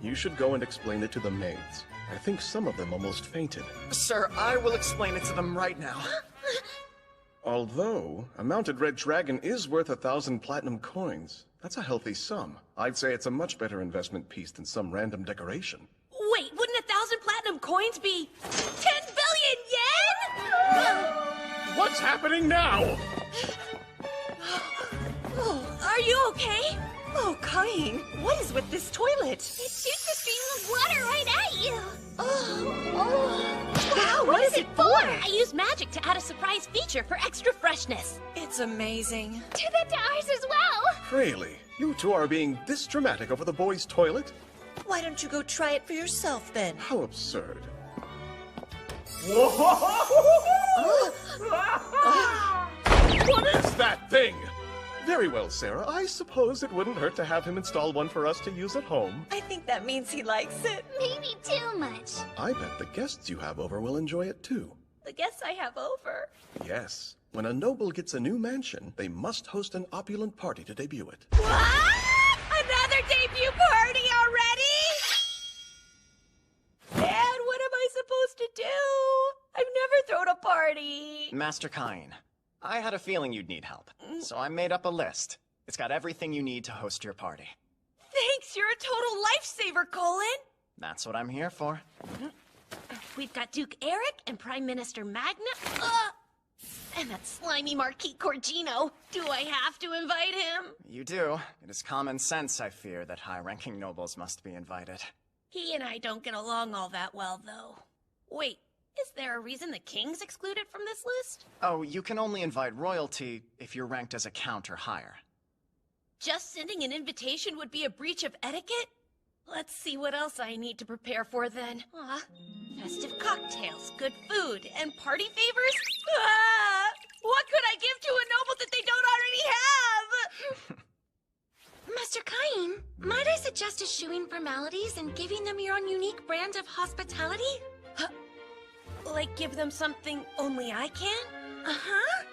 You should go and explain it to the maids. I think some of them almost fainted. Sir, I will explain it to them right now. Although, a mounted red dragon is worth 1,000 platinum coins. That's a healthy sum. I'd say it's a much better investment piece than some random decoration. Wait, wouldn't 1,000 platinum coins be 10 billion yen? What's happening now? Are you okay? Oh, Cain, what is with this toilet? It shoots a stream of water right at you. Wow, what is it for? I used magic to add a surprise feature for extra freshness. It's amazing. Do that to ours as well. Really? You two are being this dramatic over the boys' toilet? Why don't you go try it for yourself then? How absurd. What is that thing? Very well, Sarah. I suppose it wouldn't hurt to have him install one for us to use at home. I think that means he likes it. Maybe too much. I bet the guests you have over will enjoy it too. The guests I have over. Yes. When a noble gets a new mansion, they must host an opulent party to debut it. What? Another debut party already? Dad, what am I supposed to do? I've never thrown a party. Master Cain, I had a feeling you'd need help, so I made up a list. It's got everything you need to host your party. Thanks, you're a total lifesaver, Colin. That's what I'm here for. We've got Duke Eric and Prime Minister Magna. And that slimy Marquis Corgino. Do I have to invite him? You do. It is common sense, I fear, that high-ranking nobles must be invited. He and I don't get along all that well, though. Wait, is there a reason the king's excluded from this list? Oh, you can only invite royalty if you're ranked as a count or higher. Just sending an invitation would be a breach of etiquette? Let's see what else I need to prepare for then. Festive cocktails, good food, and party favors? What could I give to a noble that they don't already have? Master Cain, might I suggest eschewing formalities and giving them your own unique brand of hospitality? Like give them something only I can? Uh-huh.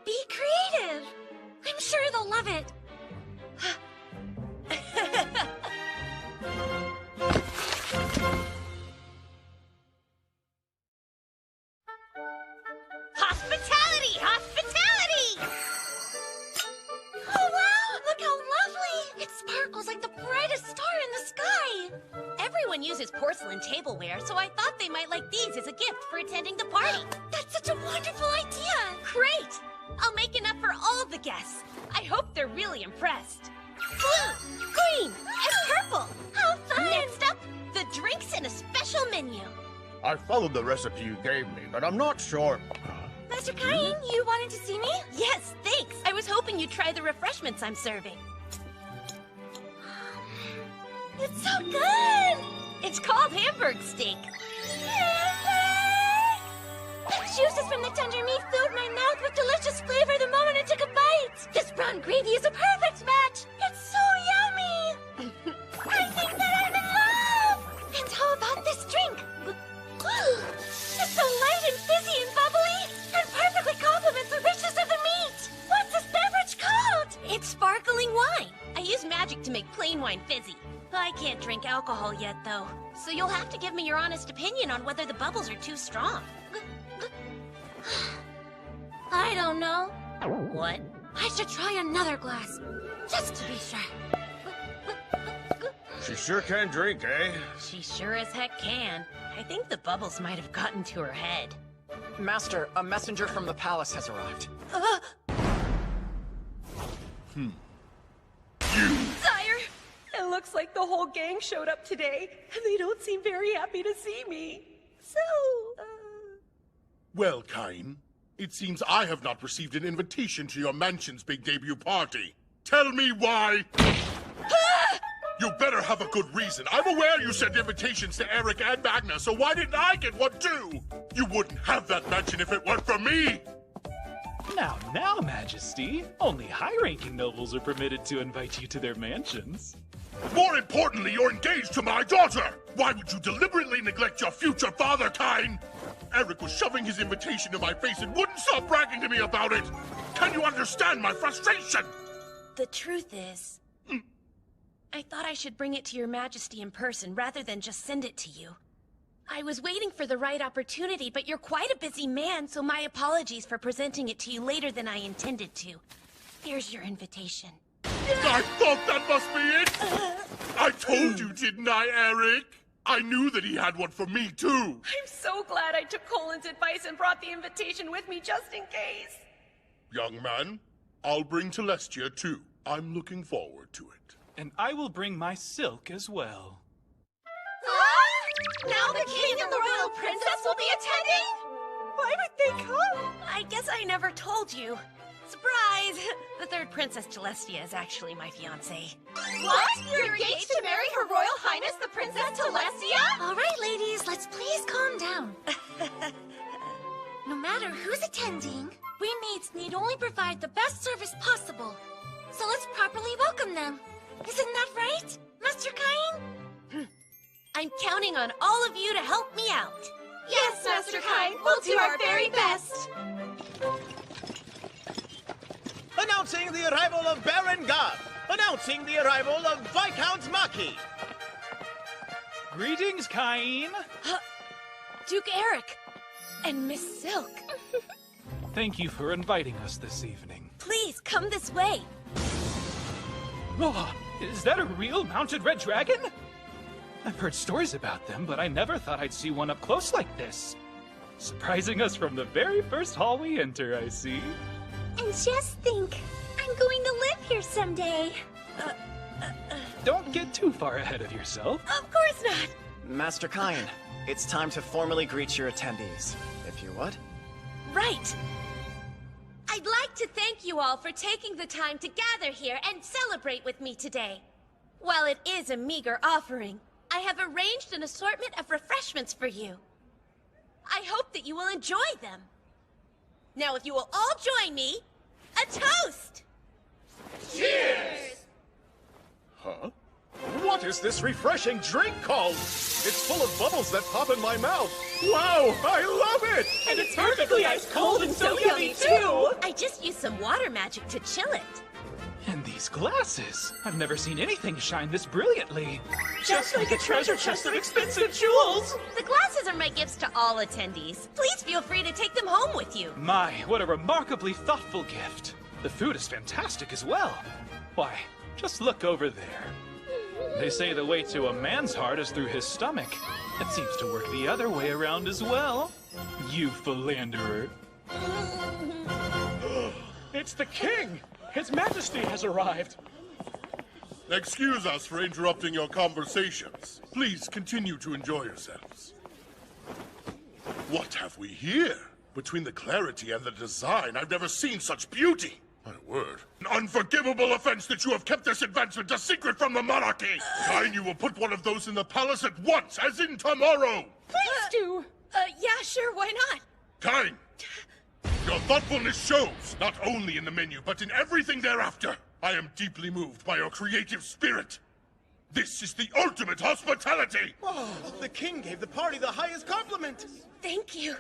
Be creative. I'm sure they'll love it. Hospitality! Hospitality! Oh, wow! Look how lovely! It sparkles like the brightest star in the sky! Everyone uses porcelain tableware, so I thought they might like these as a gift for attending the party. That's such a wonderful idea! Great! I'll make enough for all the guests. I hope they're really impressed. Blue, green, and purple. How fun! Next up, the drinks in a special menu. I followed the recipe you gave me, but I'm not sure. Master Cain, you wanted to see me? Yes, thanks. I was hoping you'd try the refreshments I'm serving. It's so good! It's called Hamburg steak. Juices from the tender meat filled my mouth with delicious flavor the moment I took a bite. This brown gravy is a perfect match. It's so yummy. I think that I'm in love. And how about this drink? It's so light and fizzy and bubbly, and perfectly complements the richness of the meat. What's this beverage called? It's sparkling wine. I use magic to make plain wine fizzy. I can't drink alcohol yet, though. So you'll have to give me your honest opinion on whether the bubbles are too strong. I don't know. What? I should try another glass, just to be sure. She sure can drink, eh? She sure as heck can. I think the bubbles might have gotten to her head. Master, a messenger from the palace has arrived. Sire! It looks like the whole gang showed up today, and they don't seem very happy to see me. So, Well, Cain, it seems I have not received an invitation to your mansion's big debut party. Tell me why! You better have a good reason. I'm aware you sent invitations to Eric and Magna, so why didn't I get one too? You wouldn't have that mansion if it weren't for me! Now, Majesty. Only high-ranking nobles are permitted to invite you to their mansions. More importantly, you're engaged to my daughter! Why would you deliberately neglect your future father, Cain? Eric was shoving his invitation in my face and wouldn't stop bragging to me about it! Can you understand my frustration? the truth is, I thought I should bring it to your majesty in person rather than just send it to you. I was waiting for the right opportunity, but you're quite a busy man, so my apologies for presenting it to you later than I intended to. Here's your invitation. I thought that must be it! I told you, didn't I, Eric? I knew that he had one for me, too! I'm so glad I took Colin's advice and brought the invitation with me just in case. Young man, I'll bring Celestia, too. I'm looking forward to it. And I will bring my silk as well. Now the king and the royal princess will be attending? Why would they come? I guess I never told you. Surprise! The third Princess Celestia is actually my fiancée. What? You're engaged to marry Her Royal Highness the Princess Celestia? All right, ladies, let's please calm down. No matter who's attending, we maids need only provide the best service possible. So let's properly welcome them. Isn't that right, Master Cain? I'm counting on all of you to help me out. Yes, Master Cain, we'll do our very best. Announcing the arrival of Baron Gard. Announcing the arrival of Viscount Maki. Greetings, Cain. Duke Eric and Miss Silk. Thank you for inviting us this evening. Please, come this way. Oh, is that a real mounted red dragon? I've heard stories about them, but I never thought I'd see one up close like this. Surprising us from the very first hall we enter, I see. And just think, I'm going to live here someday. Don't get too far ahead of yourself. Of course not! Master Kain, it's time to formally greet your attendees, if you would. Right! I'd like to thank you all for taking the time to gather here and celebrate with me today. While it is a meager offering, I have arranged an assortment of refreshments for you. I hope that you will enjoy them. Now, if you will all join me, a toast! Cheers! Huh? What is this refreshing drink called? It's full of bubbles that pop in my mouth. Wow, I love it! And it's perfectly ice cold and so yummy too! I just used some water magic to chill it. And these glasses! I've never seen anything shine this brilliantly. Just like a treasure chest of expensive jewels! The glasses are my gifts to all attendees. Please feel free to take them home with you. My, what a remarkably thoughtful gift. The food is fantastic as well. Why, just look over there. They say the way to a man's heart is through his stomach. It seems to work the other way around as well. You philanderer. It's the king! His Majesty has arrived! Excuse us for interrupting your conversations. Please continue to enjoy yourselves. What have we here? Between the clarity and the design, I've never seen such beauty. My word. An unforgivable offense that you have kept this advancement a secret from the monarchy! Kain, you will put one of those in the palace at once, as in tomorrow! Please do! Yeah, sure, why not? Kain! Your thoughtfulness shows, not only in the menu, but in everything thereafter. I am deeply moved by your creative spirit. This is the ultimate hospitality! Oh, the king gave the party the highest compliment! Thank you.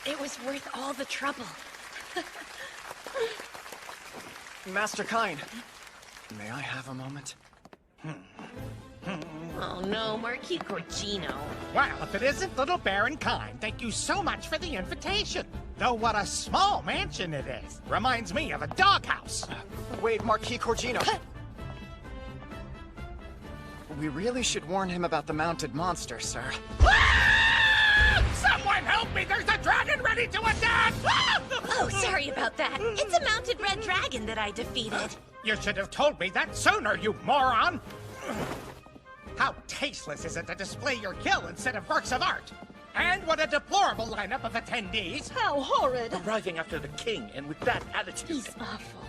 It was worth all the trouble. Master Kain, may I have a moment? Oh no, Marquis Gorgino. Well, if it isn't little Baron Kain, thank you so much for the invitation. Though what a small mansion it is. Reminds me of a doghouse. Wait, Marquis Gorgino. We really should warn him about the mounted monster, sir. Someone help me! There's a dragon ready to attack! Oh, sorry about that. It's a mounted red dragon that I defeated. You should have told me that sooner, you moron! How tasteless is it to display your kill instead of works of art? And what a deplorable lineup of attendees! How horrid! Arriving after the king, and with that attitude. He's awful.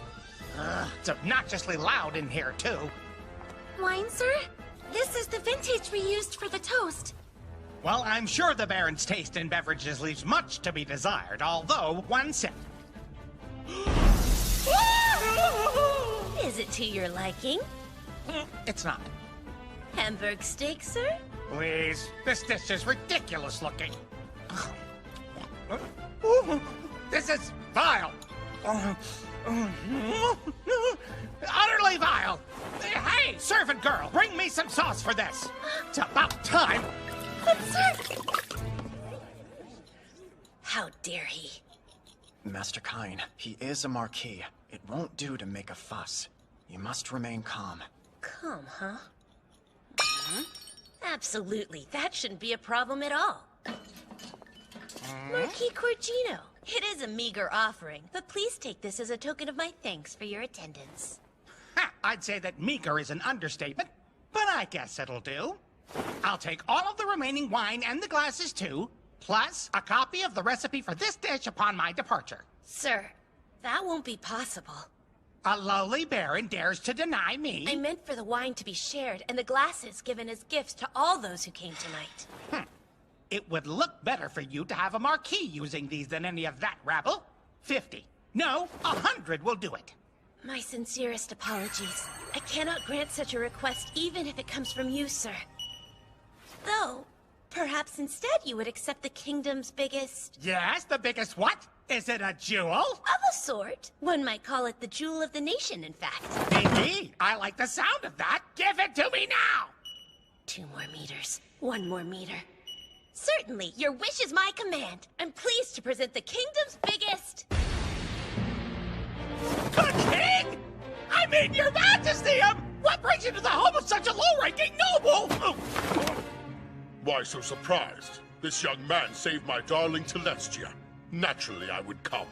It's obnoxiously loud in here, too. Wine, sir? This is the vintage we used for the toast. Well, I'm sure the Baron's taste in beverages leaves much to be desired, although one sip. Is it to your liking? It's not. Hamburg steak, sir? Please, this dish is ridiculous looking. This is vile. Utterly vile. Hey, servant girl, bring me some sauce for this. It's about time. But, sir... How dare he? Master Kain, he is a marquis. It won't do to make a fuss. You must remain calm. Calm, huh? Absolutely. That shouldn't be a problem at all. Marquis Gorgino, it is a meager offering, but please take this as a token of my thanks for your attendance. Ha, I'd say that meager is an understatement, but I guess it'll do. I'll take all of the remaining wine and the glasses too, plus a copy of the recipe for this dish upon my departure. Sir, that won't be possible. A lowly baron dares to deny me? I meant for the wine to be shared and the glasses given as gifts to all those who came tonight. It would look better for you to have a marquis using these than any of that rabble. 50. No, 100 will do it. My sincerest apologies. I cannot grant such a request even if it comes from you, sir. Though, perhaps instead you would accept the kingdom's biggest... Yes, the biggest what? Is it a jewel? Of a sort. One might call it the jewel of the nation, in fact. Indeed. I like the sound of that. Give it to me now! 2 more meters. 1 more meter. Certainly, your wish is my command. I'm pleased to present the kingdom's biggest... The king? I mean, your majesty, what What brings you to the home of such a low-ranking noble? Why so surprised? This young man saved my darling Celestia. Naturally, I would come.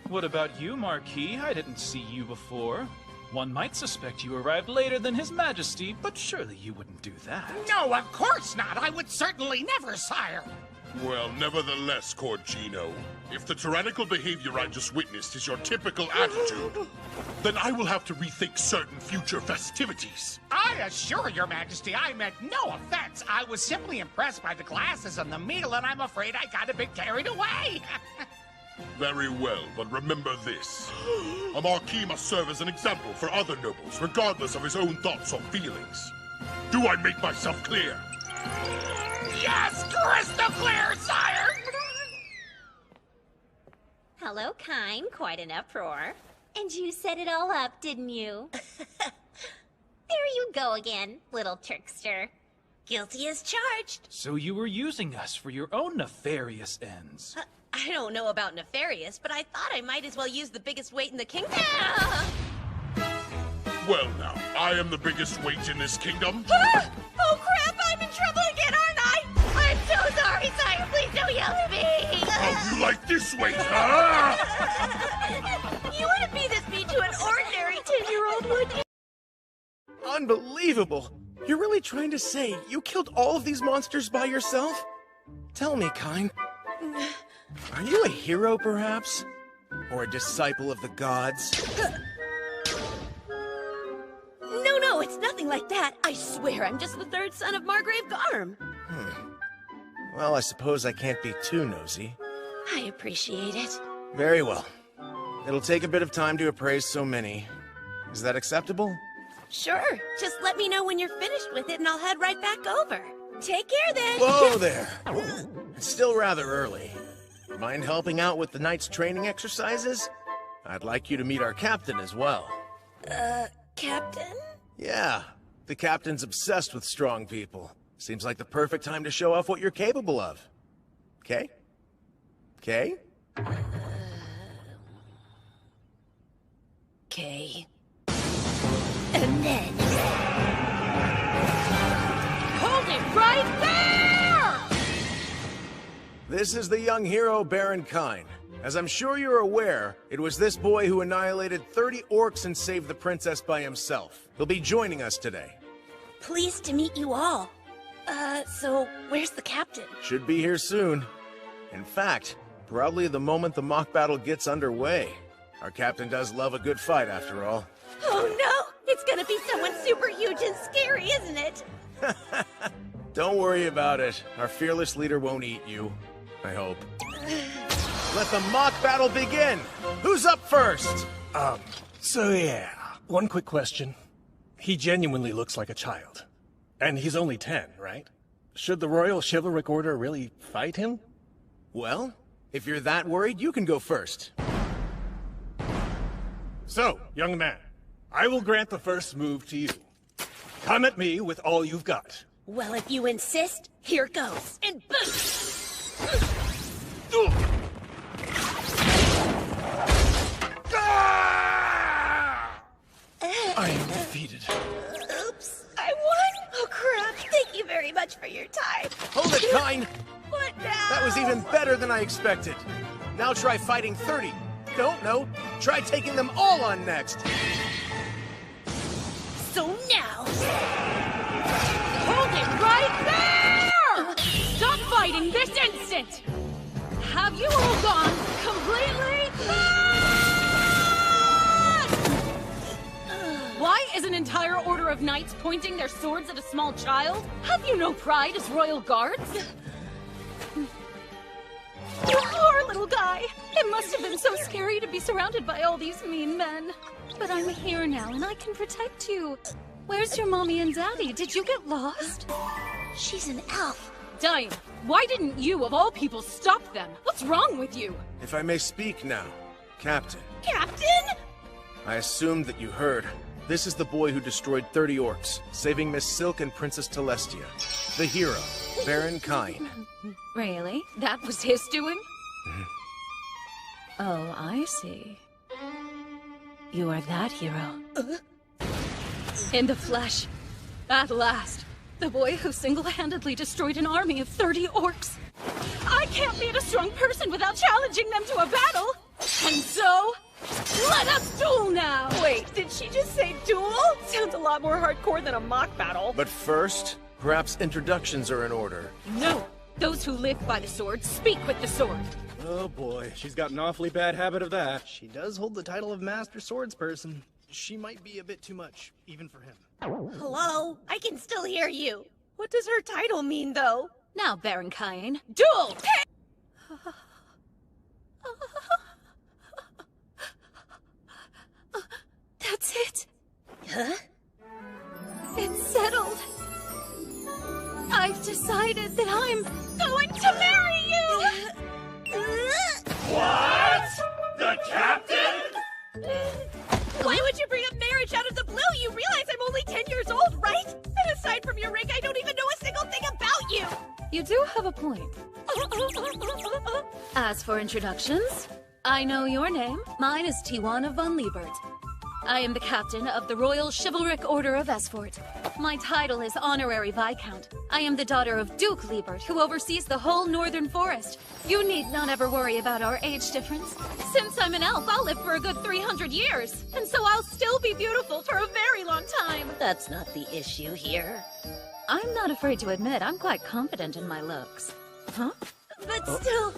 What about you, Marquis? I didn't see you before. One might suspect you arrived later than His Majesty, but surely you wouldn't do that. No, of course not. I would certainly never, sire. Well, nevertheless, Corgino, if the tyrannical behavior I just witnessed is your typical attitude, then I will have to rethink certain future festivities. I assure your majesty, I meant no offense. I was simply impressed by the glasses and the meal, and I'm afraid I got a bit carried away. Very well, but remember this. A Marquis must serve as an example for other nobles, regardless of his own thoughts or feelings. Do I make myself clear? Yes, crystal clear, sire! Hello, Kine. Quite an uproar. And you set it all up, didn't you? There you go again, little trickster. Guilty as charged. So you were using us for your own nefarious ends. I don't know about nefarious, but I thought I might as well use the biggest weight in the kingdom. Well now, I am the biggest weight in this kingdom. Ah! Oh crap, I'm in trouble again, aren't I? I'm so sorry, sire. Please don't yell at me. How you like this weight, huh? You wouldn't be this mean to an ordinary 10-year-old, would you? Unbelievable! You're really trying to say you killed all of these monsters by yourself? Tell me, Kine. Are you a hero, perhaps? Or a disciple of the gods? No, it's nothing like that. I swear I'm just the third son of Margrave Garm. Well, I suppose I can't be too nosy. I appreciate it. Very well. It'll take a bit of time to appraise so many. Is that acceptable? Sure. Just let me know when you're finished with it and I'll head right back over. Take care then. Whoa there! It's still rather early. Mind helping out with the night's training exercises? I'd like you to meet our captain as well. Captain? Yeah, the captain's obsessed with strong people. Seems like the perfect time to show off what you're capable of. Okay? Okay? Okay. And then... Hold it right there! This is the young hero Baron Kine. As I'm sure you're aware, it was this boy who annihilated 30 orcs and saved the princess by himself. He'll be joining us today. Pleased to meet you all. So where's the captain? Should be here soon. In fact, probably the moment the mock battle gets underway. Our captain does love a good fight, after all. Oh no! It's gonna be someone super huge and scary, isn't it? Don't worry about it. Our fearless leader won't eat you. I hope. Let the mock battle begin! Who's up first? So yeah, one quick question. He genuinely looks like a child. And he's only 10, right? Should the Royal Chivalric Order really fight him? Well, if you're that worried, you can go first. So, young man, I will grant the first move to you. Come at me with all you've got. Well, if you insist, here goes. And boom! I am defeated. Oops, I won? Oh crap, thank you very much for your time. Hold it, Kine! What now? That was even better than I expected. Now try fighting 30. No, try taking them all on next. So now... Hold it right there! Stop fighting this instant! Have you all gone completely mad? Why is an entire order of knights pointing their swords at a small child? Have you no pride as royal guards? You poor little guy! It must have been so scary to be surrounded by all these mean men. But I'm here now and I can protect you. Where's your mommy and daddy? Did you get lost? She's an elf. Diane, why didn't you, of all people, stop them? What's wrong with you? If I may speak now, Captain. Captain? I assumed that you heard. This is the boy who destroyed 30 orcs, saving Miss Silk and Princess Celestia. The hero, Baron Kine. Really? That was his doing? Oh, I see. You are that hero. In the flesh. At last. The boy who single-handedly destroyed an army of 30 orcs. I can't beat a strong person without challenging them to a battle. And so, let us duel now! Wait, did she just say duel? Sounds a lot more hardcore than a mock battle. But first, perhaps introductions are in order. No! Those who live by the sword speak with the sword. Oh boy, she's got an awfully bad habit of that. She does hold the title of Master Swordsperson. She might be a bit too much, even for him. Hello? I can still hear you. What does her title mean, though? Now, Baron Cain, duel! That's it. Huh? It's settled. I've decided that I'm going to marry you! What? The captain? Why would you bring up marriage out of the blue? You realize I'm only 10 years old, right? And aside from your ring, I don't even know a single thing about you! You do have a point. As for introductions, I know your name. Mine is Tijuana von Liebert. I am the captain of the Royal Chivalric Order of Esfort. My title is Honorary Viscount. I am the daughter of Duke Liebert, who oversees the whole northern forest. You need not ever worry about our age difference. Since I'm an elf, I'll live for a good 300 years. And so I'll still be beautiful for a very long time. That's not the issue here. I'm not afraid to admit I'm quite confident in my looks. Huh? But still,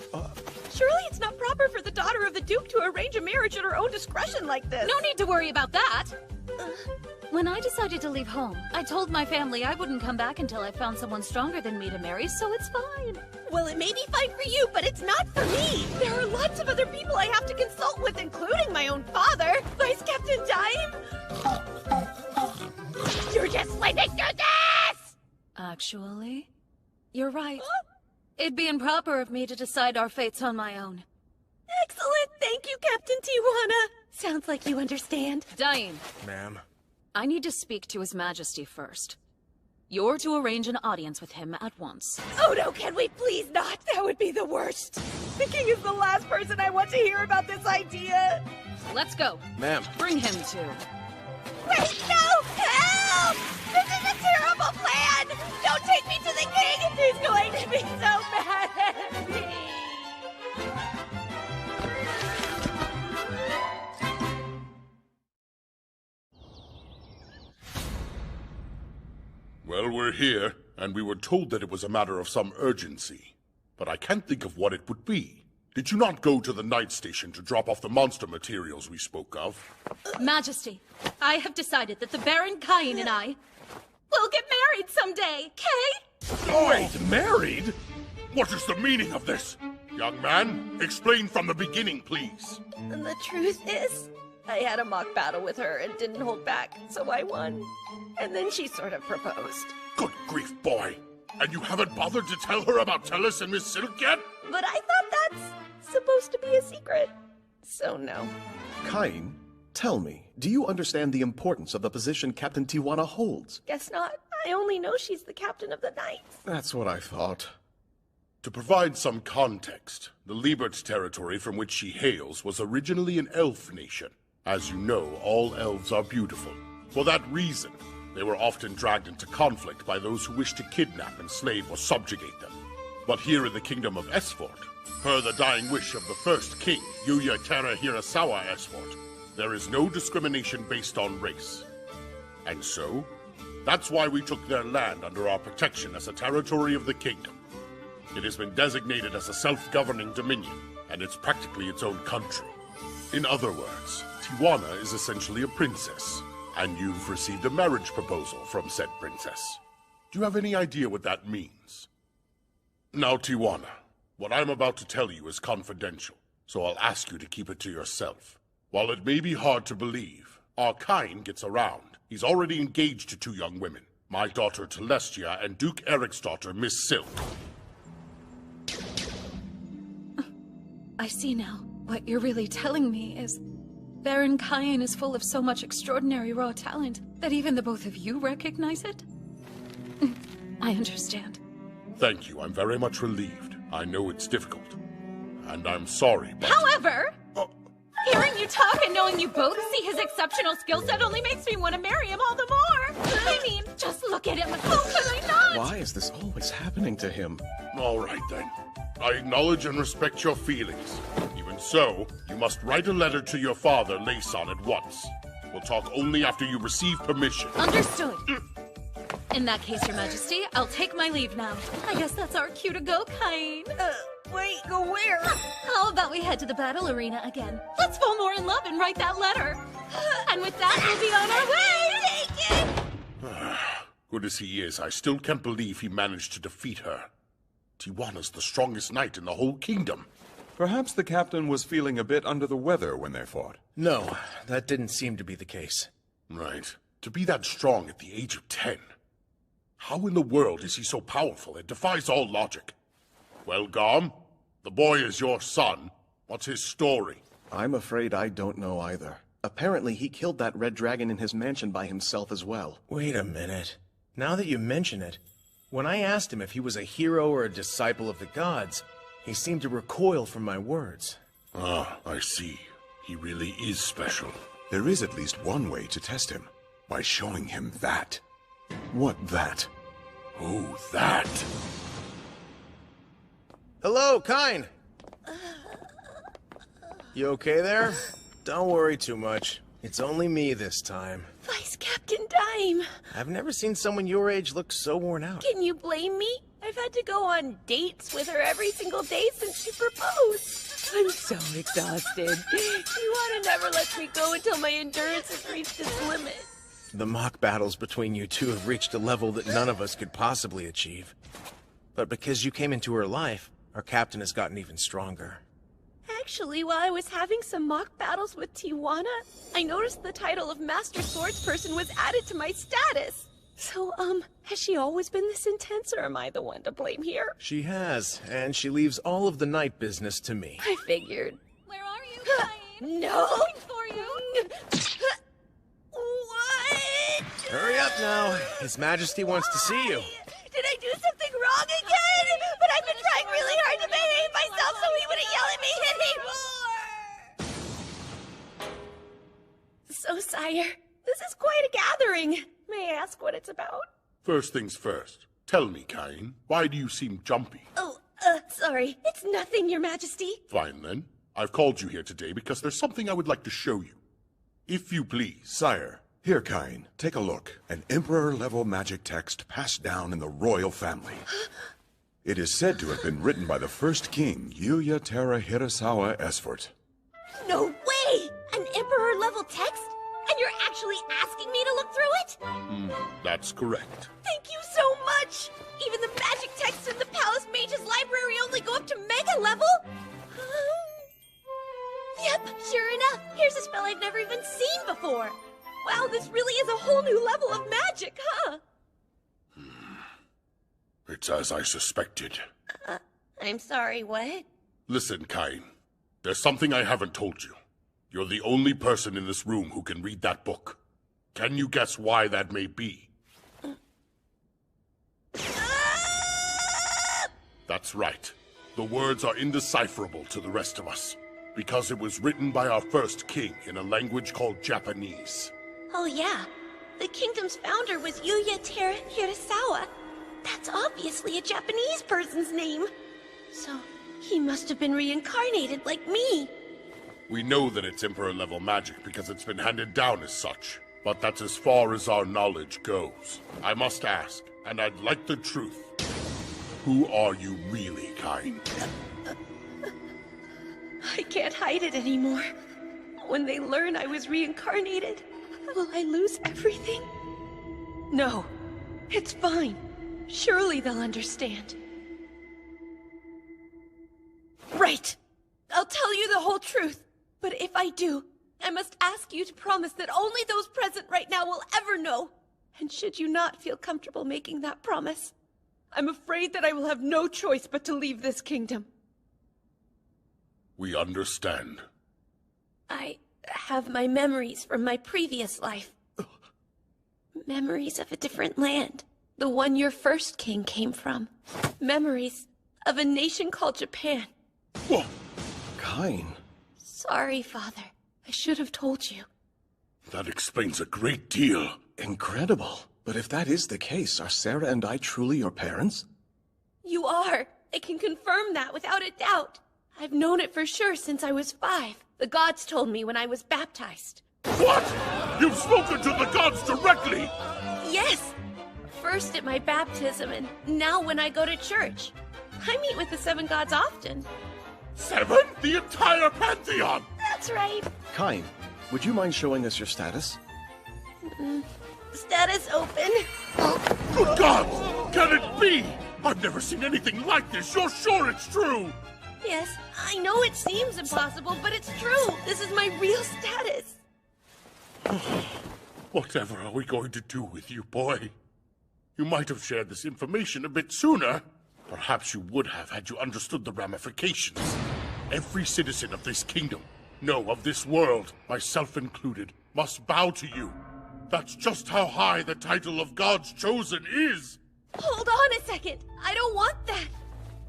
surely it's not proper for the daughter of the Duke to arrange a marriage at her own discretion like this. No need to worry about that! When I decided to leave home, I told my family I wouldn't come back until I found someone stronger than me to marry, so it's fine. Well, it may be fine for you, but it's not for me. There are lots of other people I have to consult with, including my own father, Vice Captain Dime. You're just living through this! Actually, you're right. It'd be improper of me to decide our fates on my own. Excellent! Thank you, Captain Tijuana! Sounds like you understand. Dane. Ma'am? I need to speak to His Majesty first. You're to arrange an audience with him at once. Oh no, can we please not? That would be the worst. The king is the last person I want to hear about this idea. Let's go. Ma'am. Bring him to... Wait, no! Help! This is a terrible plan! Don't take me to the king! He's going to be so mad at me! Well, we're here, and we were told that it was a matter of some urgency. But I can't think of what it would be. Did you not go to the night station to drop off the monster materials we spoke of? Majesty, I have decided that the Baron Cain and I will get married someday, Kay? Wait, married? What is the meaning of this? Young man, explain from the beginning, please. And the truth is, I had a mock battle with her and didn't hold back, so I won. And then she sort of proposed. Good grief, boy. And you haven't bothered to tell her about Tellus and Miss Silk yet? But I thought that's supposed to be a secret. So no. Cain, tell me, do you understand the importance of the position Captain Tijuana holds? Guess not. I only know she's the captain of the knights. That's what I thought. To provide some context, the Liebert territory from which she hails was originally an elf nation. As you know, all elves are beautiful. For that reason, they were often dragged into conflict by those who wished to kidnap, enslave, or subjugate them. But here in the kingdom of Esfort, per the dying wish of the first king, Yuya Terra Hirasawa Esfort, there is no discrimination based on race. And so, that's why we took their land under our protection as a territory of the kingdom. It has been designated as a self-governing dominion, and it's practically its own country. In other words, Tijuana is essentially a princess, and you've received a marriage proposal from said princess. Do you have any idea what that means? Now, Tijuana, what I'm about to tell you is confidential, so I'll ask you to keep it to yourself. While it may be hard to believe, our Cain gets around. He's already engaged to 2 young women, my daughter Telestia and Duke Eric's daughter, Miss Silk. I see now. What you're really telling me is Baron Cain is full of so much extraordinary raw talent that even the both of you recognize it? I understand. Thank you. I'm very much relieved. I know it's difficult. And I'm sorry, but... However, hearing you talk and knowing you both see his exceptional skill set only makes me want to marry him all the more. I mean, just look at him. How could I not? Why is this always happening to him? All right, then. I acknowledge and respect your feelings. Even so, you must write a letter to your father, Layson, at once. We'll talk only after you receive permission. Understood. In that case, Your Majesty, I'll take my leave now. I guess that's our cue to go, Cain. Wait, go where? How about we head to the battle arena again? Let's fall more in love and write that letter. And with that, we'll be on our way. Take it! Good as he is, I still can't believe he managed to defeat her. Tijuana's the strongest knight in the whole kingdom. Perhaps the captain was feeling a bit under the weather when they fought. No, that didn't seem to be the case. Right. To be that strong at the age of 10. How in the world is he so powerful? It defies all logic. Well, Garm, the boy is your son. What's his story? I'm afraid I don't know either. Apparently, he killed that red dragon in his mansion by himself as well. Wait a minute. Now that you mention it, when I asked him if he was a hero or a disciple of the gods, he seemed to recoil from my words. Ah, I see. He really is special. There is at least one way to test him. By showing him that. What that? Oh, that. Hello, Cain! You okay there? Don't worry too much. It's only me this time. Vice Captain Dime. I've never seen someone your age look so worn out. Can you blame me? I've had to go on dates with her every single day since she proposed. I'm so exhausted. Tijuana never lets me go until my endurance has reached its limit. The mock battles between you two have reached a level that none of us could possibly achieve. But because you came into her life, our captain has gotten even stronger. Actually, while I was having some mock battles with Tijuana, I noticed the title of Master Swordsperson was added to my status. So, has she always been this intense, or am I the one to blame here? She has, and she leaves all of the night business to me. I figured. Where are you, Cain? No! I'm looking for you. What? Hurry up now. His Majesty wants to see you. Did I do something wrong again? But I've been trying really hard to behave myself so he wouldn't yell at me anymore. So, sire, this is quite a gathering. May I ask what it's about? First things first. Tell me, Cain, why do you seem jumpy? Oh, sorry. It's nothing, Your Majesty. Fine, then. I've called you here today because there's something I would like to show you. If you please. Sire, here, Cain, take a look. An Emperor-level magic text passed down in the royal family. It is said to have been written by the first king, Yuya Terra Hirasawa Esfort. No way! An Emperor-level text? And you're actually asking me to look through it? That's correct. Thank you so much! Even the magic texts in the Palace Mage's library only go up to Mega level? Yep, sure enough. Here's a spell I've never even seen before. Wow, this really is a whole new level of magic, huh? It's as I suspected. I'm sorry, what? Listen, Cain. There's something I haven't told you. You're the only person in this room who can read that book. Can you guess why that may be? That's right. The words are indecipherable to the rest of us, because it was written by our first king in a language called Japanese. Oh yeah, the kingdom's founder was Yuya Terra Hirasawa. That's obviously a Japanese person's name. So, he must have been reincarnated like me. We know that it's Emperor-level magic because it's been handed down as such. But that's as far as our knowledge goes. I must ask, and I'd like the truth. Who are you really, Cain? I can't hide it anymore. When they learn I was reincarnated, will I lose everything? No, it's fine. Surely they'll understand. Right! I'll tell you the whole truth. But if I do, I must ask you to promise that only those present right now will ever know. And should you not feel comfortable making that promise, I'm afraid that I will have no choice but to leave this kingdom. We understand. I have my memories from my previous life. Memories of a different land. The one your first king came from. Memories of a nation called Japan. Whoa! Cain. Sorry, Father. I should have told you. That explains a great deal. Incredible. But if that is the case, are Sarah and I truly your parents? You are. I can confirm that without a doubt. I've known it for sure since I was 5. The gods told me when I was baptized. What? You've spoken to the gods directly! Yes! First at my baptism, and now when I go to church. I meet with the 7 gods often. 7? The entire pantheon! That's right. Kain, would you mind showing us your status? Status open. Good gods! Can it be? I've never seen anything like this. You're sure it's true? Yes, I know it seems impossible, but it's true. This is my real status. Whatever are we going to do with you, boy? You might have shared this information a bit sooner. Perhaps you would have had you understood the ramifications. Every citizen of this kingdom, no, of this world, myself included, must bow to you. That's just how high the title of God's Chosen is. Hold on a second. I don't want that.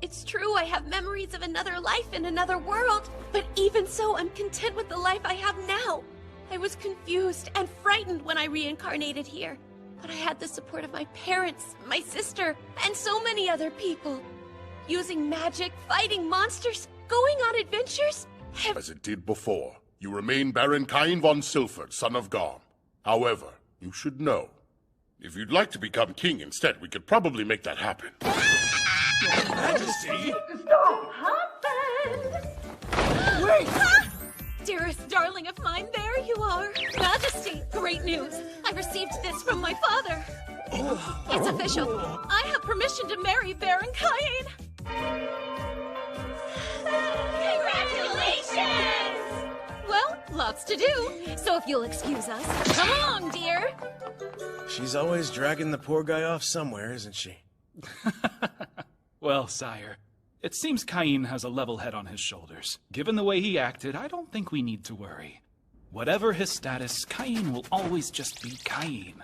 It's true I have memories of another life in another world, but even so, I'm content with the life I have now. I was confused and frightened when I reincarnated here, but I had the support of my parents, my sister, and so many other people. Using magic, fighting monsters, going on adventures. As it did before, you remain Baron Kain von Silford, son of Garm. However, you should know, if you'd like to become king instead, we could probably make that happen. Your Majesty! So happened! Wait! Dearest darling of mine, there you are. Majesty, great news. I received this from my father. It's official. I have permission to marry Baron Kain. Congratulations! Well, lots to do. So if you'll excuse us. Come along, dear. She's always dragging the poor guy off somewhere, isn't she? Well, sire, it seems Kain has a level head on his shoulders. Given the way he acted, I don't think we need to worry. Whatever his status, Kain will always just be Kain.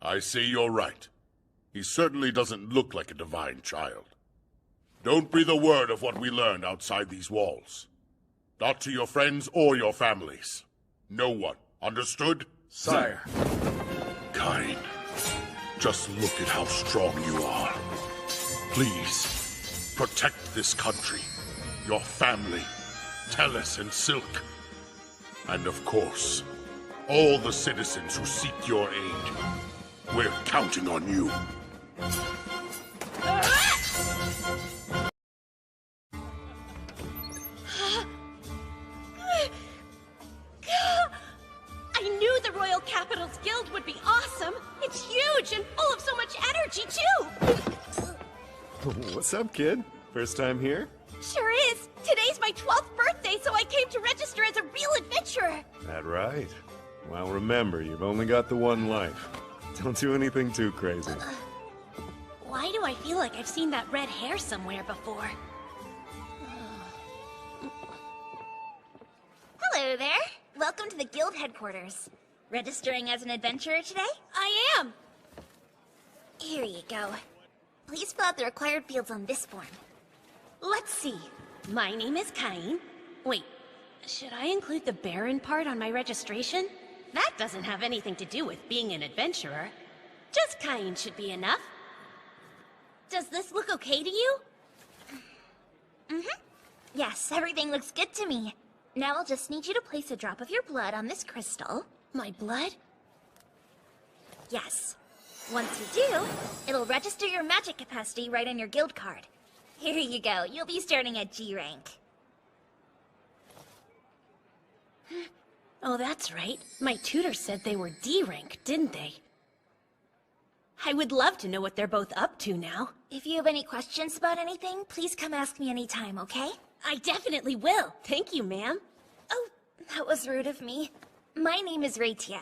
I see you're right. He certainly doesn't look like a divine child. Don't breathe a word of what we learned outside these walls. Not to your friends or your families. No one. Understood? Sire. Kain, just look at how strong you are. Please, protect this country, your family, Tellus and Silk, and of course, all the citizens who seek your aid. We're counting on you. I knew the Royal Capitals Guild would be awesome. It's huge and full of so much energy, too. What's up, kid? First time here? Sure is. Today's my 12th birthday, so I came to register as a real adventurer. That right. Well, remember, you've only got the one life. Don't do anything too crazy. Why do I feel like I've seen that red hair somewhere before? Hello there. Welcome to the guild headquarters. Registering as an adventurer today? I am. Here you go. Please fill out the required fields on this form. Let's see. My name is Kain. Wait, should I include the Baron part on my registration? That doesn't have anything to do with being an adventurer. Just Kain should be enough. Does this look okay to you? Mm-hmm. Yes, everything looks good to me. Now I'll just need you to place a drop of your blood on this crystal. My blood? Yes. Once you do, it'll register your magic capacity right on your guild card. Here you go. You'll be starting at G rank. Oh, that's right. My tutor said they were D rank, didn't they? I would love to know what they're both up to now. If you have any questions about anything, please come ask me anytime, okay? I definitely will. Thank you, ma'am. Oh, that was rude of me. My name is Raitia.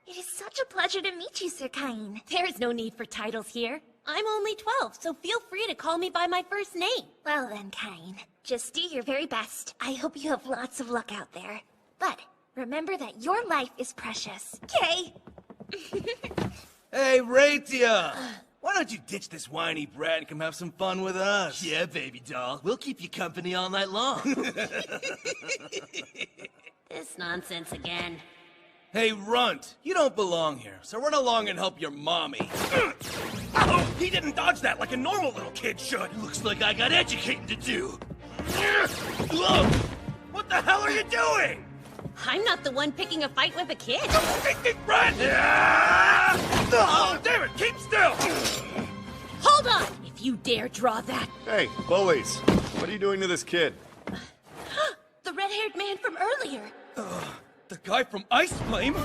It is such a pleasure to meet you, Sir Kain. There's no need for titles here. I'm only 12, so feel free to call me by my first name. Well then, Kain. Just do your very best. I hope you have lots of luck out there. But remember that your life is precious, okay? Hey, Raitia! Why don't you ditch this whiny brat and come have some fun with us? Yeah, baby doll. We'll keep you company all night long. this nonsense again. Hey, Runt, you don't belong here, so run along and help your mommy. Oh, he didn't dodge that like a normal little kid should. Looks like I got educating to do. What the hell are you doing? I'm not the one picking a fight with a kid. Run! Oh, damn it, keep still! Hold on! If you dare draw that... Hey, bullies, what are you doing to this kid? The red-haired man from earlier. The guy from Ice Flame?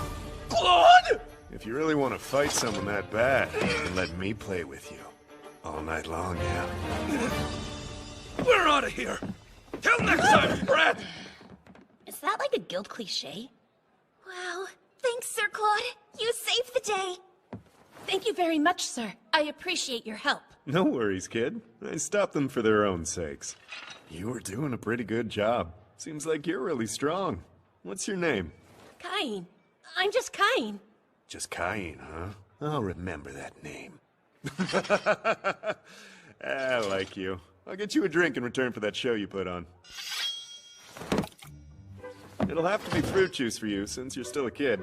Claude! If you really want to fight someone that bad, then let me play with you. All night long, yeah. We're out of here! Till next time, Brad! Is that like a guild cliche? Wow. Thanks, Sir Claude. You saved the day. Thank you very much, sir. I appreciate your help. No worries, kid. I stopped them for their own sakes. You were doing a pretty good job. Seems like you're really strong. What's your name? Cain. I'm just Cain. Just Cain, huh? I'll remember that name. I like you. I'll get you a drink in return for that show you put on. It'll have to be fruit juice for you, since you're still a kid.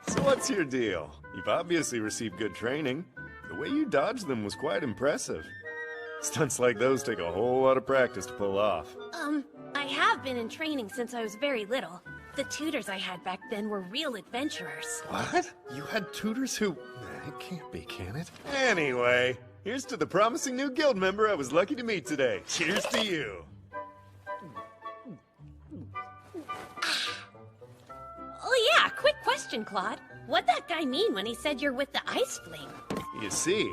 So what's your deal? You've obviously received good training. The way you dodged them was quite impressive. Stunts like those take a whole lot of practice to pull off. I have been in training since I was very little. The tutors I had back then were real adventurers. What? You had tutors who... It can't be, can it? Anyway, here's to the promising new guild member I was lucky to meet today. Cheers to you. Oh yeah, quick question, Claude. What'd that guy mean when he said you're with the Ice Flame? You see,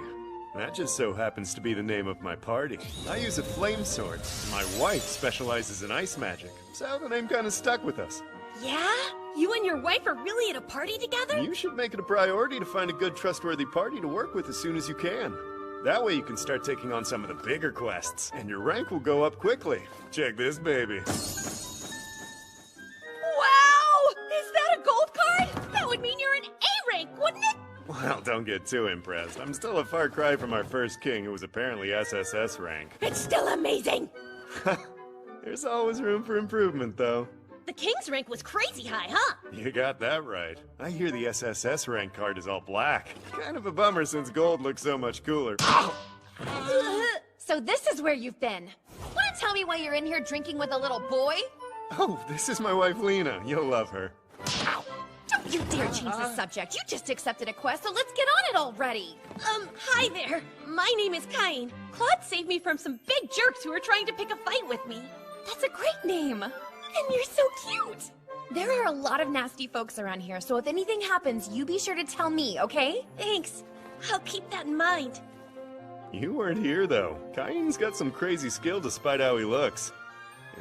that just so happens to be the name of my party. I use a flame sword. My wife specializes in ice magic, so the name kind of stuck with us. Yeah? You and your wife are really at a party together? You should make it a priority to find a good, trustworthy party to work with as soon as you can. That way you can start taking on some of the bigger quests, and your rank will go up quickly. Check this, baby. Wow! Is that a gold card? That would mean you're an A rank, wouldn't it? Well, don't get too impressed. I'm still a far cry from our first king, who was apparently SSS rank. It's still amazing! There's always room for improvement, though. The king's rank was crazy high, huh? You got that right. I hear the SSS rank card is all black. Kind of a bummer since gold looks so much cooler. So this is where you've been. Wanna tell me why you're in here drinking with a little boy? Oh, this is my wife Lena. You'll love her. Don't you dare change the subject. You just accepted a quest, so let's get on it already. Hi there. My name is Cain. Claude saved me from some big jerks who were trying to pick a fight with me. That's a great name. And you're so cute! There are a lot of nasty folks around here, so if anything happens, you be sure to tell me, okay? Thanks. I'll keep that in mind. You weren't here, though. Cain's got some crazy skill despite how he looks.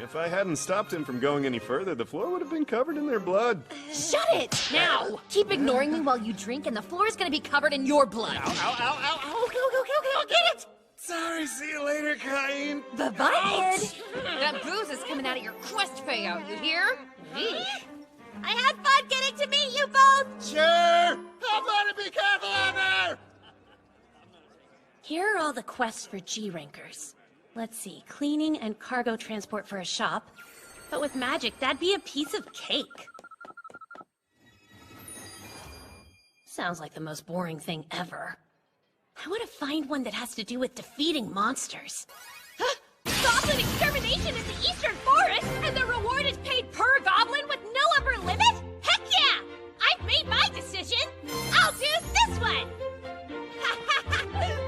If I hadn't stopped him from going any further, the floor would have been covered in their blood. Shut it! Now! Keep ignoring me while you drink, and the floor is gonna be covered in your blood. Ow, ow, ow, ow, ow. Okay, I'll get it! Sorry, see you later, Cain. Bye-bye, kid. That booze is coming out of your quest payout, you hear? I had fun getting to meet you both! Sure! I'm gonna be careful out there! Here are all the quests for G-rankers. Let's see, cleaning and cargo transport for a shop. But with magic, that'd be a piece of cake. Sounds like the most boring thing ever. I want to find one that has to do with defeating monsters. Goblin extermination in the Eastern Forest, and the reward is paid per goblin with no upper limit? Heck yeah! I've made my decision. I'll do this one.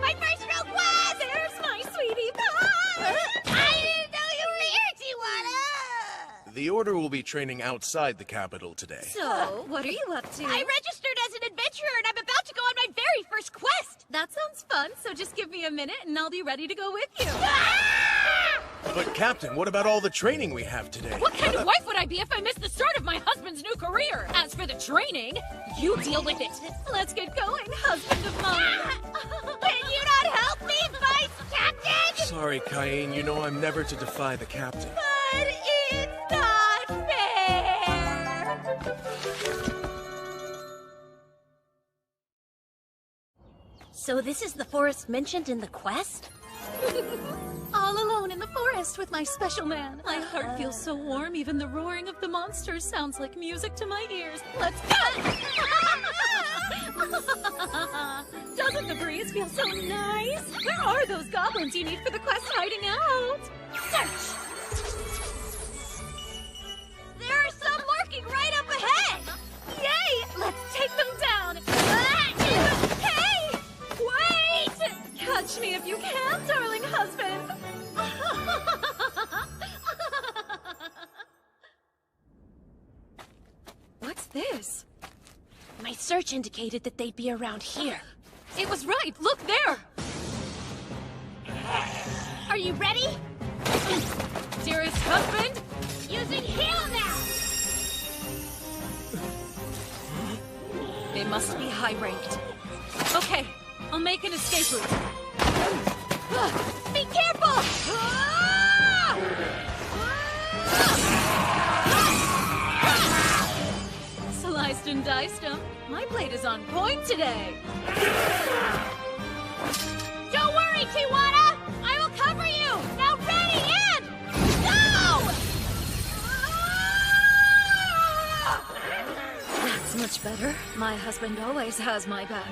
My first real quest! There's my sweetie pie! I didn't know you were here, Tijuana! The Order will be training outside the capital today. So, what are you up to? I registered as an adventurer, and I'm about to go on my very first quest. That sounds fun, so just give me a minute and I'll be ready to go with you. But Captain, what about all the training we have today? What kind of wife would I be if I missed the start of my husband's new career? As for the training, you deal with it. Let's get going, husband of mine. Can you not help me, Vice Captain? Sorry, Cain. You know I'm never to defy the Captain. But it's not fair. So this is the forest mentioned in the quest? All alone in the forest. obsessed with my special man. My heart feels so warm, even the roaring of the monsters sounds like music to my ears. Let's go! Doesn't the breeze feel so nice? Where are those goblins you need for the quest hiding out? Search! There are some lurking right up ahead! Yay! Let's take them down! Hey! Wait! Catch me if you can, darling husband! What's this? My search indicated that they'd be around here. It was right! Look there! Are you ready? Dearest husband? Using heal now! They must be high-ranked. Okay, I'll make an escape route. Be careful! Sliced and diced them. My blade is on point today. Don't worry, Tijuana! I will cover you! Now ready and go! That's much better. My husband always has my back.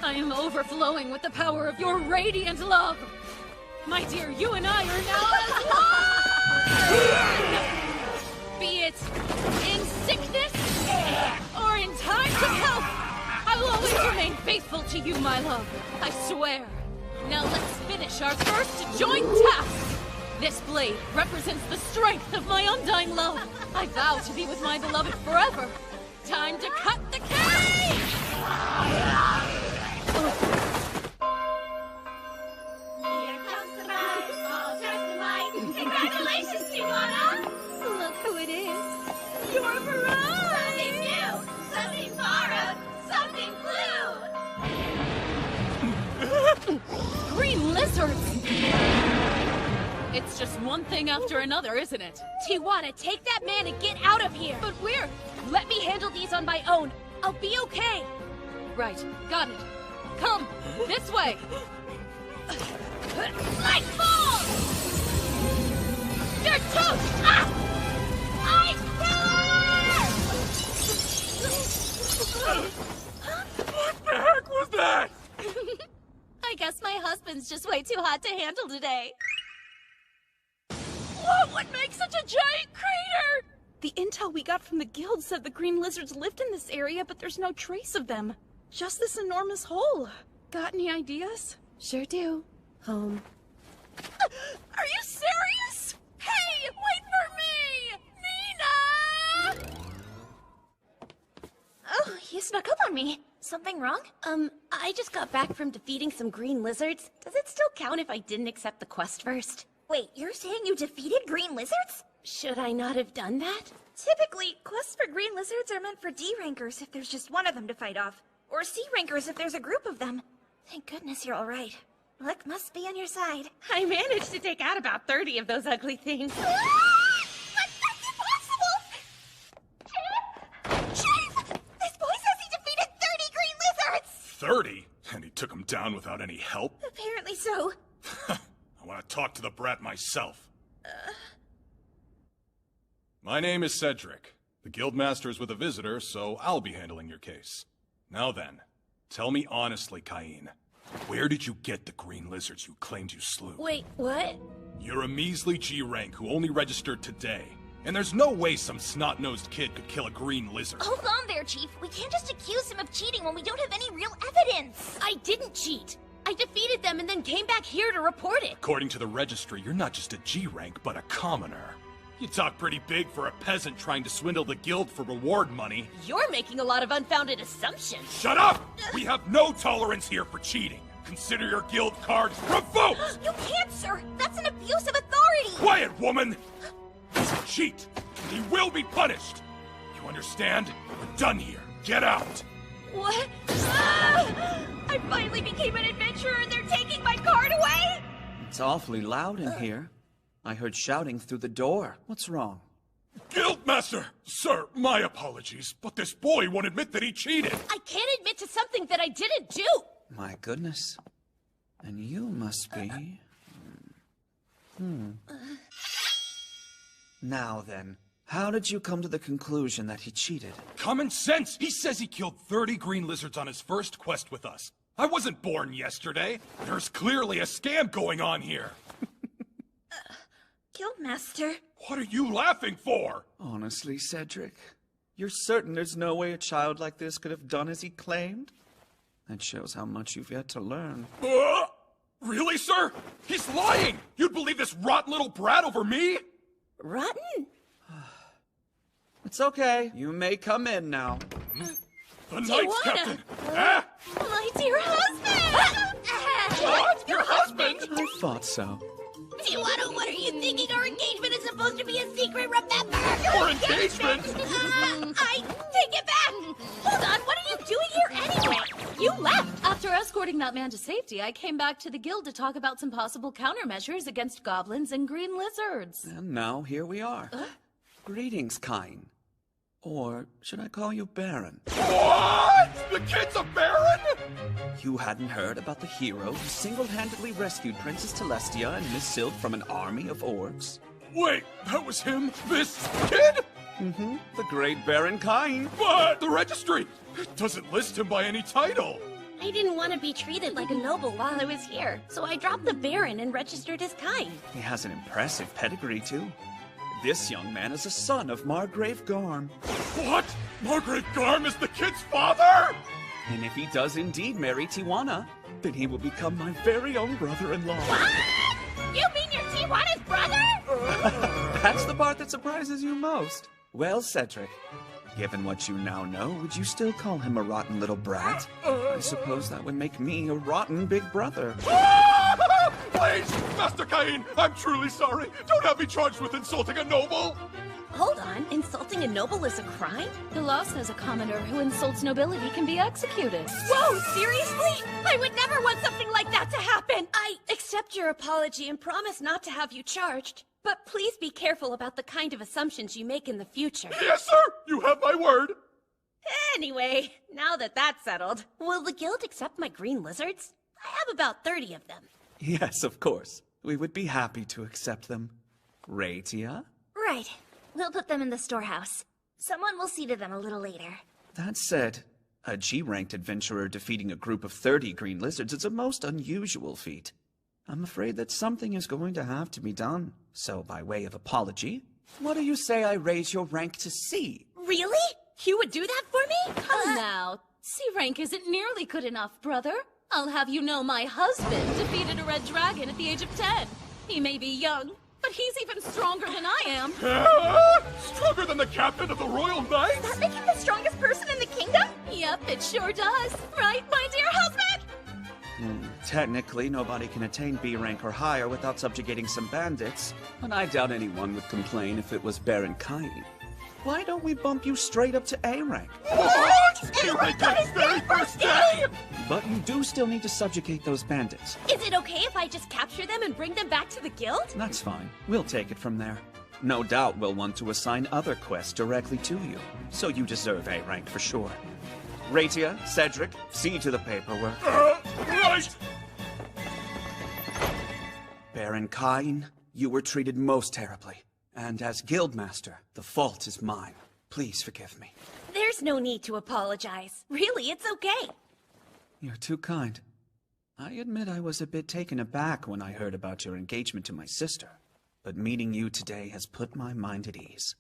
I am overflowing with the power of your radiant love. My dear, you and I are now as one! Be it in sickness or in times of health, I will always remain faithful to you, my love. I swear. Now let's finish our first joint task. This blade represents the strength of my undying love. I vow to be with my beloved forever. Time to cut the cake! Here comes the bride, all dressed in white. Congratulations, Tijuana! Look who it is. Your bride! Something new, something borrowed, something blue! Green lizards! It's just one thing after another, isn't it? Tijuana, take that man and get out of here! But where? Let me handle these on my own. I'll be okay. Right, got it. Come, this way! Like balls! You're toast! Ah! Ice pillar! What the heck was that? I guess my husband's just way too hot to handle today. What would make such a giant crater? The intel we got from the guild said the green lizards lived in this area, but there's no trace of them. Just this enormous hole. Got any ideas? Sure do. Home. Are you serious? Hey, wait for me! Nina! Oh, you snuck up on me. Something wrong? I just got back from defeating some green lizards. Does it still count if I didn't accept the quest first? Wait, you're saying you defeated green lizards? Should I not have done that? Typically, quests for green lizards are meant for D-rankers if there's just one of them to fight off. Or C-rankers if there's a group of them. Thank goodness you're alright. Luck must be on your side. I managed to take out about 30 of those ugly things. That's impossible! Chief! This boy says he defeated 30 green lizards! 30? And he took them down without any help? Apparently so. I want to talk to the brat myself. My name is Cedric. The guildmaster is with a visitor, so I'll be handling your case. Now then, tell me honestly, Cain, where did you get the green lizards you claimed you slew? Wait, what? You're a measly G rank who only registered today. And there's no way some snot-nosed kid could kill a green lizard. Hold on there, Chief. We can't just accuse him of cheating when we don't have any real evidence. I didn't cheat. I defeated them and then came back here to report it. According to the registry, you're not just a G rank, but a commoner. You talk pretty big for a peasant trying to swindle the guild for reward money. You're making a lot of unfounded assumptions. Shut up! We have no tolerance here for cheating. Consider your guild cards revoked! You can't, sir! That's an abuse of authority! Quiet, woman! He's a cheat! He will be punished! You understand? We're done here. Get out! What? I finally became an adventurer and they're taking my card away? It's awfully loud in here. I heard shouting through the door. What's wrong? Guildmaster! Sir, my apologies, but this boy won't admit that he cheated! I can't admit to something that I didn't do! My goodness. And you must be... Now then, how did you come to the conclusion that he cheated? Common sense! He says he killed 30 green lizards on his first quest with us. I wasn't born yesterday. There's clearly a scam going on here. Guildmaster. What are you laughing for? Honestly, Cedric, you're certain there's no way a child like this could have done as he claimed? That shows how much you've yet to learn. Really, sir? He's lying! You'd believe this rotten little brat over me? Rotten? It's okay. You may come in now. The Knights Captain! My dear husband! What? Your husband? I thought so. Tijuana, what are you thinking? Our engagement is supposed to be a secret, remember? Your engagement? I take it back! Hold on, what are you doing here anyway? You left! After escorting that man to safety, I came back to the guild to talk about some possible countermeasures against goblins and green lizards. And now here we are. Greetings, Kain. Or should I call you Baron? What? The kid's a Baron? You hadn't heard about the hero who single-handedly rescued Princess Telestia and Miss Silk from an army of orcs? Wait, that was him? This kid? Mm-hmm. The great Baron Kain. But the registry doesn't list him by any title. I didn't want to be treated like a noble while I was here, so I dropped the Baron and registered as Kain. He has an impressive pedigree, too. This young man is a son of Margrave Garm. What? Margrave Garm is the kid's father? And if he does indeed marry Tijuana, then he will become my very own brother-in-law. What? You mean you're Tijuana's brother? That's the part that surprises you most. Well, Cedric, given what you now know, would you still call him a rotten little brat? I suppose that would make me a rotten big brother. Please, Master Kain, I'm truly sorry. Don't have me charged with insulting a noble. Hold on, insulting a noble is a crime? The law says a commoner who insults nobility can be executed. Whoa, seriously? I would never want something like that to happen! I accept your apology and promise not to have you charged. But please be careful about the kind of assumptions you make in the future. Yes, sir! You have my word! Anyway, now that that's settled, will the guild accept my green lizards? I have about 30 of them. Yes, of course. We would be happy to accept them. Raitia? Right. We'll put them in the storehouse. Someone will see to them a little later. That said, a G-ranked adventurer defeating a group of 30 green lizards is a most unusual feat. I'm afraid that something is going to have to be done. So, by way of apology, what do you say I raise your rank to C? Really? You would do that for me? Come now. C rank isn't nearly good enough, brother. I'll have you know my husband defeated a red dragon at the age of 10. He may be young, but he's even stronger than I am. Stronger than the captain of the Royal Knights? Does that make him the strongest person in the kingdom? Yep, it sure does. Right, my dear husband? Technically, nobody can attain B rank or higher without subjugating some bandits, but I doubt anyone would complain if it was Baron Kain. Why don't we bump you straight up to A rank? What? A rank on his very first day? But you do still need to subjugate those bandits. Is it okay if I just capture them and bring them back to the guild? That's fine. We'll take it from there. No doubt we'll want to assign other quests directly to you, so you deserve A rank for sure. Raitia, Cedric, see to the paperwork. Right! Baron Kain, you were treated most terribly. And as Guildmaster, the fault is mine. Please forgive me. There's no need to apologize. Really, it's okay. You're too kind. I admit I was a bit taken aback when I heard about your engagement to my sister. But meeting you today has put my mind at ease.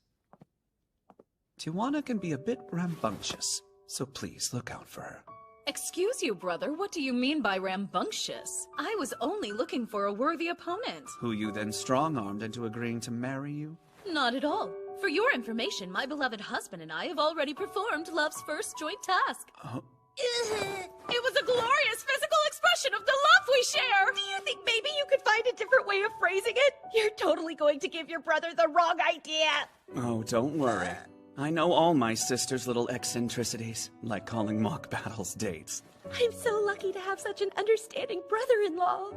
Tijuana can be a bit rambunctious, so please look out for her. Excuse you, brother, what do you mean by rambunctious? I was only looking for a worthy opponent. Who you then strong-armed into agreeing to marry you? Not at all. For your information, my beloved husband and I have already performed love's first joint task. Oh. It was a glorious physical expression of the love we share! Do you think maybe you could find a different way of phrasing it? You're totally going to give your brother the wrong idea! Oh, don't worry. I know all my sister's little eccentricities, like calling mock battles dates. I'm so lucky to have such an understanding brother-in-law.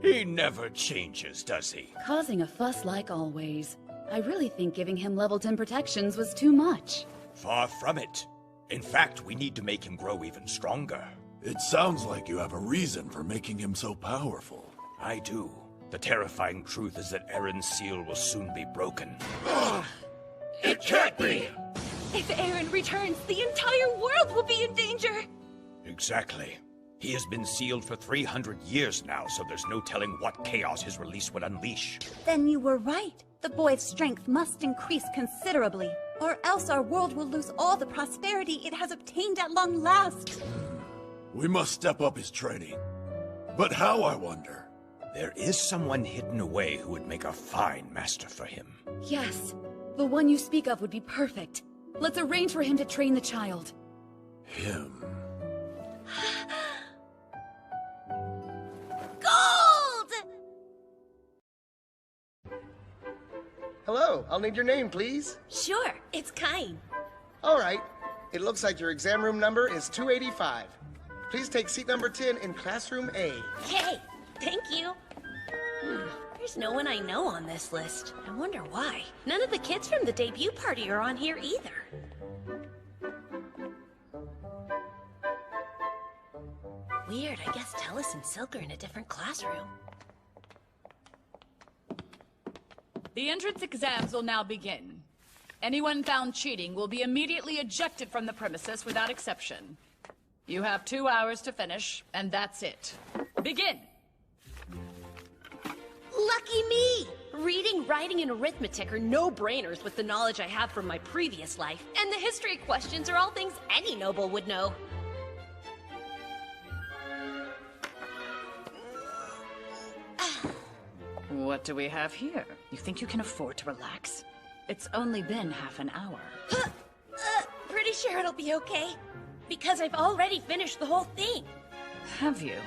He never changes, does he? Causing a fuss like always. I really think giving him level 10 protections was too much. Far from it. In fact, we need to make him grow even stronger. It sounds like you have a reason for making him so powerful. I do. The terrifying truth is that Aaron's seal will soon be broken. It can't be! If Aaron returns, the entire world will be in danger! Exactly. He has been sealed for 300 years now, so there's no telling what chaos his release would unleash. Then you were right. The boy's strength must increase considerably, or else our world will lose all the prosperity it has obtained at long last. We must step up his training. But how, I wonder? There is someone hidden away who would make a fine master for him. Yes, the one you speak of would be perfect. Let's arrange for him to train the child. Him? Gold! Hello, I'll need your name, please. Sure, it's Kine. All right. It looks like your exam room number is 285. Please take seat number 10 in classroom A. Hey, thank you. There's no one I know on this list. I wonder why. None of the kids from the debut party are on here either. Weird, I guess Tellis and Silk are in a different classroom. The entrance exams will now begin. Anyone found cheating will be immediately ejected from the premises without exception. You have 2 hours to finish, and that's it. Begin! Lucky me! Reading, writing, and arithmetic are no-brainers with the knowledge I have from my previous life. And the history questions are all things any noble would know. What do we have here? You think you can afford to relax? It's only been half an hour. Pretty sure it'll be okay. Because I've already finished the whole thing. Have you?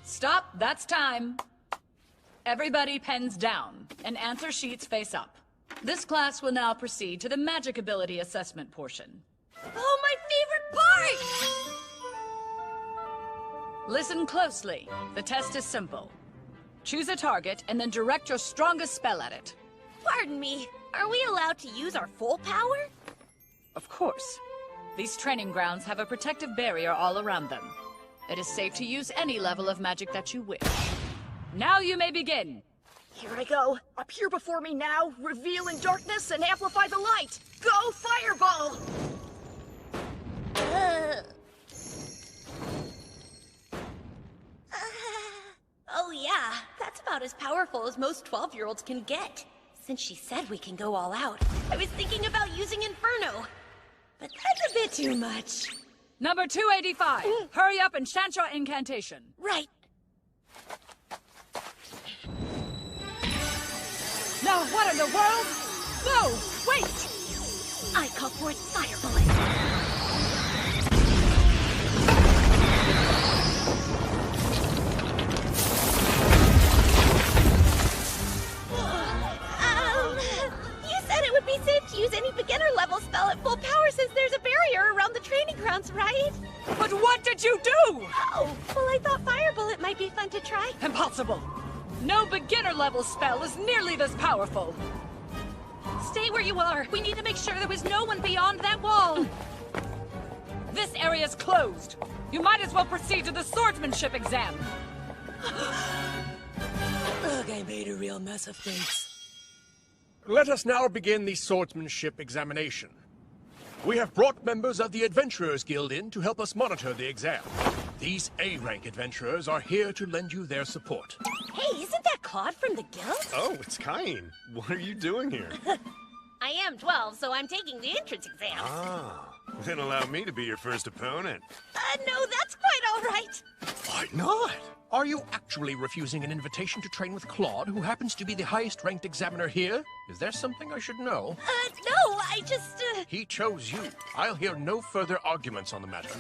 Stop, that's time. Everybody pens down, and answer sheets face up. This class will now proceed to the magic ability assessment portion. Oh, my favorite part! Listen closely. The test is simple. Choose a target and then direct your strongest spell at it. Pardon me, are we allowed to use our full power? Of course. These training grounds have a protective barrier all around them. It is safe to use any level of magic that you wish. Now you may begin. Here I go. Appear before me now, reveal in darkness, and amplify the light. Go, Fireball! Oh yeah, that's about as powerful as most 12-year-olds can get. Since she said we can go all out, I was thinking about using Inferno. But that's a bit too much. Number 285. Hurry up and chant your incantation. Right. Now what in the world? No, wait! I call forth Fire Bullet. You said it would be safe to use any beginner level spell at full power since there's a barrier around the training grounds, right? But what did you do? Oh, well, I thought Fire Bullet might be fun to try. Impossible. No beginner level spell is nearly this powerful. Stay where you are. We need to make sure there was no one beyond that wall. This area's closed. You might as well proceed to the swordsmanship exam. Ugh, I made a real mess of things. Let us now begin the swordsmanship examination. We have brought members of the Adventurers Guild in to help us monitor the exam. These A-rank adventurers are here to lend you their support. Hey, isn't that Claude from the guild? Oh, it's Kine. What are you doing here? I am 12, so I'm taking the entrance exam. Ah, then allow me to be your first opponent. No, that's quite all right. Why not? Are you actually refusing an invitation to train with Claude, who happens to be the highest-ranked examiner here? Is there something I should know? No, I just, He chose you. I'll hear no further arguments on the matter.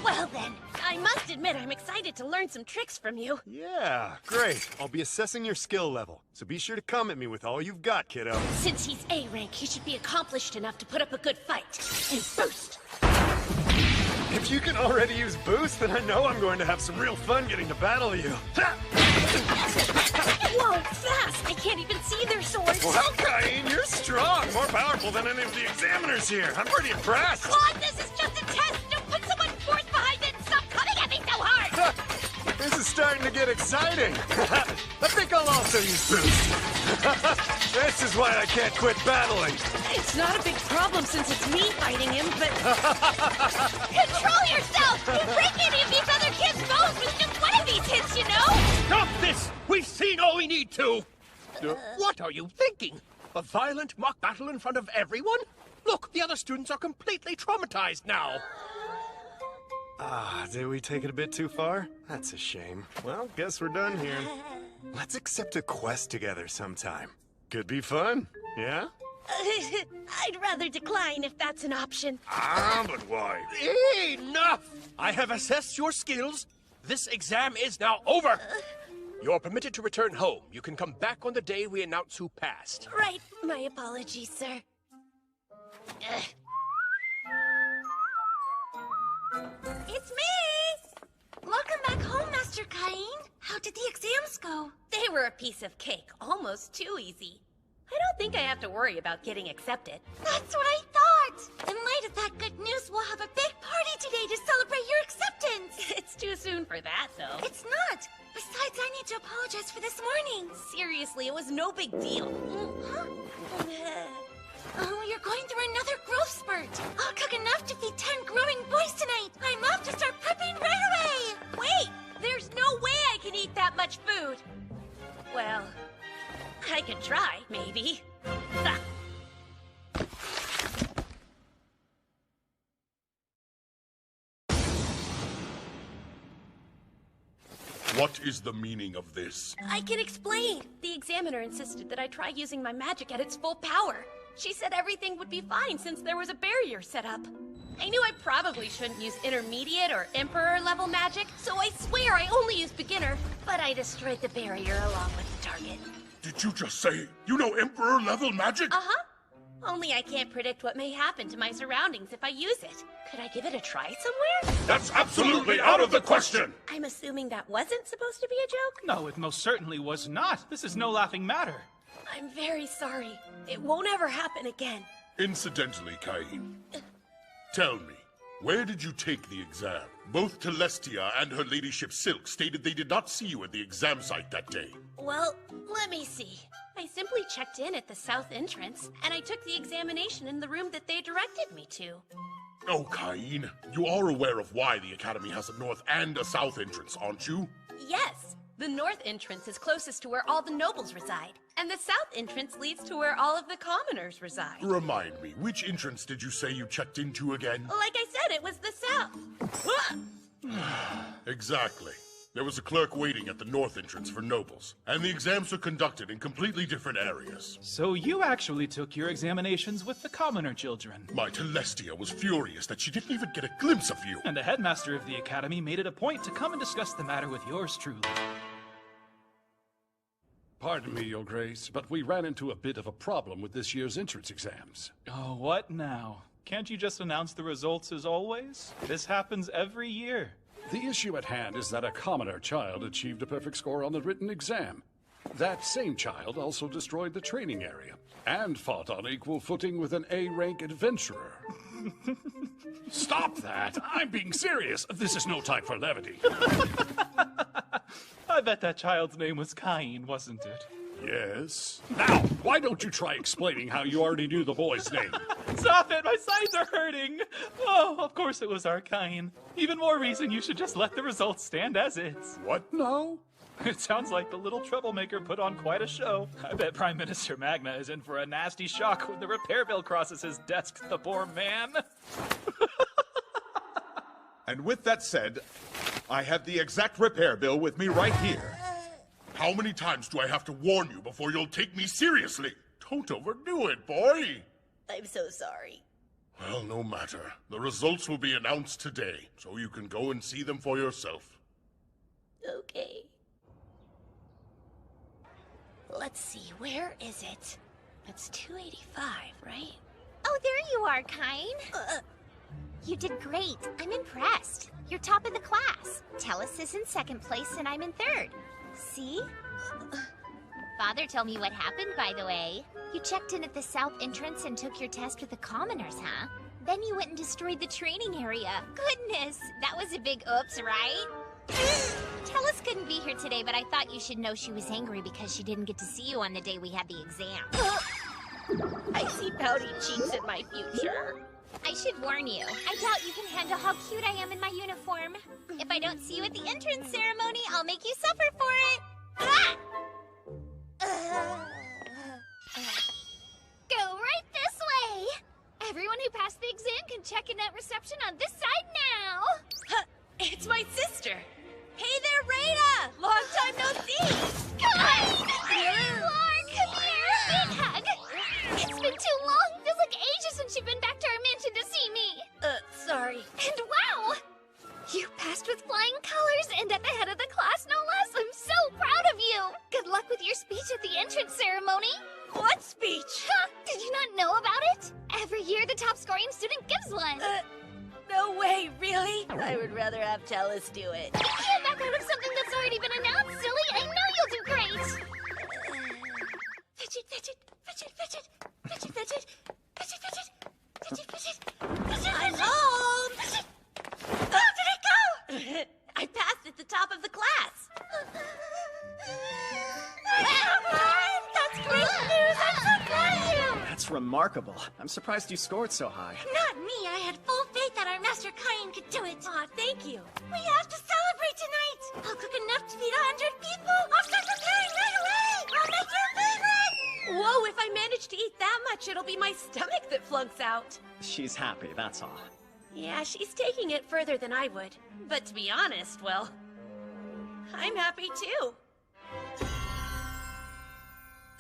Well then, I must admit I'm excited to learn some tricks from you. Yeah, great. I'll be assessing your skill level, so be sure to come at me with all you've got, kiddo. Since he's A-rank, he should be accomplished enough to put up a good fight. And first, If you can already use boost, then I know I'm going to have some real fun getting to battle you. Whoa, fast! I can't even see their swords. Well, Cain, you're strong. More powerful than any of the examiners here. I'm pretty impressed. Come on, this is just a test. Don't put so much force behind it. Stop coming at me so hard. This is starting to get exciting. I think I'll also use boost. This is why I can't quit battling. It's not a big problem since it's me fighting him, but... Control yourself! You break any of these other kids' bones with just one of these hits, you know? Stop this! We've seen all we need to! What are you thinking? A violent mock battle in front of everyone? Look, the other students are completely traumatized now. Did we take it a bit too far? That's a shame. Well, guess we're done here. Let's accept a quest together sometime. Could be fun, yeah? I'd rather decline if that's an option. But why? Enough! I have assessed your skills. This exam is now over. You're permitted to return home. You can come back on the day we announce who passed. Right. My apologies, sir. It's me! Welcome back home, Master Cain. How did the exams go? They were a piece of cake. Almost too easy. I don't think I have to worry about getting accepted. That's what I thought! In light of that good news, we'll have a big party today to celebrate your acceptance! It's too soon for that, though. It's not! Besides, I need to apologize for this morning. Seriously, it was no big deal. Huh? Oh, you're going through another growth spurt. I'll cook enough to feed 10 growing boys tonight. I'm off to start prepping right away. Wait! There's no way I can eat that much food! Well, I could try, maybe. What is the meaning of this? I can explain. The examiner insisted that I try using my magic at its full power. She said everything would be fine since there was a barrier set up. I knew I probably shouldn't use intermediate or emperor level magic, so I swear I only used beginner, but I destroyed the barrier along with the target. Did you just say you know Emperor level magic? Uh-huh. Only I can't predict what may happen to my surroundings if I use it. Could I give it a try somewhere? That's absolutely out of the question! I'm assuming that wasn't supposed to be a joke? No, it most certainly was not. This is no laughing matter. I'm very sorry. It won't ever happen again. Incidentally, Cain, tell me, where did you take the exam? Both Telestia and her ladyship Silk stated they did not see you at the exam site that day. Well, let me see. I simply checked in at the south entrance, and I took the examination in the room that they directed me to. Oh, Cain, you are aware of why the Academy has a north and a south entrance, aren't you? Yes. The north entrance is closest to where all the nobles reside, and the south entrance leads to where all of the commoners reside. Remind me, which entrance did you say you checked into again? Like I said, it was the south. Exactly. There was a clerk waiting at the north entrance for nobles, and the exams were conducted in completely different areas. So you actually took your examinations with the commoner children. My Telestia was furious that she didn't even get a glimpse of you. And the headmaster of the academy made it a point to come and discuss the matter with yours truly. Pardon me, Your Grace, but we ran into a bit of a problem with this year's entrance exams. Oh, what now? Can't you just announce the results as always? This happens every year. The issue at hand is that a commoner child achieved a perfect score on the written exam. That same child also destroyed the training area, and fought on equal footing with an A-rank adventurer. Stop that! I'm being serious! This is no time for levity. I bet that child's name was Cain, wasn't it? Yes. Now, why don't you try explaining how you already knew the boy's name? Stop it! My sides are hurting! Oh, of course it was our Cain. Even more reason you should just let the results stand as is. What now? It sounds like the little troublemaker put on quite a show. I bet Prime Minister Magna is in for a nasty shock when the repair bill crosses his desk, the poor man. And with that said, I have the exact repair bill with me right here. How many times do I have to warn you before you'll take me seriously? Don't overdo it, boy. I'm so sorry. Well, no matter. The results will be announced today, so you can go and see them for yourself. Okay. Let's see, where is it? It's 285, right? Oh, there you are, Cain. You did great. I'm impressed. You're top of the class. Tellus is in second place and I'm in third. See? Father told me what happened, by the way. You checked in at the south entrance and took your test with the commoners, huh? Then you went and destroyed the training area. Goodness, that was a big oops, right? Tellus couldn't be here today, but I thought you should know she was angry because she didn't get to see you on the day we had the exam. I see pouty cheeks in my future. I should warn you, I doubt you can handle how cute I am in my uniform. If I don't see you at the entrance ceremony, I'll make you suffer for it. Ah! Go right this way! Everyone who passed the exam can check in at reception on this side now! Huh, it's my sister! Hey there, Rada! Long time no see! Come! There you are! Come here! Big hug! It's been too long! Feels like ages since you've been back to our mansion to see me! Sorry. And wow! You passed with flying colors and at the head of the class, no less! I'm so proud of you! Good luck with your speech at the entrance ceremony! What speech? Huh? Did you not know about it? Every year the top scoring student gives one! No way, really? I would rather have Tellus do it. You can't back out of something that's already been announced, silly! I know you'll do great! Fidget, fidget, fidget, fidget, fidget, fidget, fidget, fidget, fidget, fidget, fidget, I'm home! Fidget. Oh, did it go? I passed at the top of the class. That's great news! I'm so proud of you! That's remarkable. I'm surprised you scored so high. Not me. I had full faith that our Master Kain could do it. Aw, thank you. We have to celebrate tonight. I'll cook enough to feed 100 people. I'll start preparing right away. I'll make your favorite. Whoa, if I manage to eat that much, it'll be my stomach that flunks out. She's happy, that's all. Yeah, she's taking it further than I would. But to be honest, well, I'm happy too.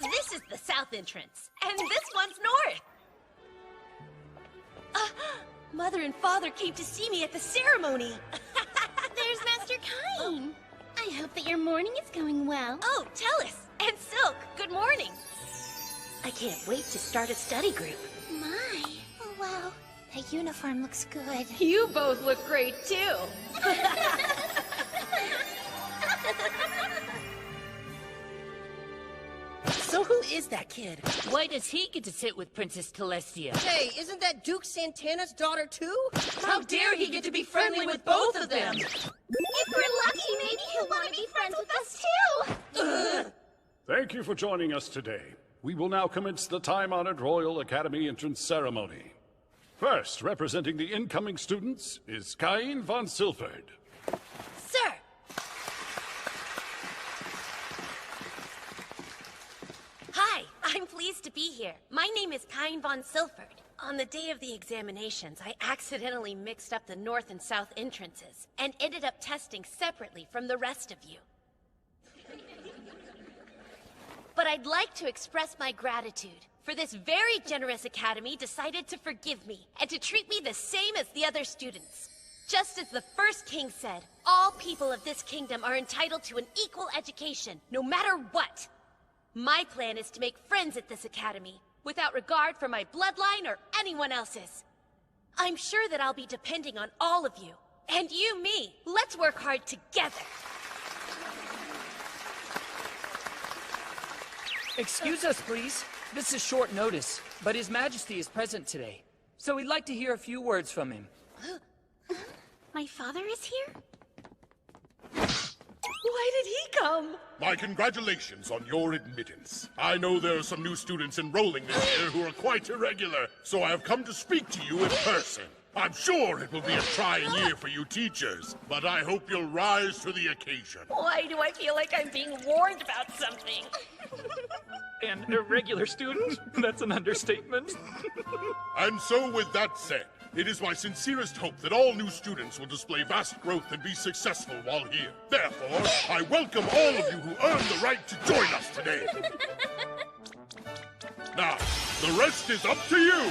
This is the south entrance, and this one's north. Mother and Father came to see me at the ceremony. There's Master Kain. I hope that your morning is going well. Oh, Tellus and Silk, good morning. I can't wait to start a study group. My. Oh, wow. That uniform looks good. You both look great, too. So who is that kid? Why does he get to sit with Princess Celestia? Hey, isn't that Duke Santana's daughter too? How dare he get to be friendly with both of them? If we're lucky, maybe he'll want to be friends with us too! Thank you for joining us today. We will now commence the time-honored Royal Academy entrance ceremony. First, representing the incoming students, is Kain von Silford. Sir! Hi, I'm pleased to be here. My name is Kain von Silford. On the day of the examinations, I accidentally mixed up the north and south entrances and ended up testing separately from the rest of you. But I'd like to express my gratitude for this very generous academy decided to forgive me and to treat me the same as the other students. Just as the first king said, all people of this kingdom are entitled to an equal education, no matter what. My plan is to make friends at this academy, without regard for my bloodline or anyone else's. I'm sure that I'll be depending on all of you. And you, me. Let's work hard together. Excuse us, please. This is short notice, but His Majesty is present today. So we'd like to hear a few words from him. My father is here? Why did he come? My congratulations on your admittance. I know there are some new students enrolling this year who are quite irregular, so I have come to speak to you in person. I'm sure it will be a trying year for you teachers, but I hope you'll rise to the occasion. Why do I feel like I'm being warned about something? An irregular student? That's an understatement. And so with that said, it is my sincerest hope that all new students will display vast growth and be successful while here. Therefore, I welcome all of you who earned the right to join us today. Now, the rest is up to you.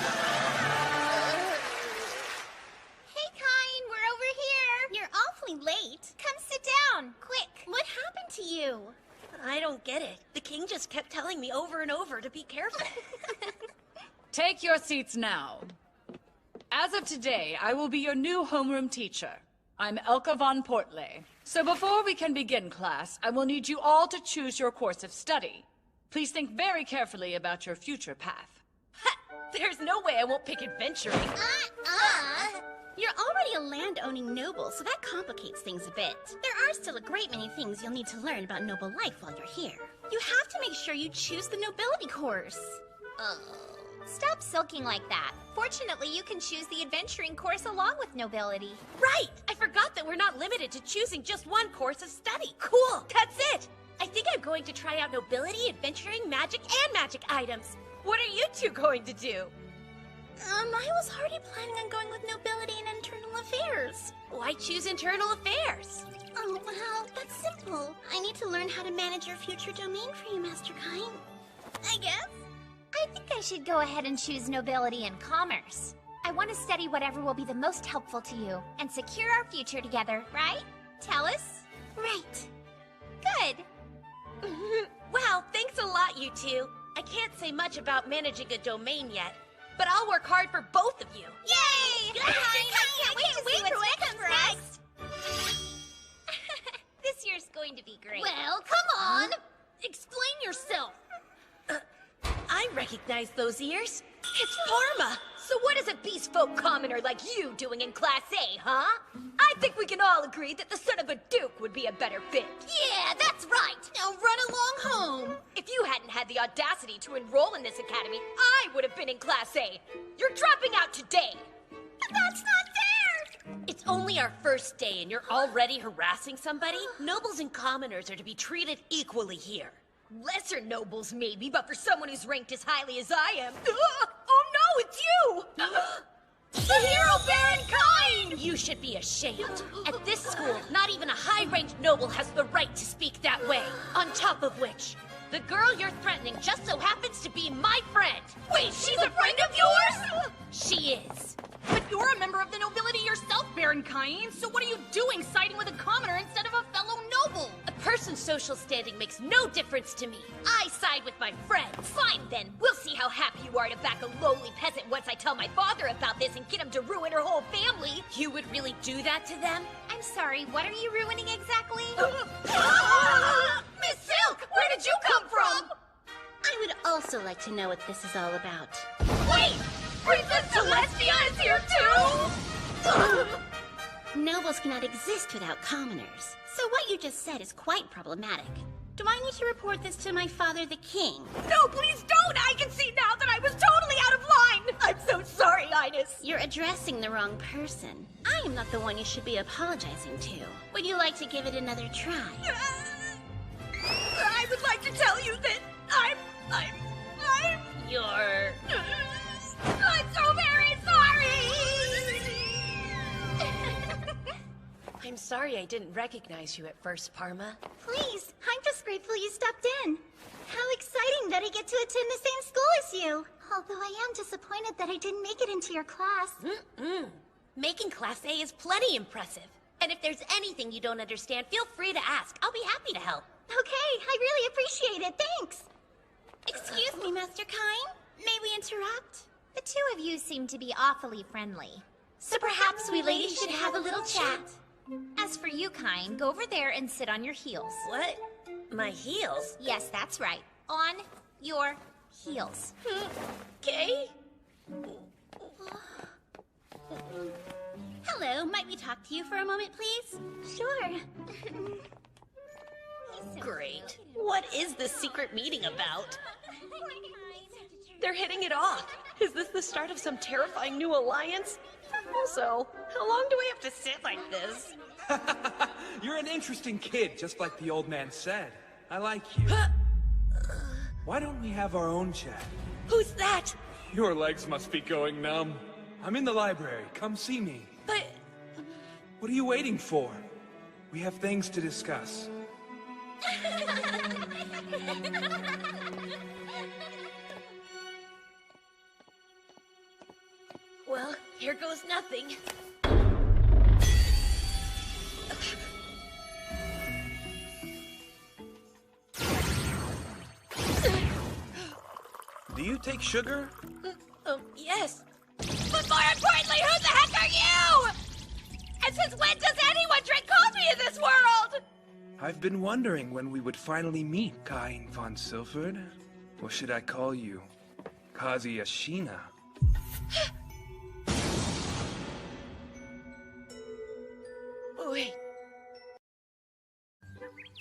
Hey, Kain, we're over here. You're awfully late. Come sit down, quick. What happened to you? I don't get it. The king just kept telling me over and over to be careful. Take your seats now. As of today, I will be your new homeroom teacher. I'm Elka von Portley. So before we can begin class, I will need you all to choose your course of study. Please think very carefully about your future path. There's no way I won't pick adventuring. You're already a land-owning noble, so that complicates things a bit. There are still a great many things you'll need to learn about noble life while you're here. You have to make sure you choose the nobility course. Stop sulking like that. Fortunately, you can choose the adventuring course along with nobility. Right! I forgot that we're not limited to choosing just one course of study. Cool! That's it! I think I'm going to try out nobility, adventuring, magic, and magic items. What are you two going to do? I was already planning on going with nobility and internal affairs. Why choose internal affairs? Oh, well, that's simple. I need to learn how to manage your future domain for you, Master Kine. I guess? I think I should go ahead and choose nobility and commerce. I want to study whatever will be the most helpful to you and secure our future together, right? Tell us? Right. Good. Wow, thanks a lot, you two. I can't say much about managing a domain yet, but I'll work hard for both of you. Yay! Good! I can't wait to see what comes next. This year's going to be great. Well, come on! Explain yourself! I recognize those ears. It's Parma! So what is a beast folk commoner like you doing in Class A, huh? I think we can all agree that the son of a duke would be a better fit. Yeah, that's right! Now run along home! If you hadn't had the audacity to enroll in this academy, I would have been in Class A. You're dropping out today! But that's not fair! It's only our first day and you're already harassing somebody? Nobles and commoners are to be treated equally here. Lesser nobles, maybe, but for someone who's ranked as highly as I am... Oh no, it's you! The hero Baron Kine! You should be ashamed. At this school, not even a high-ranked noble has the right to speak that way. On top of which, the girl you're threatening just so happens to be my friend. Wait, she's a friend of yours? She is. But you're a member of the nobility yourself, Baron Kine, so what are you doing siding with a commoner instead of a fellow noble? A person's social standing makes no difference to me. I side with my friends. Fine then, we'll see how happy you are to back a lowly peasant once I tell my father about this and get him to ruin her whole family. You would really do that to them? I'm sorry, what are you ruining exactly? Miss Silk, where did you come from? I would also like to know what this is all about. Wait! Princess Celestia is here too? Nobles cannot exist without commoners. So what you just said is quite problematic. Do I need to report this to my father, the king? No, please don't! I can see now that I was totally out of line! I'm so sorry, Ines! You're addressing the wrong person. I am not the one you should be apologizing to. Would you like to give it another try? I would like to tell you that You're... I'm so very sorry! I'm sorry I didn't recognize you at first, Parma. Please, I'm just grateful you stopped in. How exciting that I get to attend the same school as you. Although I am disappointed that I didn't make it into your class. Making Class A is plenty impressive. And if there's anything you don't understand, feel free to ask. I'll be happy to help. Okay, I really appreciate it. Thanks. Excuse me, Master Kine? May we interrupt? The two of you seem to be awfully friendly. So perhaps we ladies should have a little chat. As for you, Kine, go over there and sit on your heels. What? My heels? Yes, that's right. On your heels. Okay. Hello, might we talk to you for a moment, please? Sure. Great. What is this secret meeting about? They're hitting it off. Is this the start of some terrifying new alliance? Also, how long do I have to sit like this? You're an interesting kid, just like the old man said. I like you. Why don't we have our own chat? Who's that? Your legs must be going numb. I'm in the library. Come see me. But... What are you waiting for? We have things to discuss. Well, here goes nothing. Do you take sugar? Yes. But more importantly, who the heck are you? And since when does anyone drink coffee in this world? I've been wondering when we would finally meet, Cain von Silford. Or should I call you Kazuya. Wait.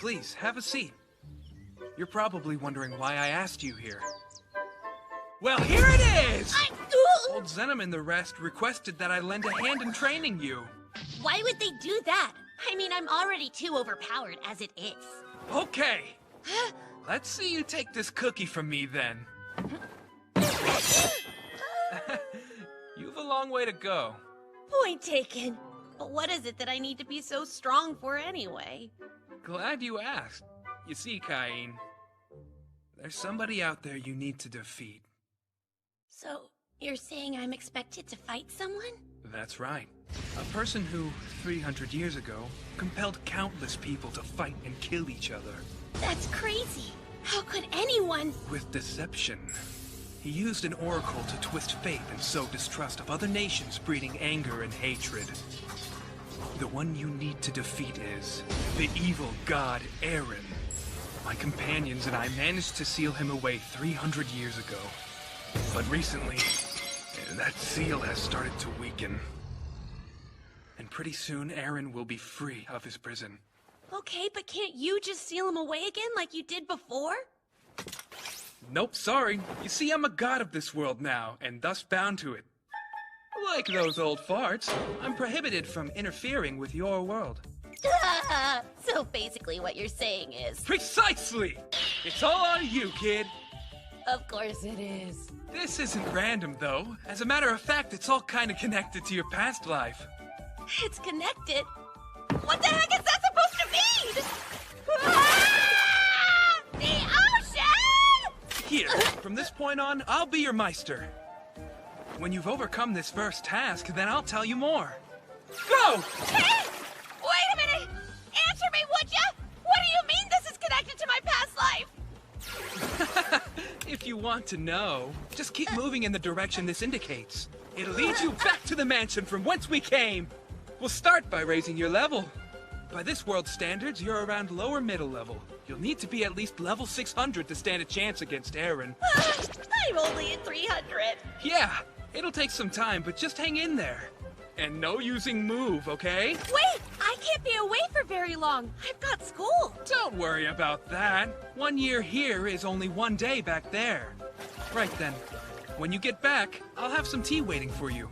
Please, have a seat. You're probably wondering why I asked you here. Well, here it is! Old Zenom and the rest requested that I lend a hand in training you. Why would they do that? I mean, I'm already too overpowered as it is. Okay. Let's see you take this cookie from me, then. You've a long way to go. Point taken. But what is it that I need to be so strong for anyway? Glad you asked. You see, Cain, there's somebody out there you need to defeat. So, you're saying I'm expected to fight someone? That's right. A person who, 300 years ago, compelled countless people to fight and kill each other. That's crazy. How could anyone? With deception. He used an oracle to twist fate and sow distrust of other nations, breeding anger and hatred. The one you need to defeat is the evil god Eren. My companions and I managed to seal him away 300 years ago. But recently, that seal has started to weaken. And pretty soon, Eren will be free of his prison. Okay, but can't you just seal him away again like you did before? Nope, sorry. You see, I'm a god of this world now, and thus bound to it. Like those old farts, I'm prohibited from interfering with your world. So basically what you're saying is... Precisely! It's all on you, kid! Of course it is. This isn't random, though. As a matter of fact, it's all kind of connected to your past life. It's connected? What the heck is that supposed to mean? Ah! The ocean! Here, from this point on, I'll be your Meister. When you've overcome this first task, then I'll tell you more. Go! Hey! Wait a minute! Answer me, would ya? What do you mean this is connected to my past life? If you want to know, just keep moving in the direction this indicates. It'll lead you back to the mansion from whence we came. We'll start by raising your level. By this world's standards, you're around lower middle level. You'll need to be at least level 600 to stand a chance against Eren. I'm only at 300. Yeah, it'll take some time, but just hang in there. And no using move, okay? Wait! I can't be away for very long. I've got school. Don't worry about that. 1 year here is only 1 day back there. Right then. When you get back, I'll have some tea waiting for you.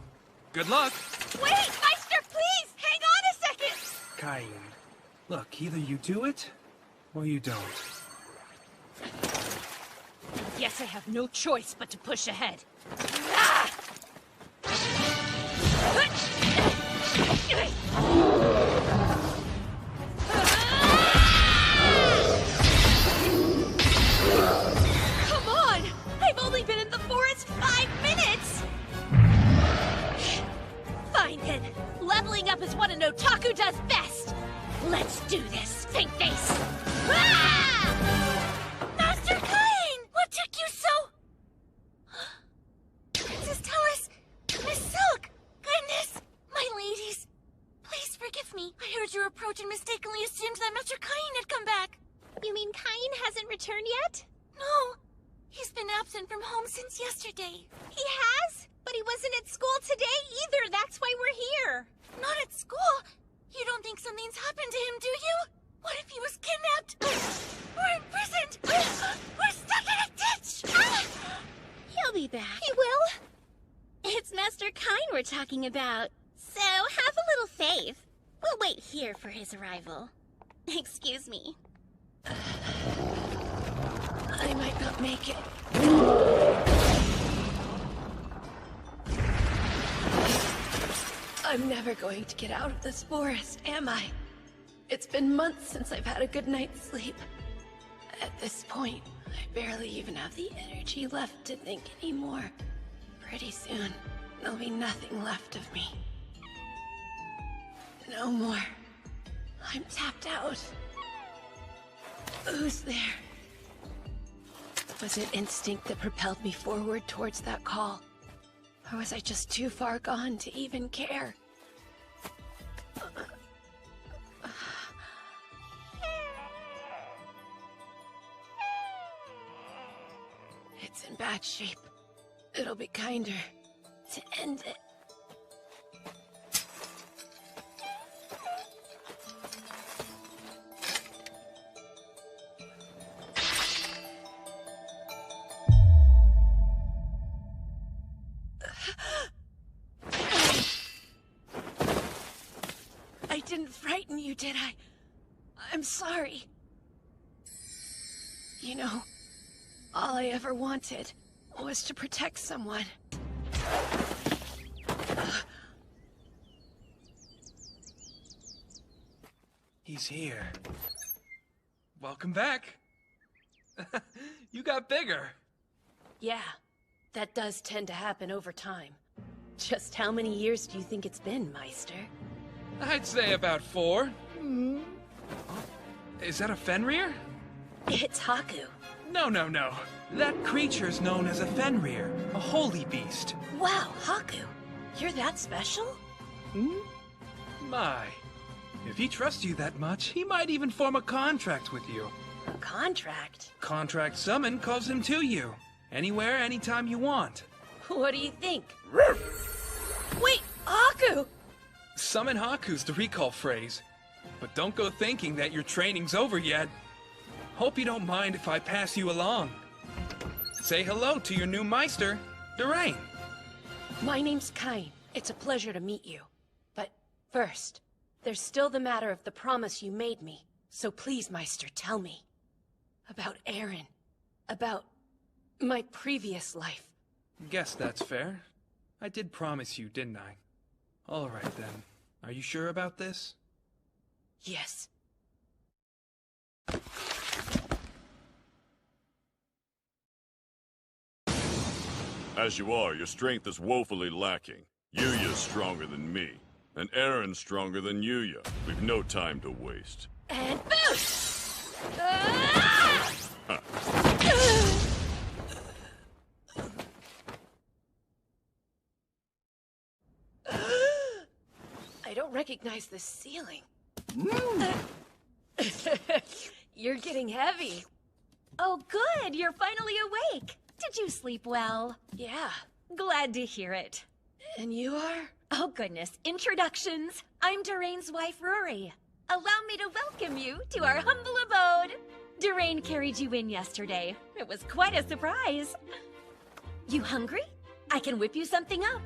Good luck. Wait, Meister, please! Hang on a second! Cain, look, either you do it, or you don't. Guess I have no choice but to push ahead. Ah! Come on! I've only been in the forest 5 minutes! Fine then. Leveling up is what an otaku does best. Let's do this, Stink Face! Ah! Master Cain! What took you so... Princess Tellus! Miss Silk! Goodness! My ladies! Please forgive me. I heard your approach and mistakenly assumed that Master Cain had come back. You mean Cain hasn't returned yet? No. He's been absent from home since yesterday. He has? But he wasn't at school today either. That's why we're here. Not at school? You don't think something's happened to him, do you? What if he was kidnapped? Or imprisoned? We're stuck in a ditch! He'll be back. He will? It's Master Cain we're talking about. So, have a little faith. We'll wait here for his arrival. Excuse me. I might not make it. I'm never going to get out of this forest, am I? It's been months since I've had a good night's sleep. At this point, I barely even have the energy left to think anymore. Pretty soon, there'll be nothing left of me. No more. I'm tapped out. Who's there? Was it instinct that propelled me forward towards that call? Or was I just too far gone to even care? It's in bad shape. It'll be kinder to end it. I didn't frighten you, did I? I'm sorry. You know, all I ever wanted was to protect someone. He's here. Welcome back. You got bigger. Yeah, that does tend to happen over time. Just how many years do you think it's been, Meister? I'd say about 4. Is that a Fenrir? It's Haku. No. That creature's known as a Fenrir, a holy beast. Wow, Haku, you're that special? My. If he trusts you that much, he might even form a contract with you. A contract? Contract summon calls him to you. Anywhere, anytime you want. What do you think? Wait, Haku! Summon Haku's the recall phrase. But don't go thinking that your training's over yet. Hope you don't mind if I pass you along. Say hello to your new Meister, Durain. My name's Kain. It's a pleasure to meet you. But first, there's still the matter of the promise you made me. So please, Meister, tell me. About Aaron. About my previous life. Guess that's fair. I did promise you, didn't I? All right then. Are you sure about this? Yes. As you are, your strength is woefully lacking. Yuya's stronger than me, and Aaron's stronger than Yuya. We've no time to waste. And boost! Huh. I don't recognize the ceiling. You're getting heavy. Oh, good. You're finally awake. Did you sleep well? Yeah. Glad to hear it. And you are? Oh, goodness. Introductions. I'm Durain's wife, Rory. Allow me to welcome you to our humble abode. Durain carried you in yesterday. It was quite a surprise. You hungry? I can whip you something up.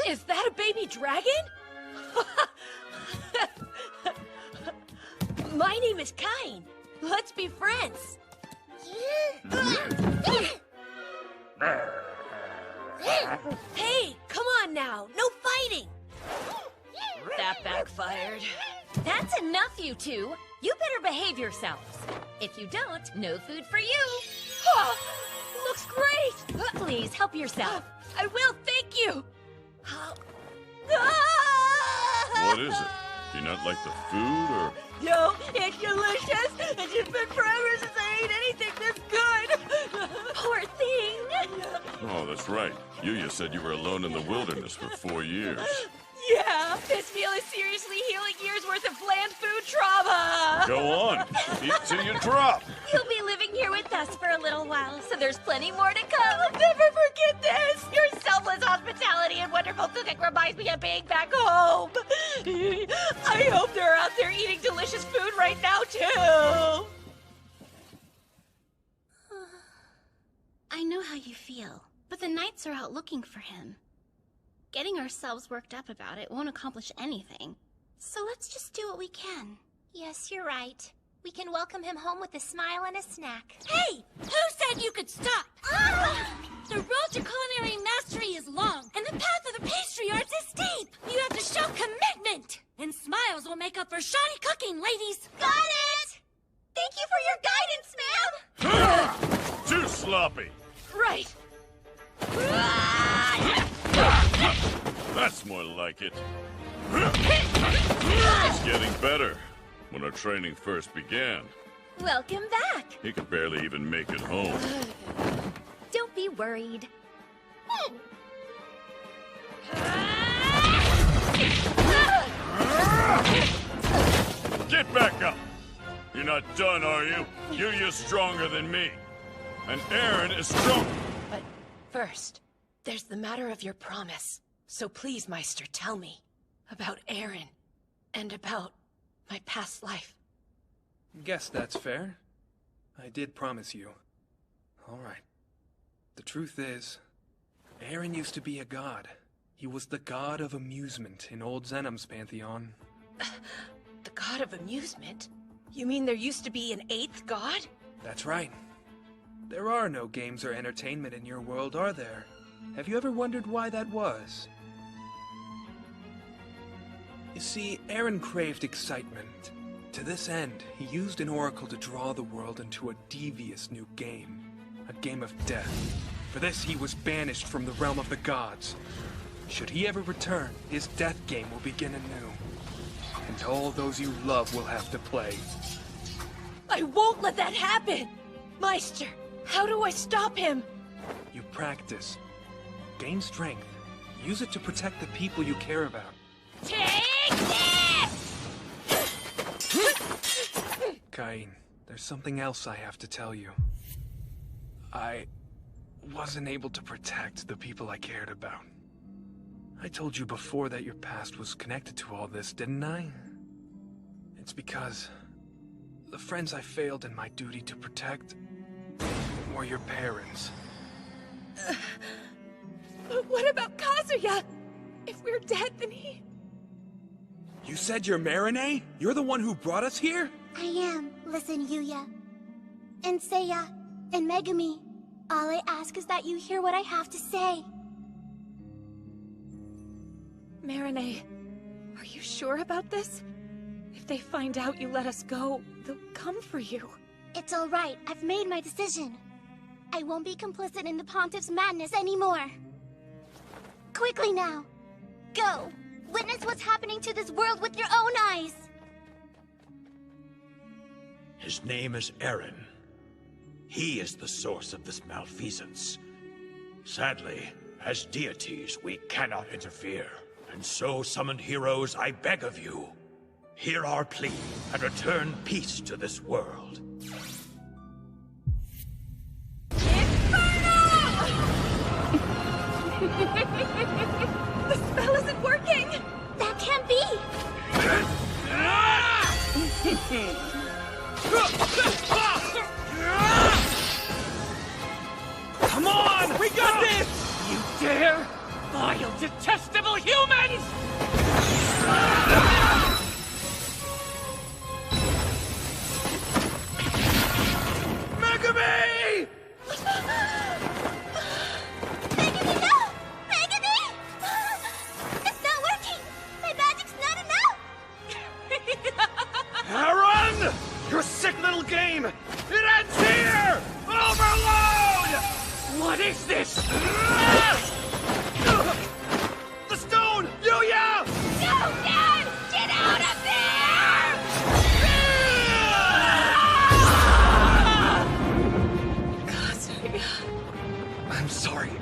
Is that a baby dragon? My name is Kain. Let's be friends. Hey, come on now. No fighting. That backfired. That's enough, you two. You better behave yourselves. If you don't, no food for you. Oh, looks great. Please, help yourself. I will, thank you. What is it? Do you not like the food, or...? Yo, it's delicious. It's just been forever since I ate anything this good. Poor thing. Oh, that's right. Yuya said you were alone in the wilderness for 4 years. Yeah, this meal is seriously healing years worth of bland food trauma. Go on. Eat till you drop. You'll be living here with us for a little while, so there's plenty more to come. I'll never forget this. Your selfless hospitality and wonderful cooking reminds me of being back home. I hope they're out there eating delicious food right now, too. I know how you feel, but the Knights are out looking for him. Getting ourselves worked up about it won't accomplish anything. So let's just do what we can. Yes, you're right. We can welcome him home with a smile and a snack. Hey! Who said you could stop? The road to culinary mastery is long, and the path of the pastry arts is steep. You have to show commitment, and smiles will make up for shoddy cooking, ladies. Got it! Thank you for your guidance, ma'am! Too sloppy. Right. That's more like it. It's getting better. When our training first began, Welcome back. he could barely even make it home. Don't be worried. Get back up! You're not done, are you? Yuya's stronger than me. And Aaron is strong. But first, there's the matter of your promise. So please, Meister, tell me about Aaron and about my past life. Guess that's fair. I did promise you. All right. The truth is, Aaron used to be a god. He was the god of amusement in old Zenom's pantheon. The god of amusement? You mean there used to be an 8th god? That's right. There are no games or entertainment in your world, are there? Have you ever wondered why that was? You see, Aaron craved excitement. To this end, he used an oracle to draw the world into a devious new game. A game of death. For this, he was banished from the realm of the gods. Should he ever return, his death game will begin anew. And all those you love will have to play. I won't let that happen! Meister, how do I stop him? You practice. Gain strength. Use it to protect the people you care about. Take this! Cain, there's something else I have to tell you. I wasn't able to protect the people I cared about. I told you before that your past was connected to all this, didn't I? It's because the friends I failed in my duty to protect were your parents. But what about Kazuya? If we're dead, then he... You said you're Marinee? You're the one who brought us here? I am. Listen, Yuya. And Seiya. And Megumi. All I ask is that you hear what I have to say. Marinee, are you sure about this? If they find out you let us go, they'll come for you. It's all right. I've made my decision. I won't be complicit in the Pontiff's madness anymore. Quickly now. Go. Witness what's happening to this world with your own eyes. His name is Aaron. He is the source of this malfeasance. Sadly, as deities, we cannot interfere. And so, summoned heroes, I beg of you, hear our plea and return peace to this world. The spell isn't working! That can't be! Come on! We got this! You dare? Vile, detestable humans! Megumi! Megumi, no! Megumi! It's not working! My magic's not enough! Aaron! Your sick little game! It ends here! Overload! What is this? The stone! Yuya! No, Dad! Get out of there! Kazuya... I'm sorry.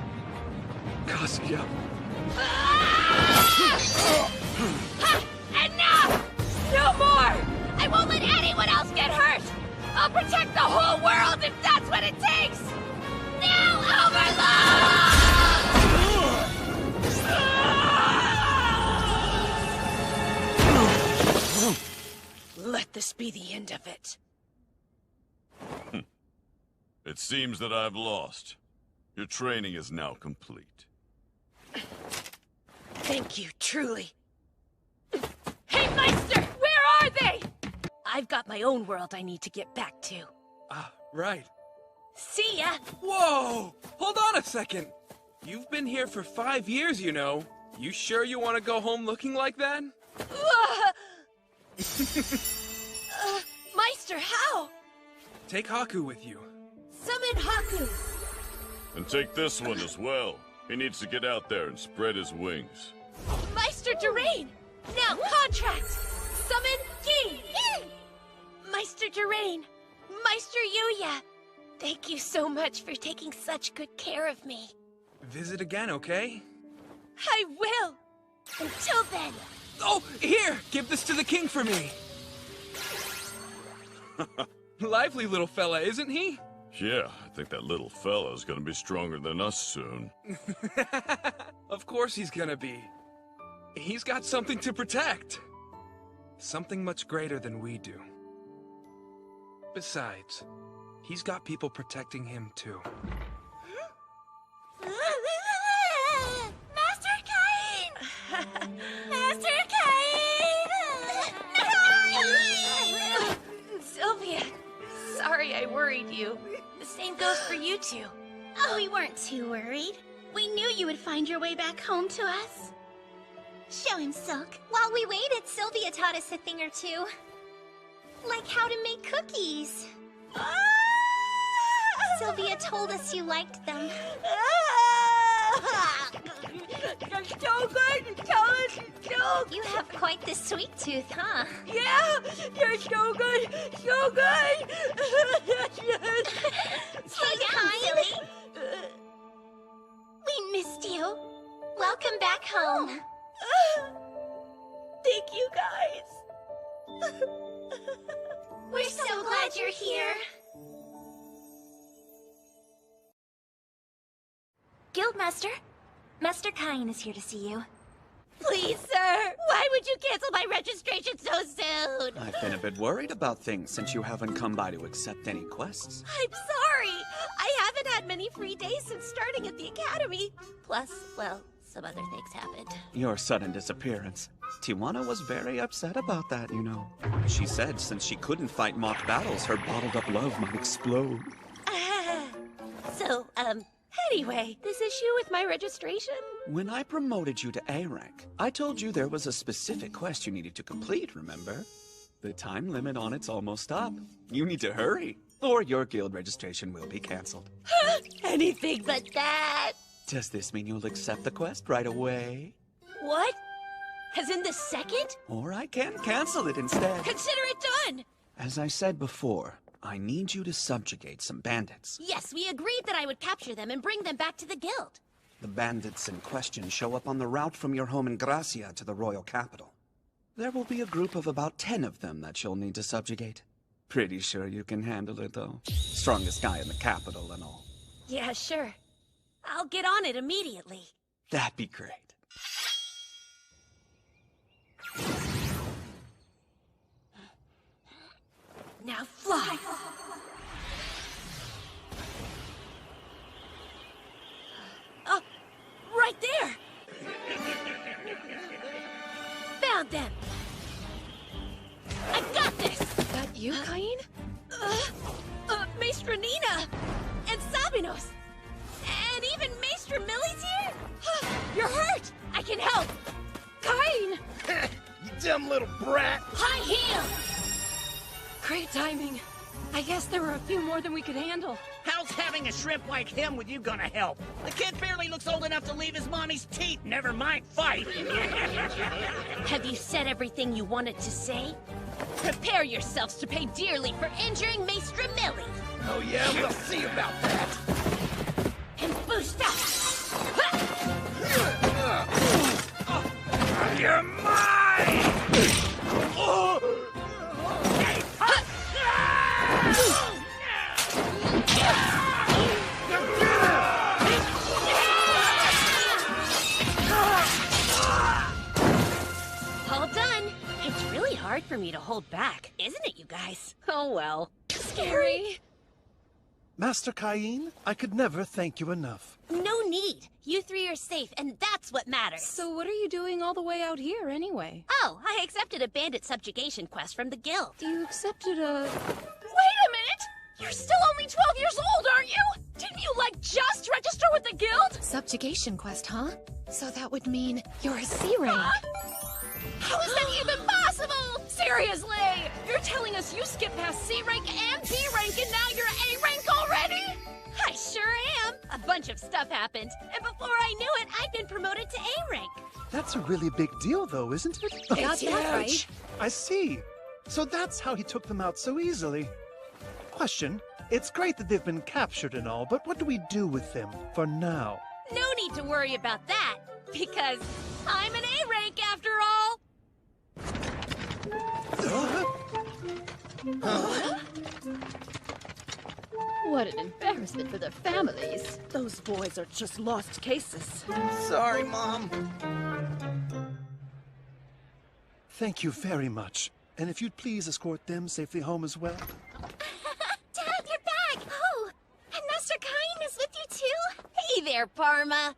Kazuya. Enough! No more! I won't let anyone else get hurt! I'll protect the whole world if that's what it takes! Now, Overload! Let this be the end of it. It seems that I've lost. Your training is now complete. Thank you, truly. Hey, Meister! Where are they? I've got my own world I need to get back to. Ah, right. See ya! Whoa! Hold on a second! You've been here for 5 years, you know. You sure you want to go home looking like that? Meister, how? Take Haku with you. Summon Haku! And take this one as well. He needs to get out there and spread his wings. Meister Durain! Now, contract! Summon King! Meister Durain! Meister Yuya! Thank you so much for taking such good care of me. Visit again, okay? I will! Until then! Oh, here! Give this to the king for me! Lively little fella, isn't he? Yeah, I think that little fella's gonna be stronger than us soon. Of course he's gonna be. He's got something to protect. Something much greater than we do. Besides, he's got people protecting him too. Master Cain! Master Cain! Sylvia, sorry I worried you. The same goes for you two. Oh, we weren't too worried. We knew you would find your way back home to us. Show him, Silk. While we waited, Sylvia taught us a thing or two. Like how to make cookies. Sylvia told us you liked them. You're so good! Tell us, Silk! You have quite the sweet tooth, huh? Yeah! You're so good! So good! Hey, Cain! We missed you. Welcome back home. Thank you, guys. We're so glad you're here. Guildmaster, Master Cain is here to see you. Please, sir! Why would you cancel my registration so soon? I've been a bit worried about things since you haven't come by to accept any quests. I'm sorry! I haven't had many free days since starting at the academy. Plus, well, some other things happened. Your sudden disappearance. Tijuana was very upset about that, you know. She said since she couldn't fight mock battles, her bottled-up love might explode. So, anyway, this issue with my registration? When I promoted you to A rank, I told you there was a specific quest you needed to complete, remember? The time limit on it's almost up. You need to hurry, or your guild registration will be cancelled. Anything but that! Does this mean you'll accept the quest right away? What? As in the second? Or I can cancel it instead. Consider it done! As I said before, I need you to subjugate some bandits. Yes, we agreed that I would capture them and bring them back to the guild. The bandits in question show up on the route from your home in Gracia to the royal capital. There will be a group of about 10 of them that you'll need to subjugate. Pretty sure you can handle it, though. Strongest guy in the capital and all. Yeah, sure. I'll get on it immediately. That'd be great. Now fly! Oh, right there! Found them! I got this! That you, Cain? Maestra Nina! And Sabinos! And even Maestra Millie's here? You're hurt! I can help! Cain! You dumb little brat! High heel! Great timing. I guess there were a few more than we could handle. How's having a shrimp like him with you gonna help? The kid barely looks old enough to leave his mommy's teeth, never mind fight. Have you said everything you wanted to say? Prepare yourselves to pay dearly for injuring Maestra Millie! Oh yeah, we'll see about that. And boost up! You're mine! All done! It's really hard for me to hold back, isn't it, you guys? Oh well. Scary! Master Cain, I could never thank you enough. No need. You three are safe, and that's what matters. So what are you doing all the way out here, anyway? Oh, I accepted a bandit subjugation quest from the guild. You accepted a... Wait a minute! You're still only 12 years old, aren't you? Didn't you, just register with the guild? Subjugation quest, huh? So that would mean you're a C rank. How is that even possible? Seriously! You're telling us you skipped past C rank and B rank and now you're A rank already? I sure am. A bunch of stuff happened, and before I knew it, I'd been promoted to A rank. That's a really big deal, though, isn't it? That's huge. Right. I see. So that's how he took them out so easily. Question. It's great that they've been captured and all, but what do we do with them for now? No need to worry about that, because I'm an A rank after all! What an embarrassment for their families. Those boys are just lost cases. Sorry, Mom. Thank you very much. And if you'd please escort them safely home as well. Dad, you're back! Oh, and Master Kain is with you too? Hey there, Parma!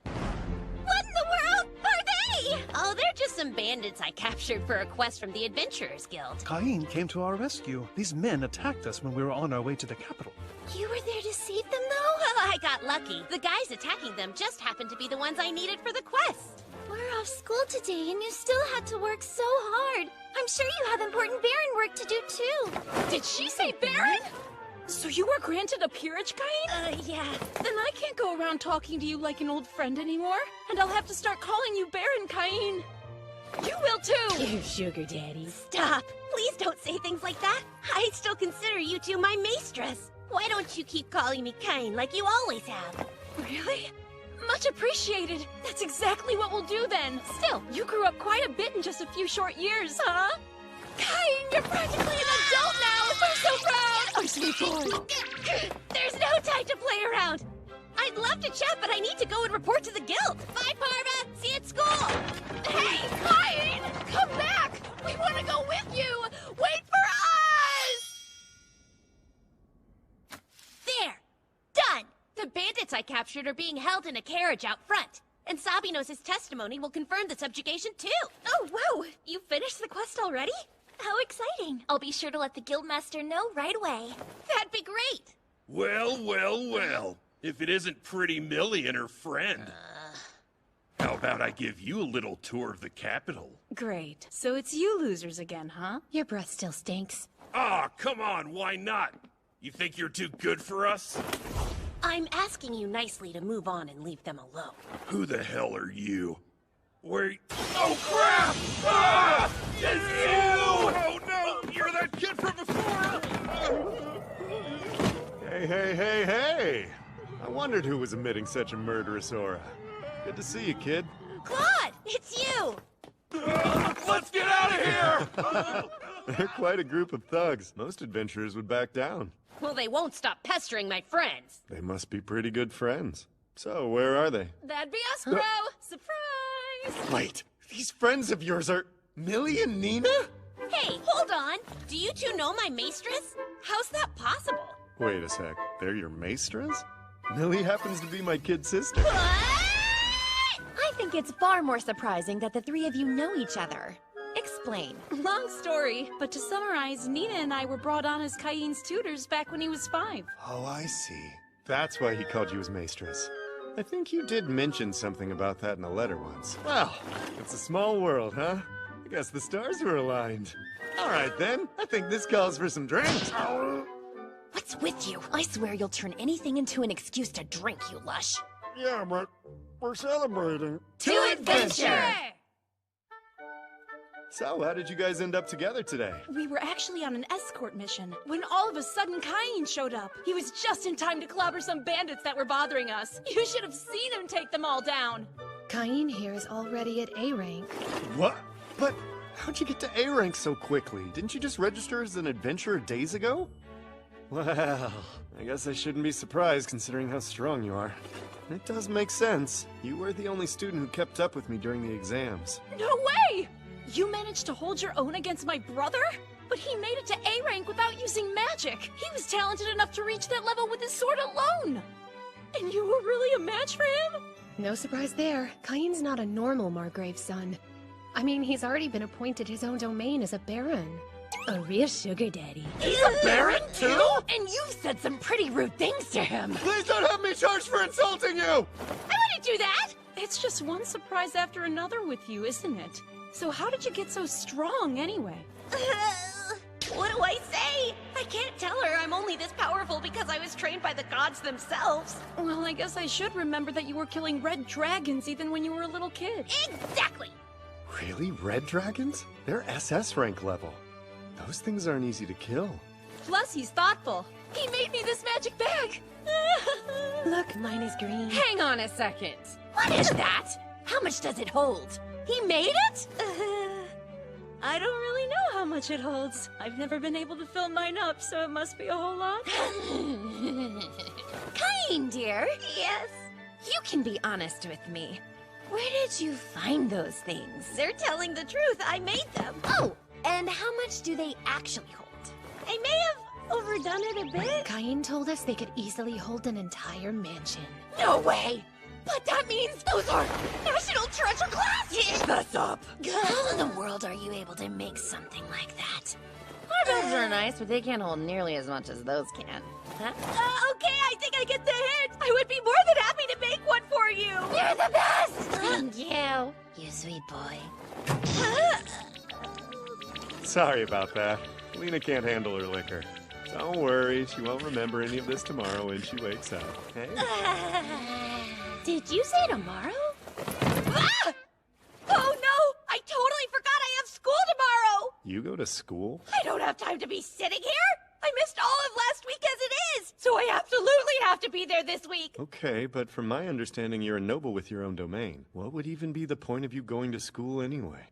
What in the world are they? Oh, they're just some bandits I captured for a quest from the Adventurers Guild. Cain came to our rescue. These men attacked us when we were on our way to the capital. You were there to save them, though? Well, I got lucky. The guys attacking them just happened to be the ones I needed for the quest. We're off school today, and you still had to work so hard. I'm sure you have important Baron work to do, too. Did she say Baron? So you were granted a peerage, Kain? Yeah. Then I can't go around talking to you like an old friend anymore, and I'll have to start calling you Baron, Kain. You will too! You sugar daddy. Stop! Please don't say things like that. I still consider you two my maestress. Why don't you keep calling me Kain like you always have? Really? Much appreciated. That's exactly what we'll do then. Still, you grew up quite a bit in just a few short years, huh? Kain, you're practically an adult now! We're so proud! Our sweet boy. There's no time to play around. I'd love to chat, but I need to go and report to the guild. Bye, Parma. See you at school. Hey, Kain! Come back! We want to go with you! Wait for us! There. Done. The bandits I captured are being held in a carriage out front. And Sabinos' testimony will confirm the subjugation, too. Oh, whoa! You finished the quest already? How exciting. I'll be sure to let the Guildmaster know right away. That'd be great. Well, well, well. If it isn't Pretty Millie and her friend. How about I give you a little tour of the capital? Great. So it's you losers again, huh? Your breath still stinks. Ah, come on, why not? You think you're too good for us? I'm asking you nicely to move on and leave them alone. Who the hell are you? Where... Oh, crap! Ah! It's you! Oh, no! You're that kid from before! Hey, hey, hey, hey! I wondered who was emitting such a murderous aura. Good to see you, kid. Claude! It's you! Let's get out of here! They're quite a group of thugs. Most adventurers would back down. Well, they won't stop pestering my friends. They must be pretty good friends. So, where are they? That'd be us, bro! Surprise! Wait, these friends of yours are Millie and Nina? Hey, hold on! Do you two know my maestress? How's that possible? Wait a sec, they're your maestras? Millie happens to be my kid sister. I think it's far more surprising that the three of you know each other. Explain. Long story, but to summarize, Nina and I were brought on as Kain's tutors back when he was 5. Oh, I see. That's why he called you his maestress. I think you did mention something about that in a letter once. Well, it's a small world, huh? I guess the stars were aligned. All right, then. I think this calls for some drinks. What's with you? I swear you'll turn anything into an excuse to drink, you lush. Yeah, but we're celebrating. To adventure! So, how did you guys end up together today? We were actually on an escort mission when all of a sudden Kain showed up. He was just in time to clobber some bandits that were bothering us. You should have seen him take them all down. Kain here is already at A rank. What? But how'd you get to A rank so quickly? Didn't you just register as an adventurer days ago? Well, I guess I shouldn't be surprised considering how strong you are. It does make sense. You were the only student who kept up with me during the exams. No way! You managed to hold your own against my brother? But he made it to A rank without using magic. He was talented enough to reach that level with his sword alone. And you were really a match for him? No surprise there. Kain's not a normal Margrave's son. I mean, he's already been appointed his own domain as a baron. A real sugar daddy. He's a baron, too? And you've said some pretty rude things to him. Please don't have me charged for insulting you! I wouldn't do that! It's just one surprise after another with you, isn't it? So how did you get so strong, anyway? What do I say? I can't tell her I'm only this powerful because I was trained by the gods themselves. Well, I guess I should remember that you were killing red dragons even when you were a little kid. Exactly! Really? Red dragons? They're SS rank level. Those things aren't easy to kill. Plus, he's thoughtful. He made me this magic bag. Look, mine is green. Hang on a second. What is that? How much does it hold? He made it? I don't really know how much it holds. I've never been able to fill mine up, so it must be a whole lot. Cain, dear. Yes? You can be honest with me. Where did you find those things? They're telling the truth. I made them. Oh, and how much do they actually hold? I may have overdone it a bit. Cain told us they could easily hold an entire mansion. No way! But that means those are national treasure classes! Shut up! How in the world are you able to make something like that? Our builds are nice, but they can't hold nearly as much as those can. Huh? Okay, I think I get the hint. I would be more than happy to make one for you. You're the best! Thank you, you sweet boy. Sorry about that. Lena can't handle her liquor. Don't worry, she won't remember any of this tomorrow when she wakes up. Hey? Did you say tomorrow? Ah! Oh no! I totally forgot I have school tomorrow! You go to school? I don't have time to be sitting here! I missed all of last week as it is! So I absolutely have to be there this week! Okay, but from my understanding, you're a noble with your own domain. What would even be the point of you going to school anyway?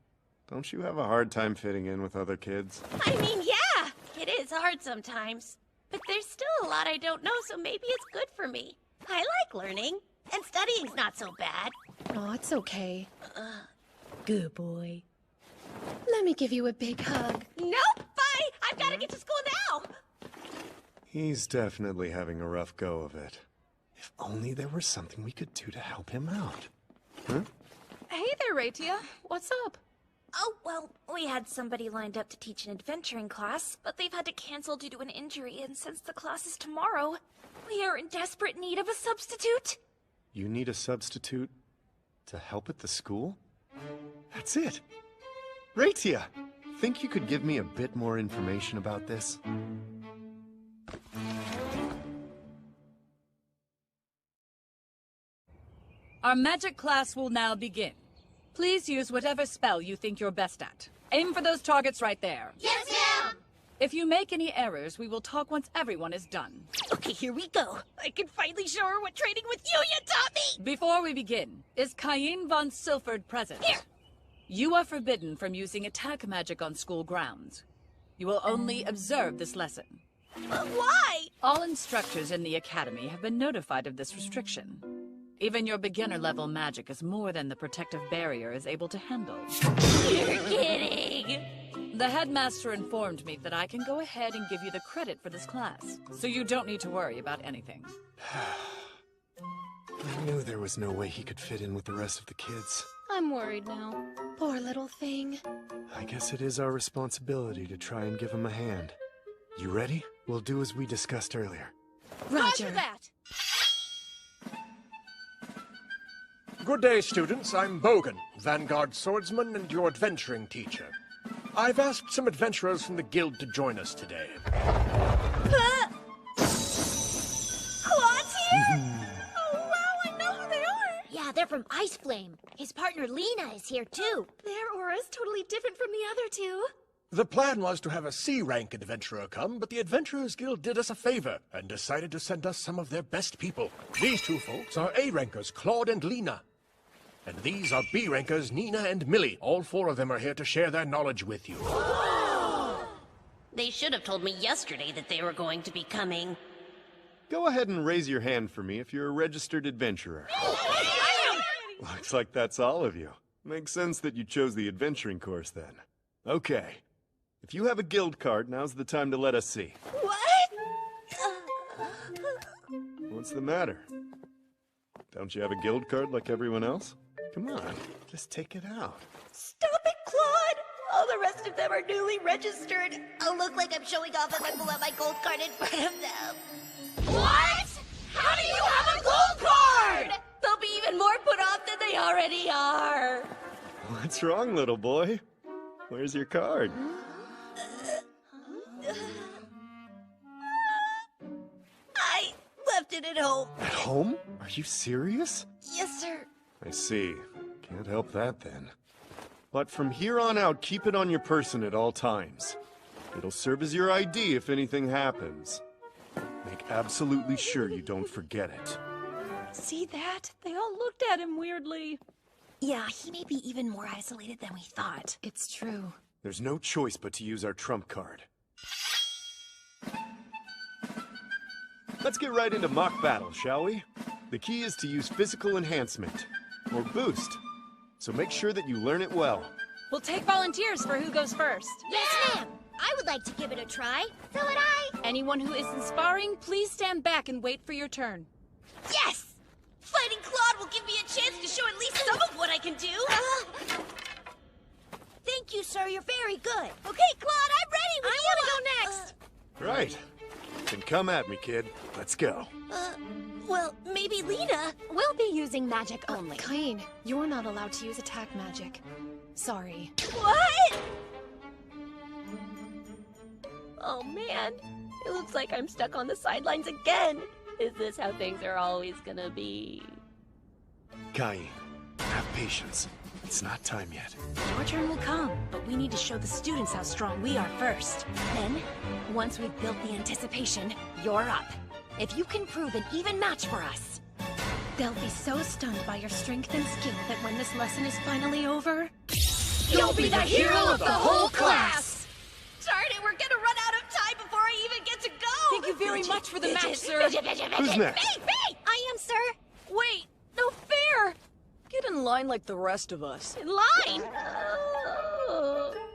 Don't you have a hard time fitting in with other kids? I mean, yeah! It is hard sometimes. But there's still a lot I don't know, so maybe it's good for me. I like learning. And studying's not so bad. Oh, it's okay. Good boy. Let me give you a big hug. Nope! Bye! I've got to get to school now! He's definitely having a rough go of it. If only there were something we could do to help him out. Huh? Hey there, Raitia. What's up? Oh, well, we had somebody lined up to teach an adventuring class, but they've had to cancel due to an injury, and since the class is tomorrow, we are in desperate need of a substitute. You need a substitute to help at the school? That's it. Raitia, think you could give me a bit more information about this? Our magic class will now begin. Please use whatever spell you think you're best at. Aim for those targets right there. Yes, ma'am! If you make any errors, we will talk once everyone is done. Okay, here we go. I can finally show her what training with Yuya taught me! Before we begin, is Cain von Silford present? Here! You are forbidden from using attack magic on school grounds. You will only observe this lesson. But why? All instructors in the academy have been notified of this restriction. Even your beginner-level magic is more than the protective barrier is able to handle. You're kidding! The headmaster informed me that I can go ahead and give you the credit for this class, so you don't need to worry about anything. I knew there was no way he could fit in with the rest of the kids. I'm worried now. Poor little thing. I guess it is our responsibility to try and give him a hand. You ready? We'll do as we discussed earlier. Roger that! Good day, students. I'm Bogan, Vanguard swordsman and your adventuring teacher. I've asked some adventurers from the guild to join us today. Claude's here? Oh, wow, I know who they are! Yeah, they're from Ice Flame. His partner Lena is here, too. Their aura's totally different from the other two. The plan was to have a C-rank adventurer come, but the Adventurers Guild did us a favor and decided to send us some of their best people. These two folks are A-rankers, Claude and Lena. And these are B-rankers, Nina and Millie. All four of them are here to share their knowledge with you. They should have told me yesterday that they were going to be coming. Go ahead and raise your hand for me if you're a registered adventurer. Looks like that's all of you. Makes sense that you chose the adventuring course then. Okay. If you have a guild card, now's the time to let us see. What? What's the matter? Don't you have a guild card like everyone else? Come on, just take it out. Stop it, Claude! All the rest of them are newly registered. I'll look like I'm showing off if I pull out my gold card in front of them. What? How do you have a gold card? They'll be even more put off than they already are. What's wrong, little boy? Where's your card? I left it at home. At home? Are you serious? Yes, sir. I see. Can't help that then. But from here on out, keep it on your person at all times. It'll serve as your ID if anything happens. Make absolutely sure you don't forget it. See that? They all looked at him weirdly. Yeah, he may be even more isolated than we thought. It's true. There's no choice but to use our trump card. Let's get right into mock battle, shall we? The key is to use physical enhancement, or boost. So make sure that you learn it well. We'll take volunteers for who goes first. Yes, ma'am! I would like to give it a try. So would I. Anyone who isn't sparring, please stand back and wait for your turn. Yes! Fighting Claude will give me a chance to show at least some of what I can do. Thank you, sir. You're very good. Okay, Claude, I'm ready. I want to go next. Right. Then come at me, kid. Let's go. Well, maybe Lena. We'll be using magic only. Kain, you're not allowed to use attack magic. Sorry. What? Oh man, it looks like I'm stuck on the sidelines again. Is this how things are always gonna be? Kain, have patience. It's not time yet. Your turn will come, but we need to show the students how strong we are first. Then, once we've built the anticipation, you're up. If you can prove an even match for us. They'll be so stunned by your strength and skill that when this lesson is finally over... You'll be the hero of the whole class! Darn it, we're gonna run out of time before I even get to go! Thank you very much for the match, sir. Who's next? Me! I am, sir. Wait, no fair! Get in line like the rest of us. In line?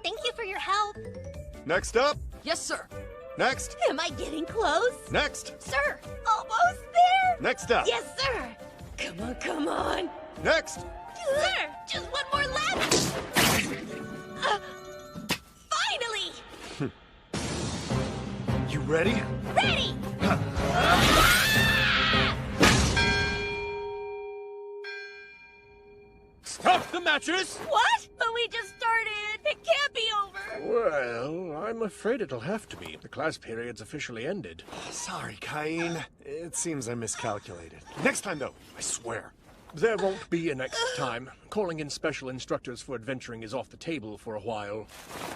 Thank you for your help. Next up. Yes, sir. Next. Am I getting close? Next. Sir, almost there! Next up. Yes, sir! Come on, come on! Next. Sir, just one more left! Finally! You ready? Ready! Stop the matches! What? But we just started! It can't be over! Well, I'm afraid it'll have to be. The class period's officially ended. Sorry, Kain. It seems I miscalculated. Next time, though, I swear. There won't be a next time. Calling in special instructors for adventuring is off the table for a while.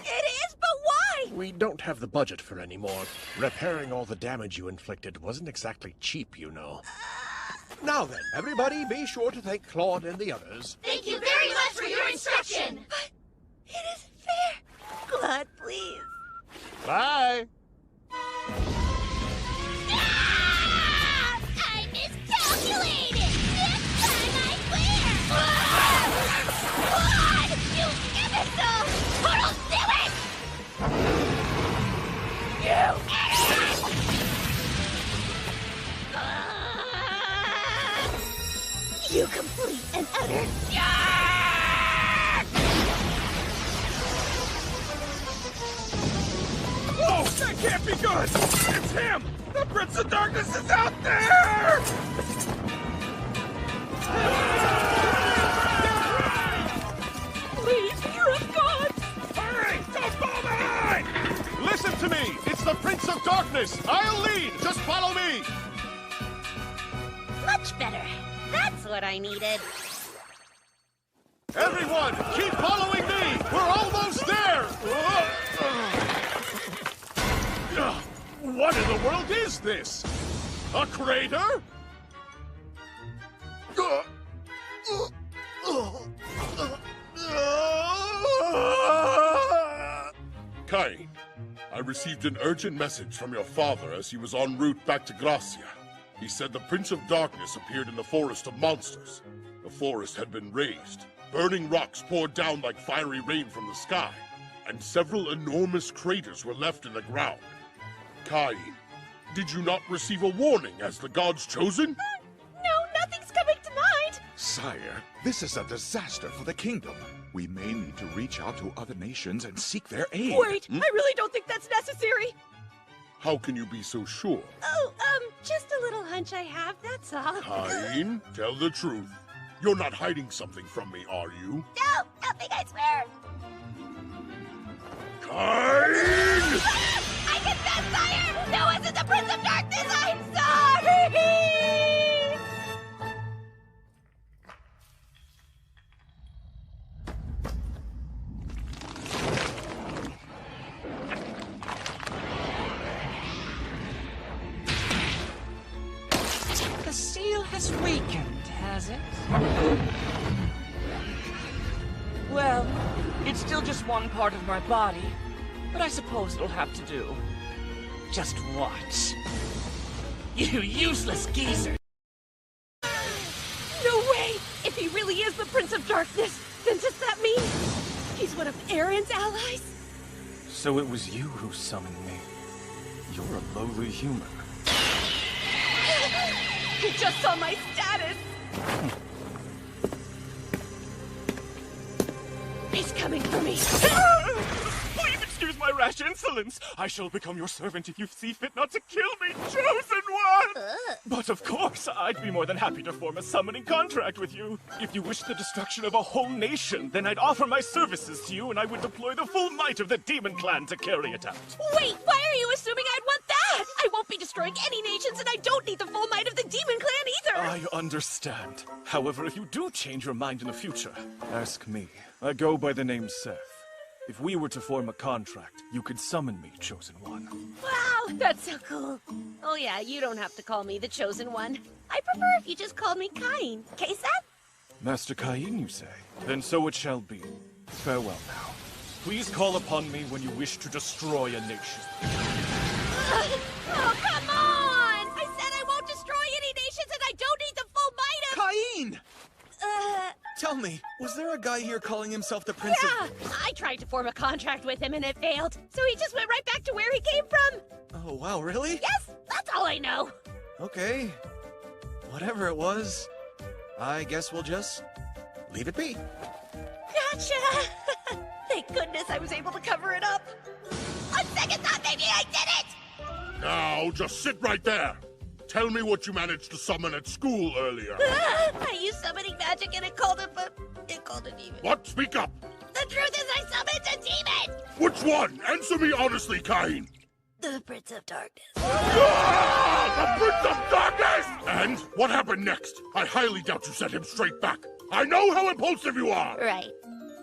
It is, but why? We don't have the budget for any more. Repairing all the damage you inflicted wasn't exactly cheap, you know. Now then, everybody be sure to thank Claude and the others. Thank you very much for your instruction. But it isn't fair. Claude, please. Bye. I miscalculated. This time I swear. Claude, you imbecile! Total silly! You idiot! You complete and utter jerk! Oh, that can't be good! It's him! The Prince of Darkness is out there! Please, you're a god! Hurry! Don't fall behind! Listen to me! It's the Prince of Darkness! I'll lead! Just follow me! Much better. That's what I needed. Everyone, keep following me! We're almost there! What in the world is this? A crater? Kain, I received an urgent message from your father as he was en route back to Gracia. He said the Prince of Darkness appeared in the Forest of Monsters. The forest had been razed. Burning rocks poured down like fiery rain from the sky, and several enormous craters were left in the ground. Kain, did you not receive a warning as the God's chosen? No, nothing's coming to mind! Sire, this is a disaster for the kingdom. We may need to reach out to other nations and seek their aid. Wait, I really don't think that's necessary! How can you be so sure? Oh, just a little hunch I have, that's all. Kain, tell the truth. You're not hiding something from me, are you? No, nothing, I swear. Kain! I confess, sire! That wasn't the Prince of Darkness! I'm sorry! has weakened, has it? Well, it's still just one part of my body, but I suppose it'll have to do. Just watch. You useless geezer! No way! If he really is the Prince of Darkness, then does that mean he's one of Aaron's allies? So it was you who summoned me. You're a lowly human. You just saw my status! He's coming for me! Please excuse my rash insolence. I shall become your servant if you see fit not to kill me, chosen one! But of course, I'd be more than happy to form a summoning contract with you. If you wish the destruction of a whole nation, then I'd offer my services to you and I would deploy the full might of the Demon Clan to carry it out. Wait, why are you assuming I'd want that? I won't be destroying any nations and I don't need the full might of the Demon Clan either! I understand. However, if you do change your mind in the future, ask me. I go by the name Seth. If we were to form a contract, you could summon me, Chosen One. Wow, that's so cool. Oh yeah, you don't have to call me the Chosen One. I prefer if you just called me Cain. Okay, Seth? Master Cain, you say? Then so it shall be. Farewell now. Please call upon me when you wish to destroy a nation. Oh, come on! I said I won't destroy any nations and I don't need the full might of— Cain! Tell me, was there a guy here calling himself the Prince Yeah! I tried to form a contract with him and it failed, so he just went right back to where he came from. Oh, wow, really? Yes, that's all I know. Okay. Whatever it was, I guess we'll just leave it be. Gotcha! Thank goodness I was able to cover it up. On second thought, maybe I did it! Now, just sit right there. Tell me what you managed to summon at school earlier. I used summoning magic and it called a demon. What? Speak up. The truth is I summoned a demon! Which one? Answer me honestly, Cain. The Prince of Darkness. Ah, the Prince of Darkness! And what happened next? I highly doubt you sent him straight back. I know how impulsive you are. Right.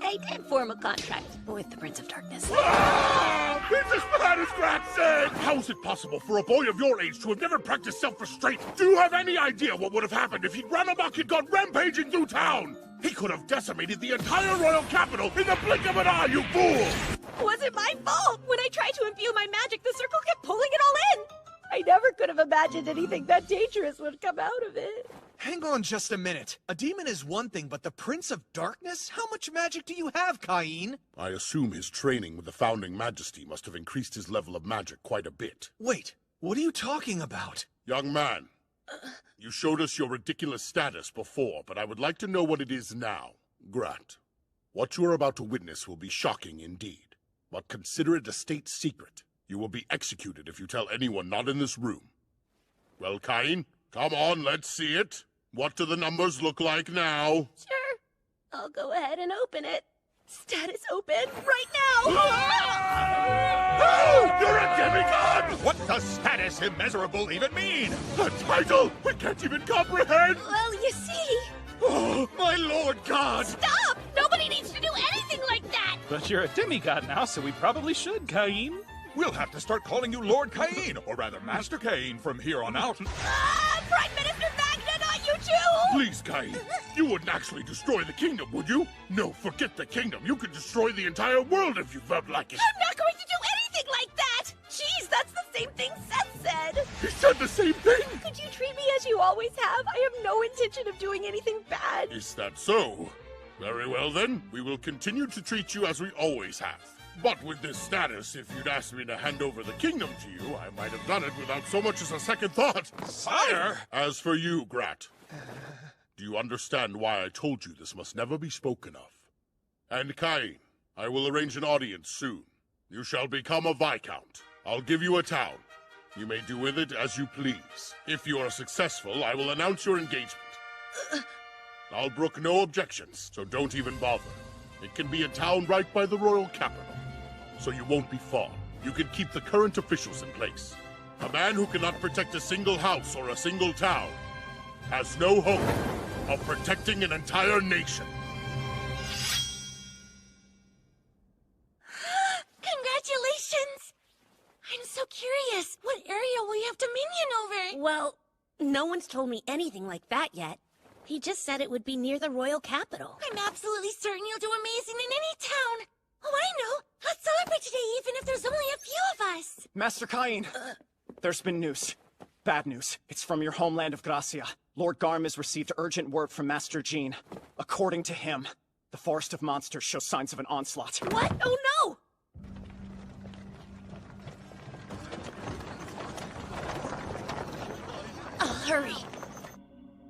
I did form a contract with the Prince of Darkness. Ah, it's as bad as Grat said! How is it possible for a boy of your age to have never practiced self-restraint? Do you have any idea what would have happened if he'd run amok and gone rampaging through town? He could have decimated the entire royal capital in the blink of an eye, you fool! It wasn't my fault! When I tried to imbue my magic, the circle kept pulling it all in! I never could have imagined anything that dangerous would come out of it. Hang on just a minute. A demon is one thing, but the Prince of Darkness? How much magic do you have, Cain? I assume his training with the Founding Majesty must have increased his level of magic quite a bit. Wait, what are you talking about? Young man, you showed us your ridiculous status before, but I would like to know what it is now. Grat, what you are about to witness will be shocking indeed, but consider it a state secret. You will be executed if you tell anyone not in this room. Well, Cain, come on, let's see it. What do the numbers look like now? Sure. I'll go ahead and open it. Status open right now! Oh, you're a demigod! What does status immeasurable even mean? The title! We can't even comprehend! Well, you see... Oh, my Lord God! Stop! Nobody needs to do anything like that! But you're a demigod now, so we probably should, Cain. We'll have to start calling you Lord Cain, or rather Master Cain, from here on out. Prime Minister Magna, not you too! Please, Cain. You wouldn't actually destroy the kingdom, would you? No, forget the kingdom. You could destroy the entire world if you felt like it. I'm not going to do anything like that! Jeez, that's the same thing Seth said! He said the same thing? Could you treat me as you always have? I have no intention of doing anything bad. Is that so? Very well then. We will continue to treat you as we always have. But with this status, if you'd asked me to hand over the kingdom to you, I might have done it without so much as a second thought. Sire! As for you, Grat, do you understand why I told you this must never be spoken of? And Cain, I will arrange an audience soon. You shall become a Viscount. I'll give you a town. You may do with it as you please. If you are successful, I will announce your engagement. I'll brook no objections, so don't even bother. It can be a town right by the royal capital, so you won't be far. You can keep the current officials in place. A man who cannot protect a single house or a single town has no hope of protecting an entire nation. Congratulations! I'm so curious. What area will you have dominion over? Well, No one's told me anything like that yet. He just said it would be near the royal capital. I'm absolutely certain you'll do amazing in any town. Oh, I know. Let's celebrate today even if there's only a few of us. Master Cain, there's been news. Bad news. It's from your homeland of Gracia. Lord Garm has received urgent word from Master Jean. According to him, the Forest of Monsters shows signs of an onslaught. What? Oh no! I'll hurry.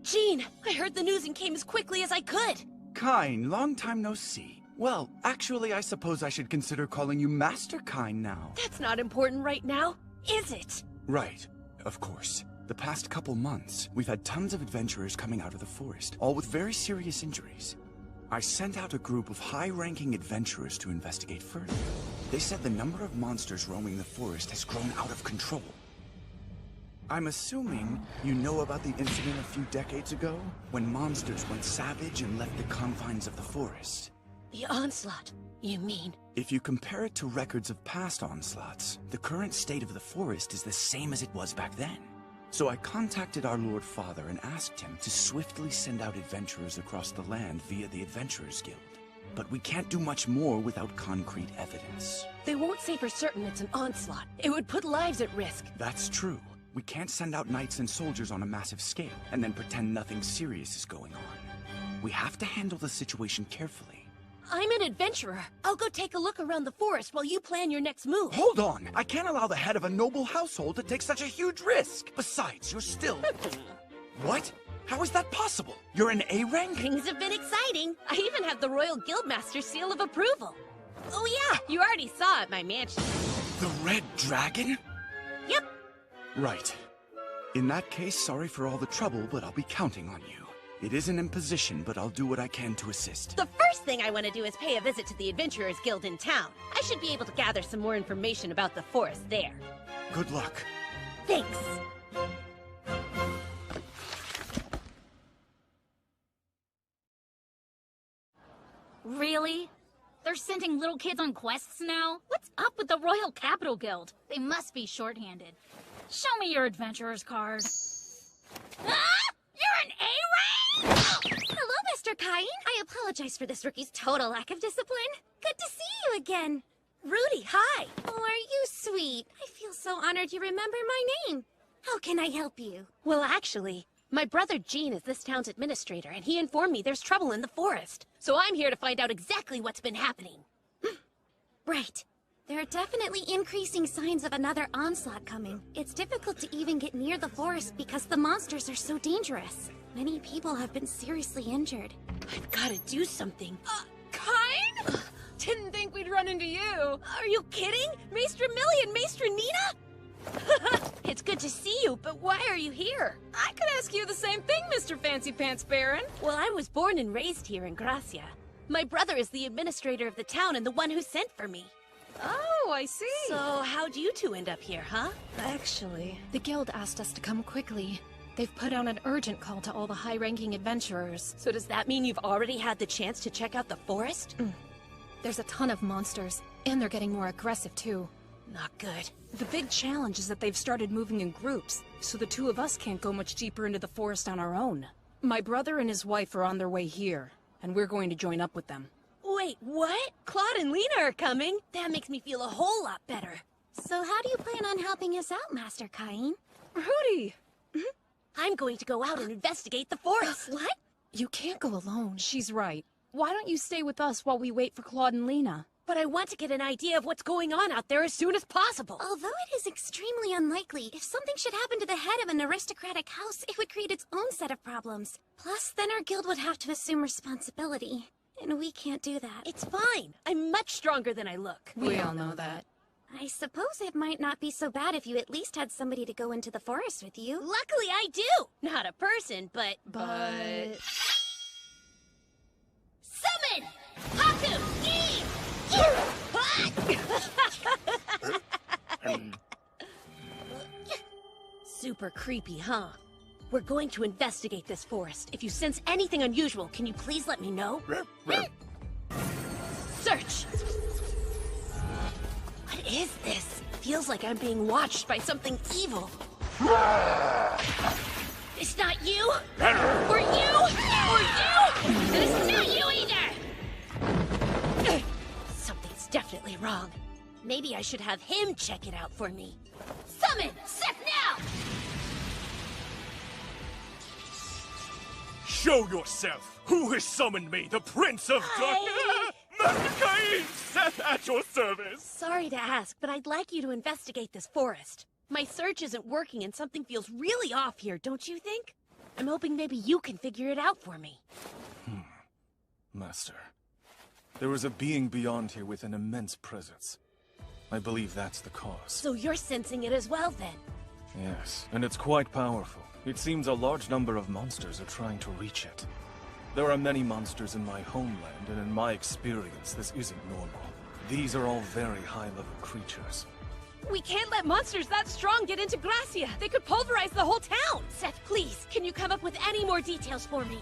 Jean, I heard the news and came as quickly as I could. Cain, long time no see. Well, actually, I suppose I should consider calling you Master Cain now. That's not important right now, is it? Right, of course. The past couple months, we've had tons of adventurers coming out of the forest, all with very serious injuries. I sent out a group of high-ranking adventurers to investigate further. They said the number of monsters roaming the forest has grown out of control. I'm assuming you know about the incident a few decades ago, when monsters went savage and left the confines of the forest. The onslaught, you mean? If you compare it to records of past onslaughts, the current state of the forest is the same as it was back then. So I contacted our Lord Father and asked him to swiftly send out adventurers across the land via the Adventurers Guild. But we can't do much more without concrete evidence. They won't say for certain it's an onslaught. It would put lives at risk. That's true. We can't send out knights and soldiers on a massive scale and then pretend nothing serious is going on. We have to handle the situation carefully. I'm an adventurer. I'll go take a look around the forest while you plan your next move. Hold on! I can't allow the head of a noble household to take such a huge risk! Besides, you're still... What? How is that possible? You're an A rank? Things have been exciting. I even have the Royal Guildmaster's seal of approval. Oh yeah, you already saw it at my mansion. The Red Dragon? Yep. Right. In that case, sorry for all the trouble, but I'll be counting on you. It is an imposition, but I'll do what I can to assist. The first thing I want to do is pay a visit to the Adventurers Guild in town. I should be able to gather some more information about the forest there. Good luck. Thanks. Really? They're sending little kids on quests now? What's up with the Royal Capital Guild? They must be short-handed. Show me your adventurer's card. Ah! You're an A-rank? Hello, Mr. Cain. I apologize for this rookie's total lack of discipline. Good to see you again. Rudy, hi. Oh, are you sweet? I feel so honored you remember my name. How can I help you? Well, actually, my brother Jean is this town's administrator, and he informed me there's trouble in the forest. So I'm here to find out exactly what's been happening. Right. There are definitely increasing signs of another onslaught coming. It's difficult to even get near the forest because the monsters are so dangerous. Many people have been seriously injured. I've got to do something. Cain? Didn't think we'd run into you. Are you kidding? Maester Millie and Maester Nina? It's good to see you, but why are you here? I could ask you the same thing, Mr. Fancy Pants Baron. Well, I was born and raised here in Gracia. My brother is the administrator of the town and the one who sent for me. Oh, I see. So, how'd you two end up here, huh? Actually, the guild asked us to come quickly. They've put out an urgent call to all the high-ranking adventurers. So does that mean you've already had the chance to check out the forest? There's a ton of monsters, and they're getting more aggressive, too. Not good. The big challenge is that they've started moving in groups, so the two of us can't go much deeper into the forest on our own. My brother and his wife are on their way here, and we're going to join up with them. Wait, what? Claude and Lena are coming? That makes me feel a whole lot better. So how do you plan on helping us out, Master Cain? Rudy! I'm going to go out and investigate the forest. What? You can't go alone. She's right. Why don't you stay with us while we wait for Claude and Lena? But I want to get an idea of what's going on out there as soon as possible. Although it is extremely unlikely, if something should happen to the head of an aristocratic house, it would create its own set of problems. Plus, then our guild would have to assume responsibility. And we can't do that. It's fine. I'm much stronger than I look. We all know that. I suppose it might not be so bad if you at least had somebody to go into the forest with you. Luckily I do! Not a person, but... Summon! Haku! Super creepy, huh? We're going to investigate this forest. If you sense anything unusual, can you please let me know? Search! What is this? Feels like I'm being watched by something evil. It's not you, or you, or you, and it's not you either! Something's definitely wrong. Maybe I should have him check it out for me. Summon! Seth now! Show yourself! Who has summoned me? The Prince of Darkness? Master Cain! Seth at your service! Sorry to ask, but I'd like you to investigate this forest. My search isn't working and something feels really off here, don't you think? I'm hoping maybe you can figure it out for me. Master, there is a being beyond here with an immense presence. I believe that's the cause. So you're sensing it as well, then? Yes, and it's quite powerful. It seems a large number of monsters are trying to reach it. There are many monsters in my homeland, and in my experience, this isn't normal. These are all very high-level creatures. We can't let monsters that strong get into Gracia. They could pulverize the whole town. Seth, please, can you come up with any more details for me?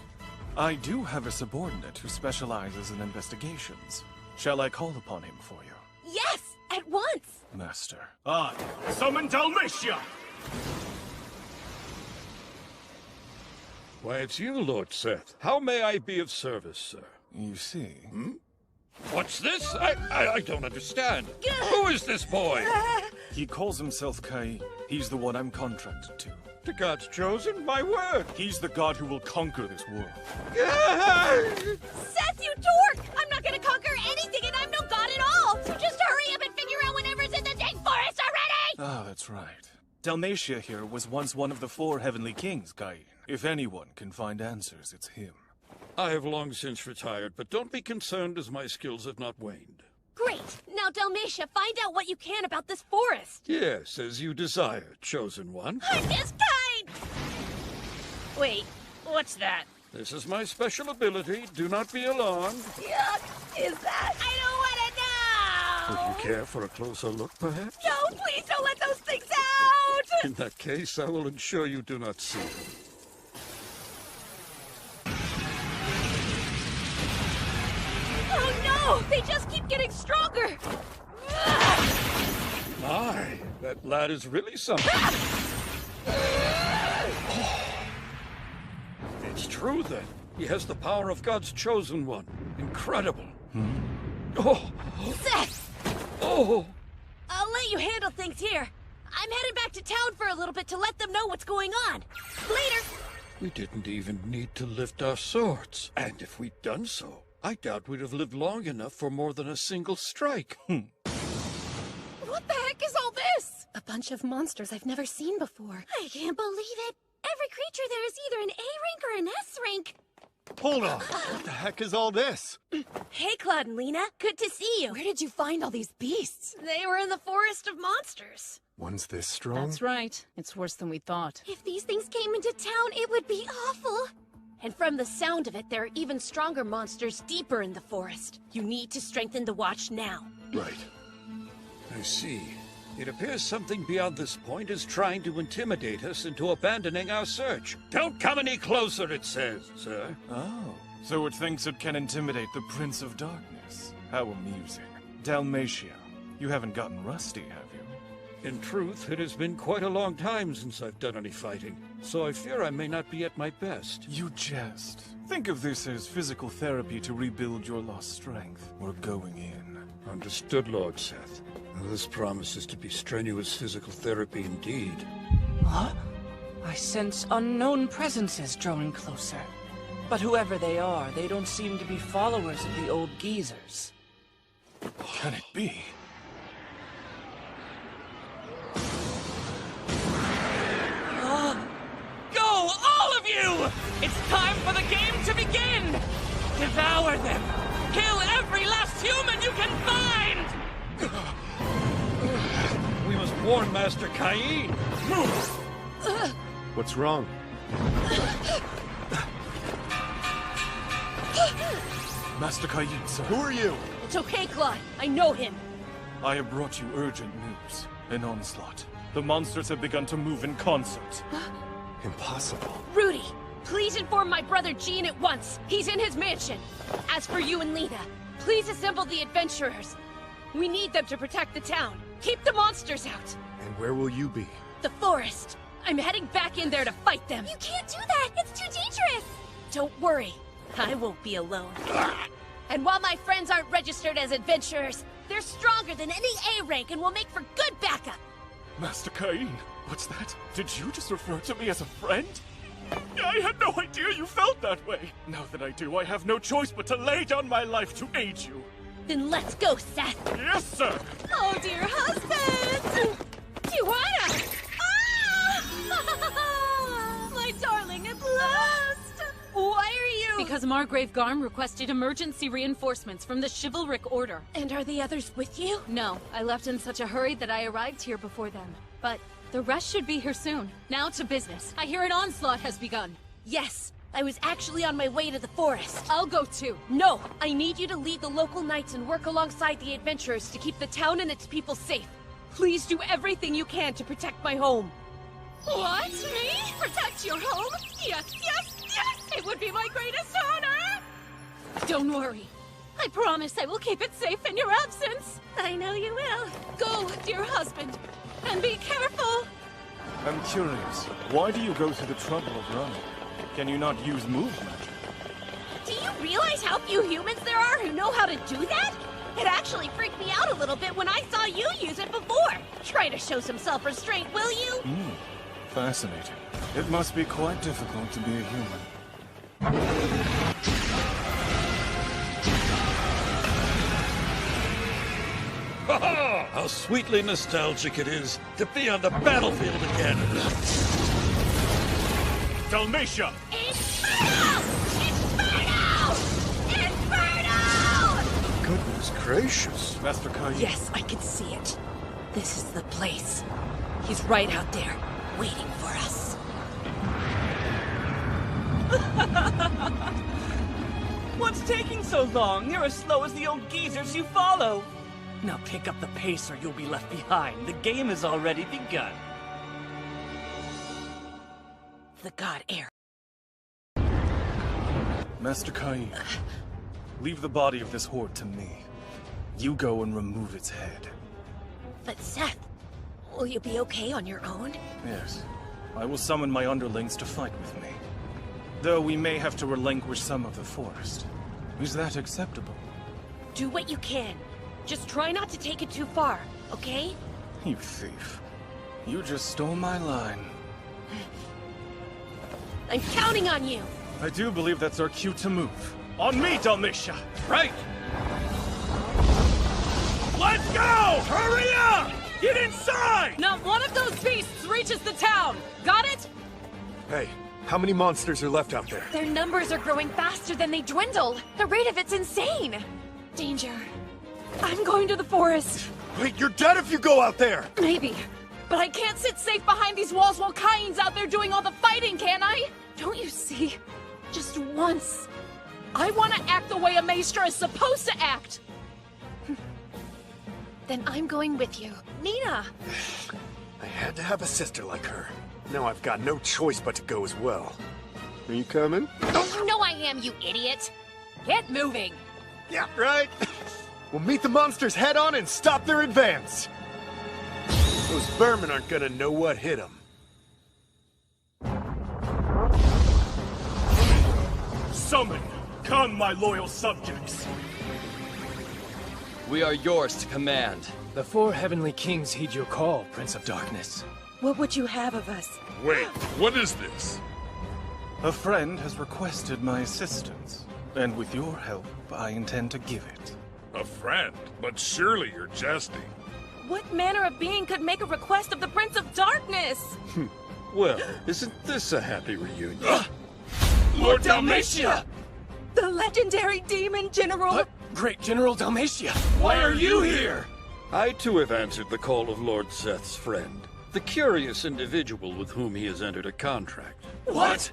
I do have a subordinate who specializes in investigations. Shall I call upon him for you? Yes, at once. Master. I summon Dalmatia! Why, it's you, Lord Seth. How may I be of service, sir? You see... What's this? I don't understand. Who is this boy? He calls himself Cain. He's the one I'm contracted to. The God's chosen? My word! He's the god who will conquer this world. Seth, you dork! I'm not gonna conquer anything and I'm no god at all! So just hurry up and figure out whatever's in the dang forest already! Ah, that's right. Dalmatia here was once one of the 4 heavenly kings, Cain. If anyone can find answers, it's him. I have long since retired, but don't be concerned as my skills have not waned. Great! Now, Dalmatia, find out what you can about this forest! Yes, as you desire, chosen one. I'm just kind! Wait, what's that? This is my special ability. Do not be alarmed. Yuck! Is that? I don't want to know! Would you care for a closer look, perhaps? No, please don't let those things out! In that case, I will ensure you do not see them. Oh no! They just keep getting stronger! My, that lad is really something. It's true, then. He has the power of God's chosen one. Incredible. Oh! Seth! Oh! I'll let you handle things here. I'm headed back to town for a little bit to let them know what's going on. Later! We didn't even need to lift our swords. And if we'd done so, I doubt we'd have lived long enough for more than a single strike. What the heck is all this? A bunch of monsters I've never seen before. I can't believe it. Every creature there is either an A rank or an S rank. Hold on. What the heck is all this? Hey, Claude and Lena. Good to see you. Where did you find all these beasts? They were in the forest of monsters. One's this strong? That's right. It's worse than we thought. If these things came into town, it would be awful. And from the sound of it, there are even stronger monsters deeper in the forest. You need to strengthen the watch now. Right. I see. It appears something beyond this point is trying to intimidate us into abandoning our search. Don't come any closer, it says, sir. Oh, so it thinks it can intimidate the Prince of Darkness. How amusing. Dalmatia, you haven't gotten rusty, have you? In truth, it has been quite a long time since I've done any fighting, so I fear I may not be at my best. You jest. Think of this as physical therapy to rebuild your lost strength. We're going in. Understood, Lord Seth. This promises to be strenuous physical therapy indeed. Huh? I sense unknown presences drawing closer. But whoever they are, they don't seem to be followers of the old geezers. Can it be? Go, all of you! It's time for the game to begin! Devour them! Kill every last human you can find! We must warn Master Cain. Move! What's wrong? Master Cain, sir. Who are you? It's okay, Claude. I know him. I have brought you urgent news. An onslaught. The monsters have begun to move in concert. Impossible. Rudy, please inform my brother Gene at once. He's in his mansion. As for you and Lena, please assemble the adventurers. We need them to protect the town. Keep the monsters out. And where will you be? The forest. I'm heading back in there to fight them. You can't do that! It's too dangerous! Don't worry, I won't be alone. And while my friends aren't registered as adventurers, they're stronger than any A rank and will make for good backup. Master Cain, what's that? Did you just refer to me as a friend? I had no idea you felt that way. Now that I do, I have no choice but to lay down my life to aid you. Then let's go, Seth. Yes, sir. Oh, dear husband! Tijuana! Ah! My darling at last! Why are you? Because Margrave Garm requested emergency reinforcements from the chivalric order. And are the others with you? No, I left in such a hurry that I arrived here before them. But the rest should be here soon. Now to business. I hear an onslaught has begun. Yes, I was actually on my way to the forest. I'll go too. No, I need you to lead the local knights and work alongside the adventurers to keep the town and its people safe. Please do everything you can to protect my home. What? Me? Protect your home? Yes, yes, yes! It would be my greatest honor! Don't worry. I promise I will keep it safe in your absence. I know you will. Go, dear husband, and be careful. I'm curious. Why do you go through the trouble of running? Can you not use movement? Do you realize how few humans there are who know how to do that? It actually freaked me out a little bit when I saw you use it before. Try to show some self-restraint, will you? Fascinating. It must be quite difficult to be a human. Ha-ha! How sweetly nostalgic it is to be on the battlefield again. Dalmatia! Inferno! Inferno! Inferno! Goodness gracious. Master Cain. Yes, I can see it. This is the place. He's right out there, waiting for us. What's taking so long? You're as slow as the old geezers you follow. Now pick up the pace or you'll be left behind. The game has already begun. The god heir. Master Cain, leave the body of this horde to me. You go and remove its head. But Seth, will you be okay on your own? Yes. I will summon my underlings to fight with me. Though we may have to relinquish some of the forest. Is that acceptable? Do what you can. Just try not to take it too far, okay? You thief. You just stole my line. I'm counting on you! I do believe that's our cue to move. On me, Dalmatia! Right! Let's go! Hurry up! Get inside! Not one of those beasts reaches the town! Got it? Hey, how many monsters are left out there? Their numbers are growing faster than they dwindle. The rate of it's insane. Danger. I'm going to the forest. Wait, you're dead if you go out there! Maybe. But I can't sit safe behind these walls while Cain's out there doing all the fighting, can I? Don't you see? Just once. I want to act the way a maester is supposed to act. Then I'm going with you. Nina! I had to have a sister like her. Now I've got no choice but to go as well. Are you coming? You know I am, you idiot! Get moving! Yeah, right. We'll meet the monsters head on and stop their advance. Those vermin aren't gonna know what hit them. Summon! Come, my loyal subjects! We are yours to command. The four heavenly kings heed your call, Prince of Darkness. What would you have of us? Wait, what is this? A friend has requested my assistance, and with your help, I intend to give it. A friend? But surely you're jesting. What manner of being could make a request of the Prince of Darkness? Well, isn't this a happy reunion? Lord Dalmatia! The legendary demon general! But, Great General Dalmatia, why are you here? I too have answered the call of Lord Seth's friend, the curious individual with whom he has entered a contract. What?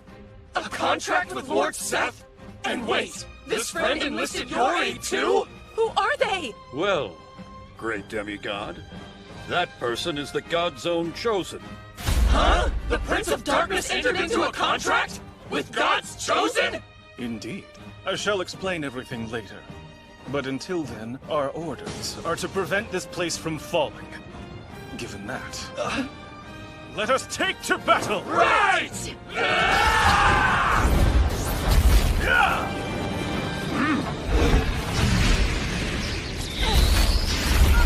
A contract with Lord Seth? And wait, this friend enlisted your aid too? Who are they? Well, great demigod, that person is the God's own chosen. Huh? The Prince of Darkness entered into a contract? With God's chosen? Indeed. I shall explain everything later. But until then, our orders are to prevent this place from falling. Given that, Let us take to battle! Right!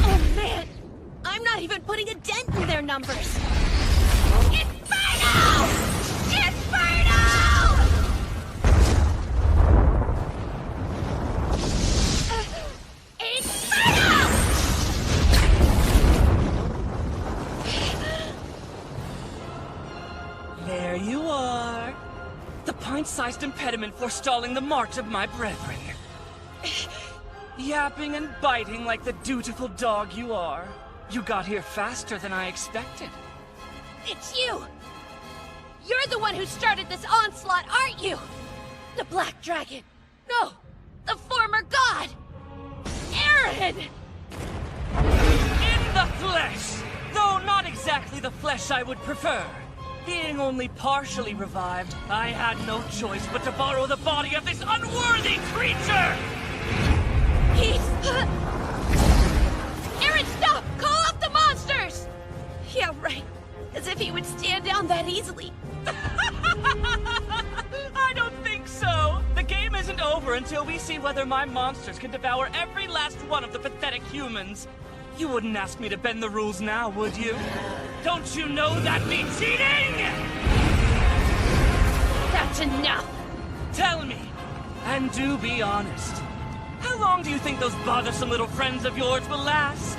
Oh, man! I'm not even putting a dent in their numbers! Inferno! Inferno! There you are. The pint-sized impediment forestalling the march of my brethren. Yapping and biting like the dutiful dog you are. You got here faster than I expected. It's you! You're the one who started this onslaught, aren't you? The Black Dragon! No! The former god! Aaron! In the flesh! Though not exactly the flesh I would prefer. Being only partially revived, I had no choice but to borrow the body of this unworthy creature! Aaron, stop! Call up the monsters! Yeah, right. As if he would stand down that easily. I don't think so. The game isn't over until we see whether my monsters can devour every last one of the pathetic humans. You wouldn't ask me to bend the rules now, would you? Don't you know that'd be cheating? That's enough! Tell me, and do be honest. How long do you think those bothersome little friends of yours will last?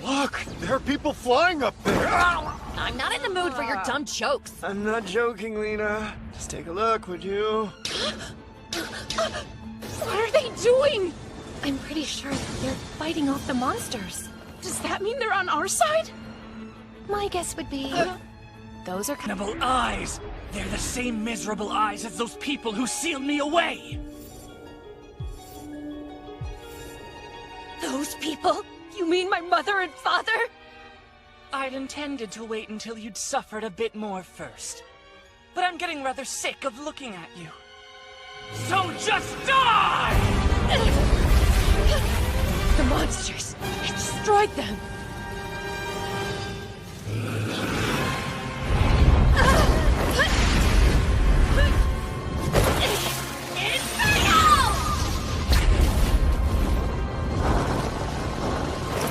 Look, there are people flying up there. I'm not in the mood for your dumb jokes. I'm not joking, Lena. Just take a look, would you? What are they doing? I'm pretty sure they're fighting off the monsters. Does that mean they're on our side? My guess would be... those are cannibal eyes! They're the same miserable eyes as those people who sealed me away! Those people? You mean my mother and father? I'd intended to wait until you'd suffered a bit more first. But I'm getting rather sick of looking at you. So just die! The monsters! It destroyed them!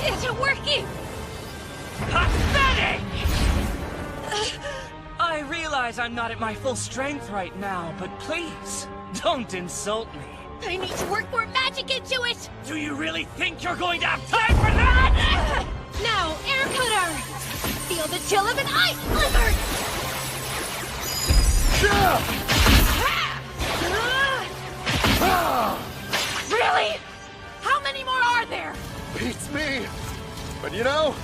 Isn't working! Pathetic! I realize I'm not at my full strength right now, but please, don't insult me. I need to work more magic into it! Do you really think you're going to have time for that? Now, air cutter! Feel the chill of an ice blizzard! Really? How many more are there? Beats me. But you know,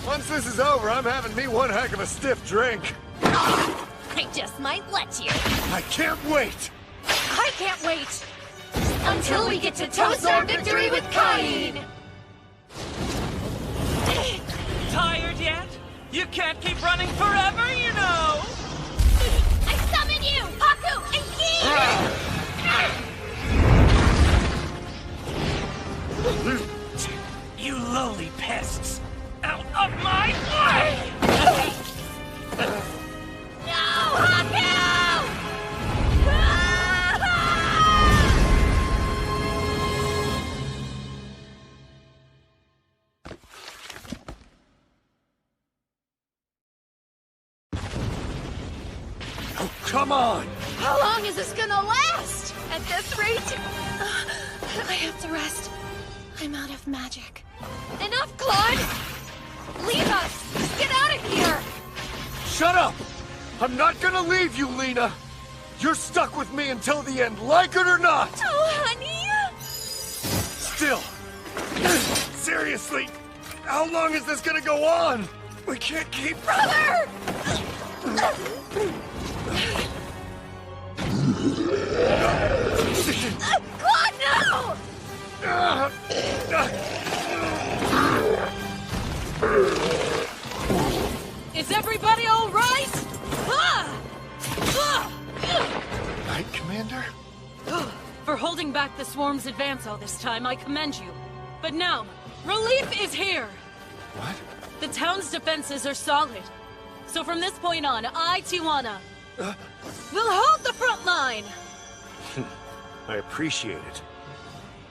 once this is over, I'm having me one heck of a stiff drink. I just might let you. I can't wait! I can't wait! Until we get to toast our victory with Cain! Tired yet? You can't keep running forever, you know! I summon you! Haku and Ki! You lowly pests! Out of my way! No, Haku! Oh, come on! How long is this gonna last? At this rate? I have to rest. I'm out of magic. Enough, Claude! Leave us! Get out of here! Shut up! I'm not gonna leave you, Lena! You're stuck with me until the end, like it or not! Oh, honey! Still! Seriously! How long is this gonna go on? We can't keep... Brother! Claude, no! Is everybody all right? Right, Commander? For holding back the Swarm's advance all this time, I commend you. But now, relief is here! What? The town's defenses are solid. So from this point on, I, Tijuana, will hold the front line! I appreciate it.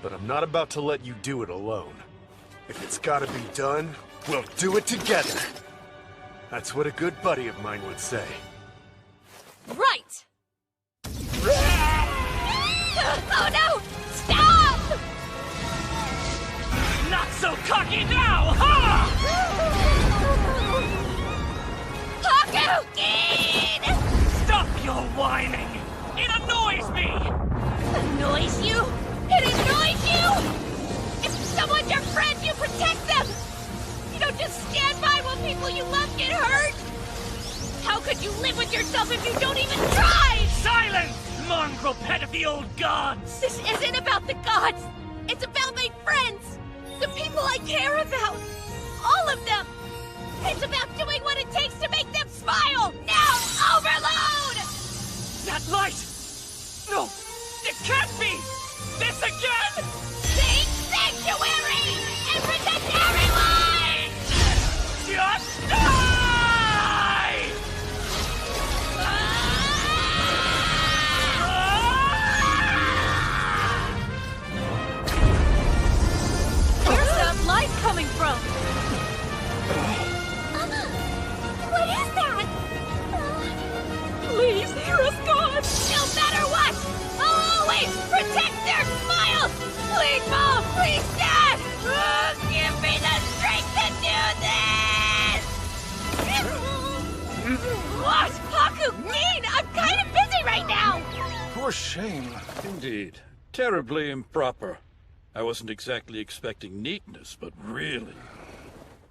But I'm not about to let you do it alone. If it's gotta be done, we'll do it together. That's what a good buddy of mine would say. Right! Oh no! Stop! Not so cocky now, huh? Hakukin! Stop your whining! It annoys me! Annoys you? It annoys you? If someone's your friend, you protect them! You don't just stand by while people you love get hurt! How could you live with yourself if you don't even try? Silence! Mongrel pet of the old gods! This isn't about the gods! It's about my friends! The people I care about! All of them! It's about doing what it takes to make them smile! Now, overload! That light! No! It can't be! This again! Sing sanctuary! And protect everyone! Just die! Where's that light coming from? What is that? Please hear us, God! No matter what! I'll always protect their smiles! Please, Mom! Please, Dad! Give me the strength to do this! What? Hakukin! I'm kind of busy right now! For shame. Indeed. Terribly improper. I wasn't exactly expecting neatness, but really.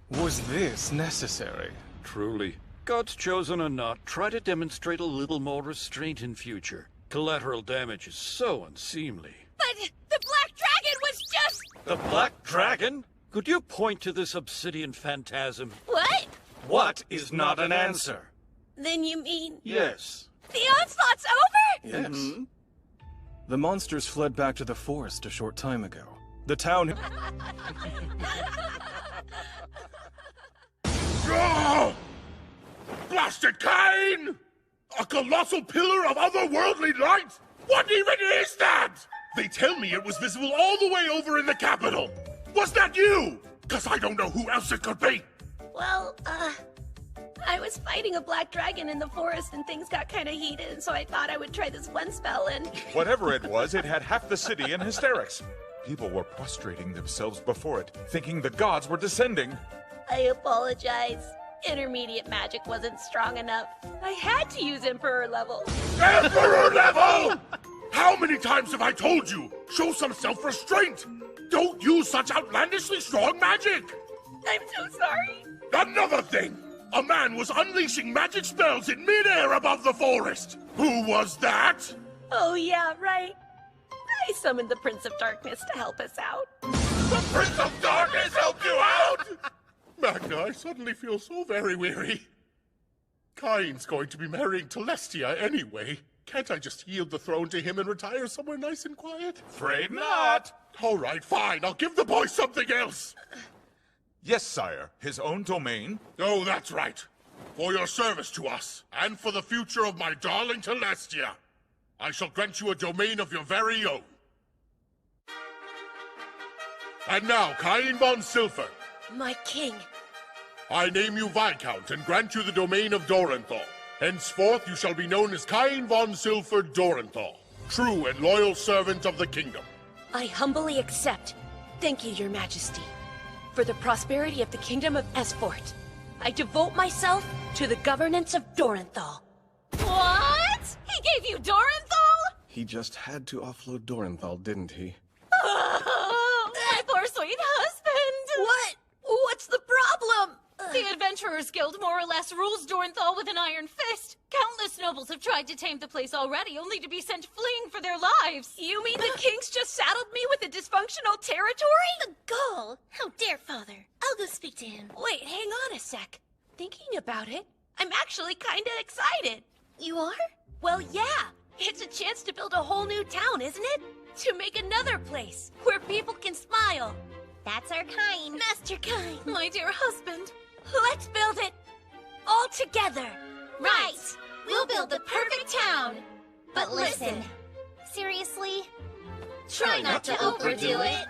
Was this necessary? Truly. God's chosen or not, try to demonstrate a little more restraint in future. Collateral damage is so unseemly. But the Black Dragon was just... The Black Dragon? Could you point to this obsidian phantasm? What? What is not an answer? Then you mean... Yes. The onslaught's over? Yes. The monsters fled back to the forest a short time ago. The town... Blasted Cain! A colossal pillar of otherworldly light? What even is that? They tell me it was visible all the way over in the capital. Was that you? 'Cause I don't know who else it could be. Well, I was fighting a black dragon in the forest and things got kind of heated, and so I thought I would try this one spell and... Whatever it was, it had half the city in hysterics. People were prostrating themselves before it, thinking the gods were descending. I apologize. Intermediate magic wasn't strong enough. I had to use Emperor level. Emperor level! How many times have I told you? Show some self-restraint! Don't use such outlandishly strong magic! I'm so sorry. Another thing! A man was unleashing magic spells in midair above the forest! Who was that? Oh yeah, right. I summoned the Prince of Darkness to help us out. The Prince of Darkness helped you out? Magna, I suddenly feel so very weary. Cain's going to be marrying Celestia anyway. Can't I just yield the throne to him and retire somewhere nice and quiet? Afraid not. All right, fine. I'll give the boy something else. Yes, sire. His own domain. Oh, that's right. For your service to us, and for the future of my darling Celestia, I shall grant you a domain of your very own. And now, Cain von Silfer, My king. I name you Viscount and grant you the domain of Dorenthal. Henceforth, you shall be known as Cain von Silfer Dorenthal, true and loyal servant of the kingdom. I humbly accept. Thank you, your majesty. For the prosperity of the kingdom of Esfort, I devote myself to the governance of Dorenthal. What? He gave you Dorenthal? He just had to offload Dorenthal, didn't he? Oh, my poor sweet husband! What? What's the problem? The Adventurers Guild more or less rules Dorenthal with an iron fist. Countless nobles have tried to tame the place already, only to be sent fleeing for their lives. You mean the king's just saddled me with a dysfunctional territory? The gall! How dare, father? I'll go speak to him. Wait, hang on a sec. Thinking about it, I'm actually kinda excited. You are? Well, yeah. It's a chance to build a whole new town, isn't it? To make another place where people can smile. That's our kind. Master Kind, my dear husband. Let's build it all together. Right. We'll build the perfect town. But listen, seriously, try not to overdo it.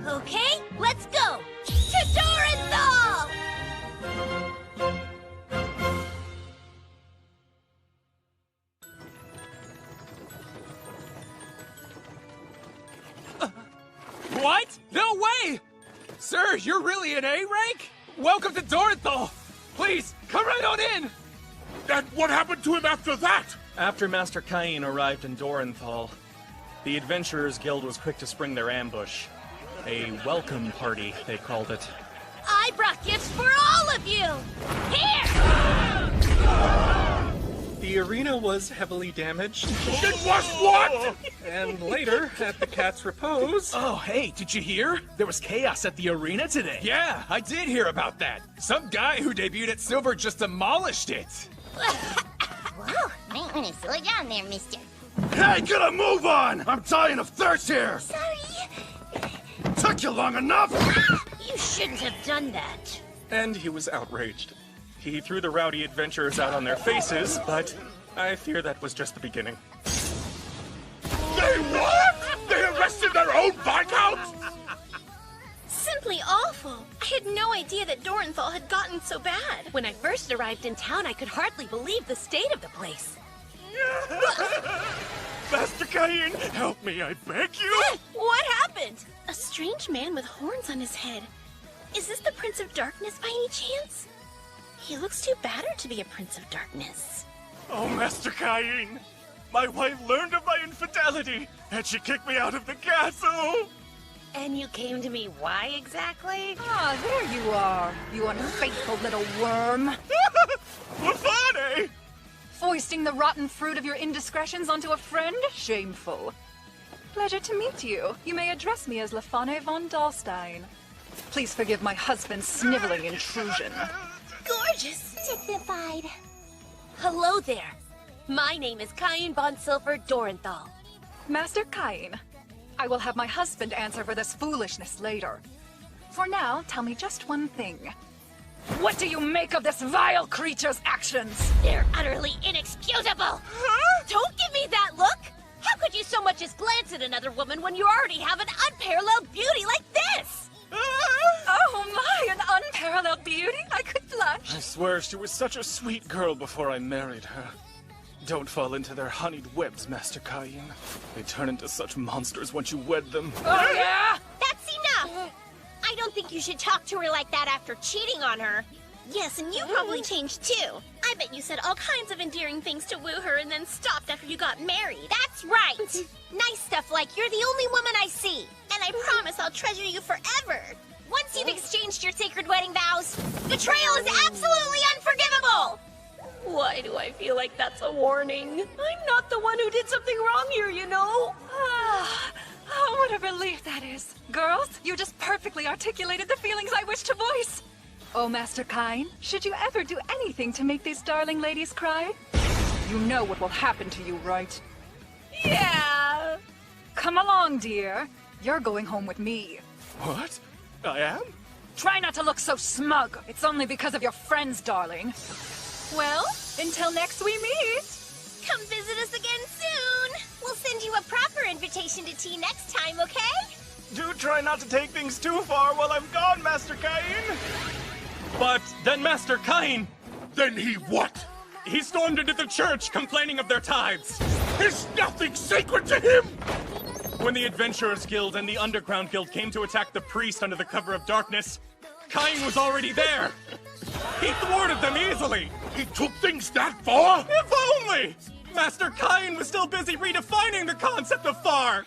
Okay, let's go! To Dorenthal! What? No way! Sir, you're really an A rank? Welcome to Dorenthal! Please, come right on in! And what happened to him after that? After Master Cain arrived in Dorenthal, the Adventurers Guild was quick to spring their ambush. A welcome party, they called it. I brought gifts for all of you! Here! The arena was heavily damaged. It was what? And later, at the Cat's Repose... Oh, hey, did you hear? There was chaos at the arena today. Yeah, I did hear about that. Some guy who debuted at Silver just demolished it. Whoa, might want to slow down there, mister. Hey, get a move on! I'm dying of thirst here! Sorry. Took you long enough! You shouldn't have done that. And he was outraged. He threw the rowdy adventurers out on their faces, but I fear that was just the beginning. They what? They arrested their own Viscount? Simply awful. I had no idea that Dorenthal had gotten so bad. When I first arrived in town, I could hardly believe the state of the place. Master Cain, help me, I beg you! What happened? A strange man with horns on his head. Is this the Prince of Darkness by any chance? He looks too battered to be a Prince of Darkness. Oh, Master Cain! My wife learned of my infidelity, and she kicked me out of the castle! And you came to me why exactly? Ah, there you are, you unfaithful little worm. Lafane! Foisting the rotten fruit of your indiscretions onto a friend? Shameful. Pleasure to meet you. You may address me as Lafane von Dahlstein. Please forgive my husband's sniveling intrusion. Gorgeous! Dignified. Hello there. My name is Cain von Silver Dorenthal. Master Cain, I will have my husband answer for this foolishness later. For now, tell me just one thing. What do you make of this vile creature's actions? They're utterly inexcusable! Huh? Don't give me that look! How could you so much as glance at another woman when you already have an unparalleled beauty like this? Oh my, an unparalleled beauty? I could blush. I swear she was such a sweet girl before I married her. Don't fall into their honeyed webs, Master Cain. They turn into such monsters once you wed them. Oh yeah? That's enough! I don't think you should talk to her like that after cheating on her. Yes, and you probably changed too. I bet you said all kinds of endearing things to woo her and then stopped after you got married. That's right! Nice stuff like you're the only woman I see. And I promise I'll treasure you forever. Once you've exchanged your sacred wedding vows, betrayal is absolutely unforgivable! Why do I feel like that's a warning? I'm not the one who did something wrong here, you know? Oh, what a relief that is. Girls, you just perfectly articulated the feelings I wish to voice. Oh, Master Cain, should you ever do anything to make these darling ladies cry? You know what will happen to you, right? Yeah! Come along, dear. You're going home with me. What? I am? Try not to look so smug. It's only because of your friends, darling. Well, until next we meet. Come visit us again soon. We'll send you a proper invitation to tea next time, okay? Do try not to take things too far while I'm gone, Master Cain. But then Master Cain... Then he what? He stormed into the church complaining of their tithes. There's nothing sacred to him! When the Adventurers Guild and the Underground Guild came to attack the priest under the cover of darkness, Cain was already there. He thwarted them easily. He took things that far? If only! Master Cain was still busy redefining the concept of far.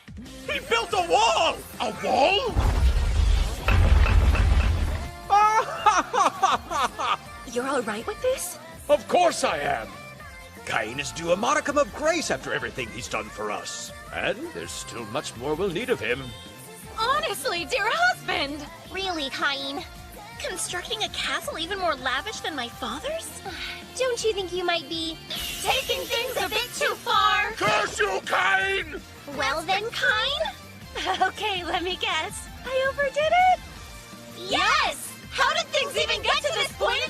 He built a wall! A wall? You're all right with this? Of course I am. Cain is due a modicum of grace after everything he's done for us. And there's still much more we'll need of him. Honestly, dear husband! Really, Cain? Constructing a castle even more lavish than my father's? Don't you think you might be Taking things a bit too far! Curse you, Cain! Well then, Cain? Okay, let me guess. I overdid it? Yes! How did things even get to this point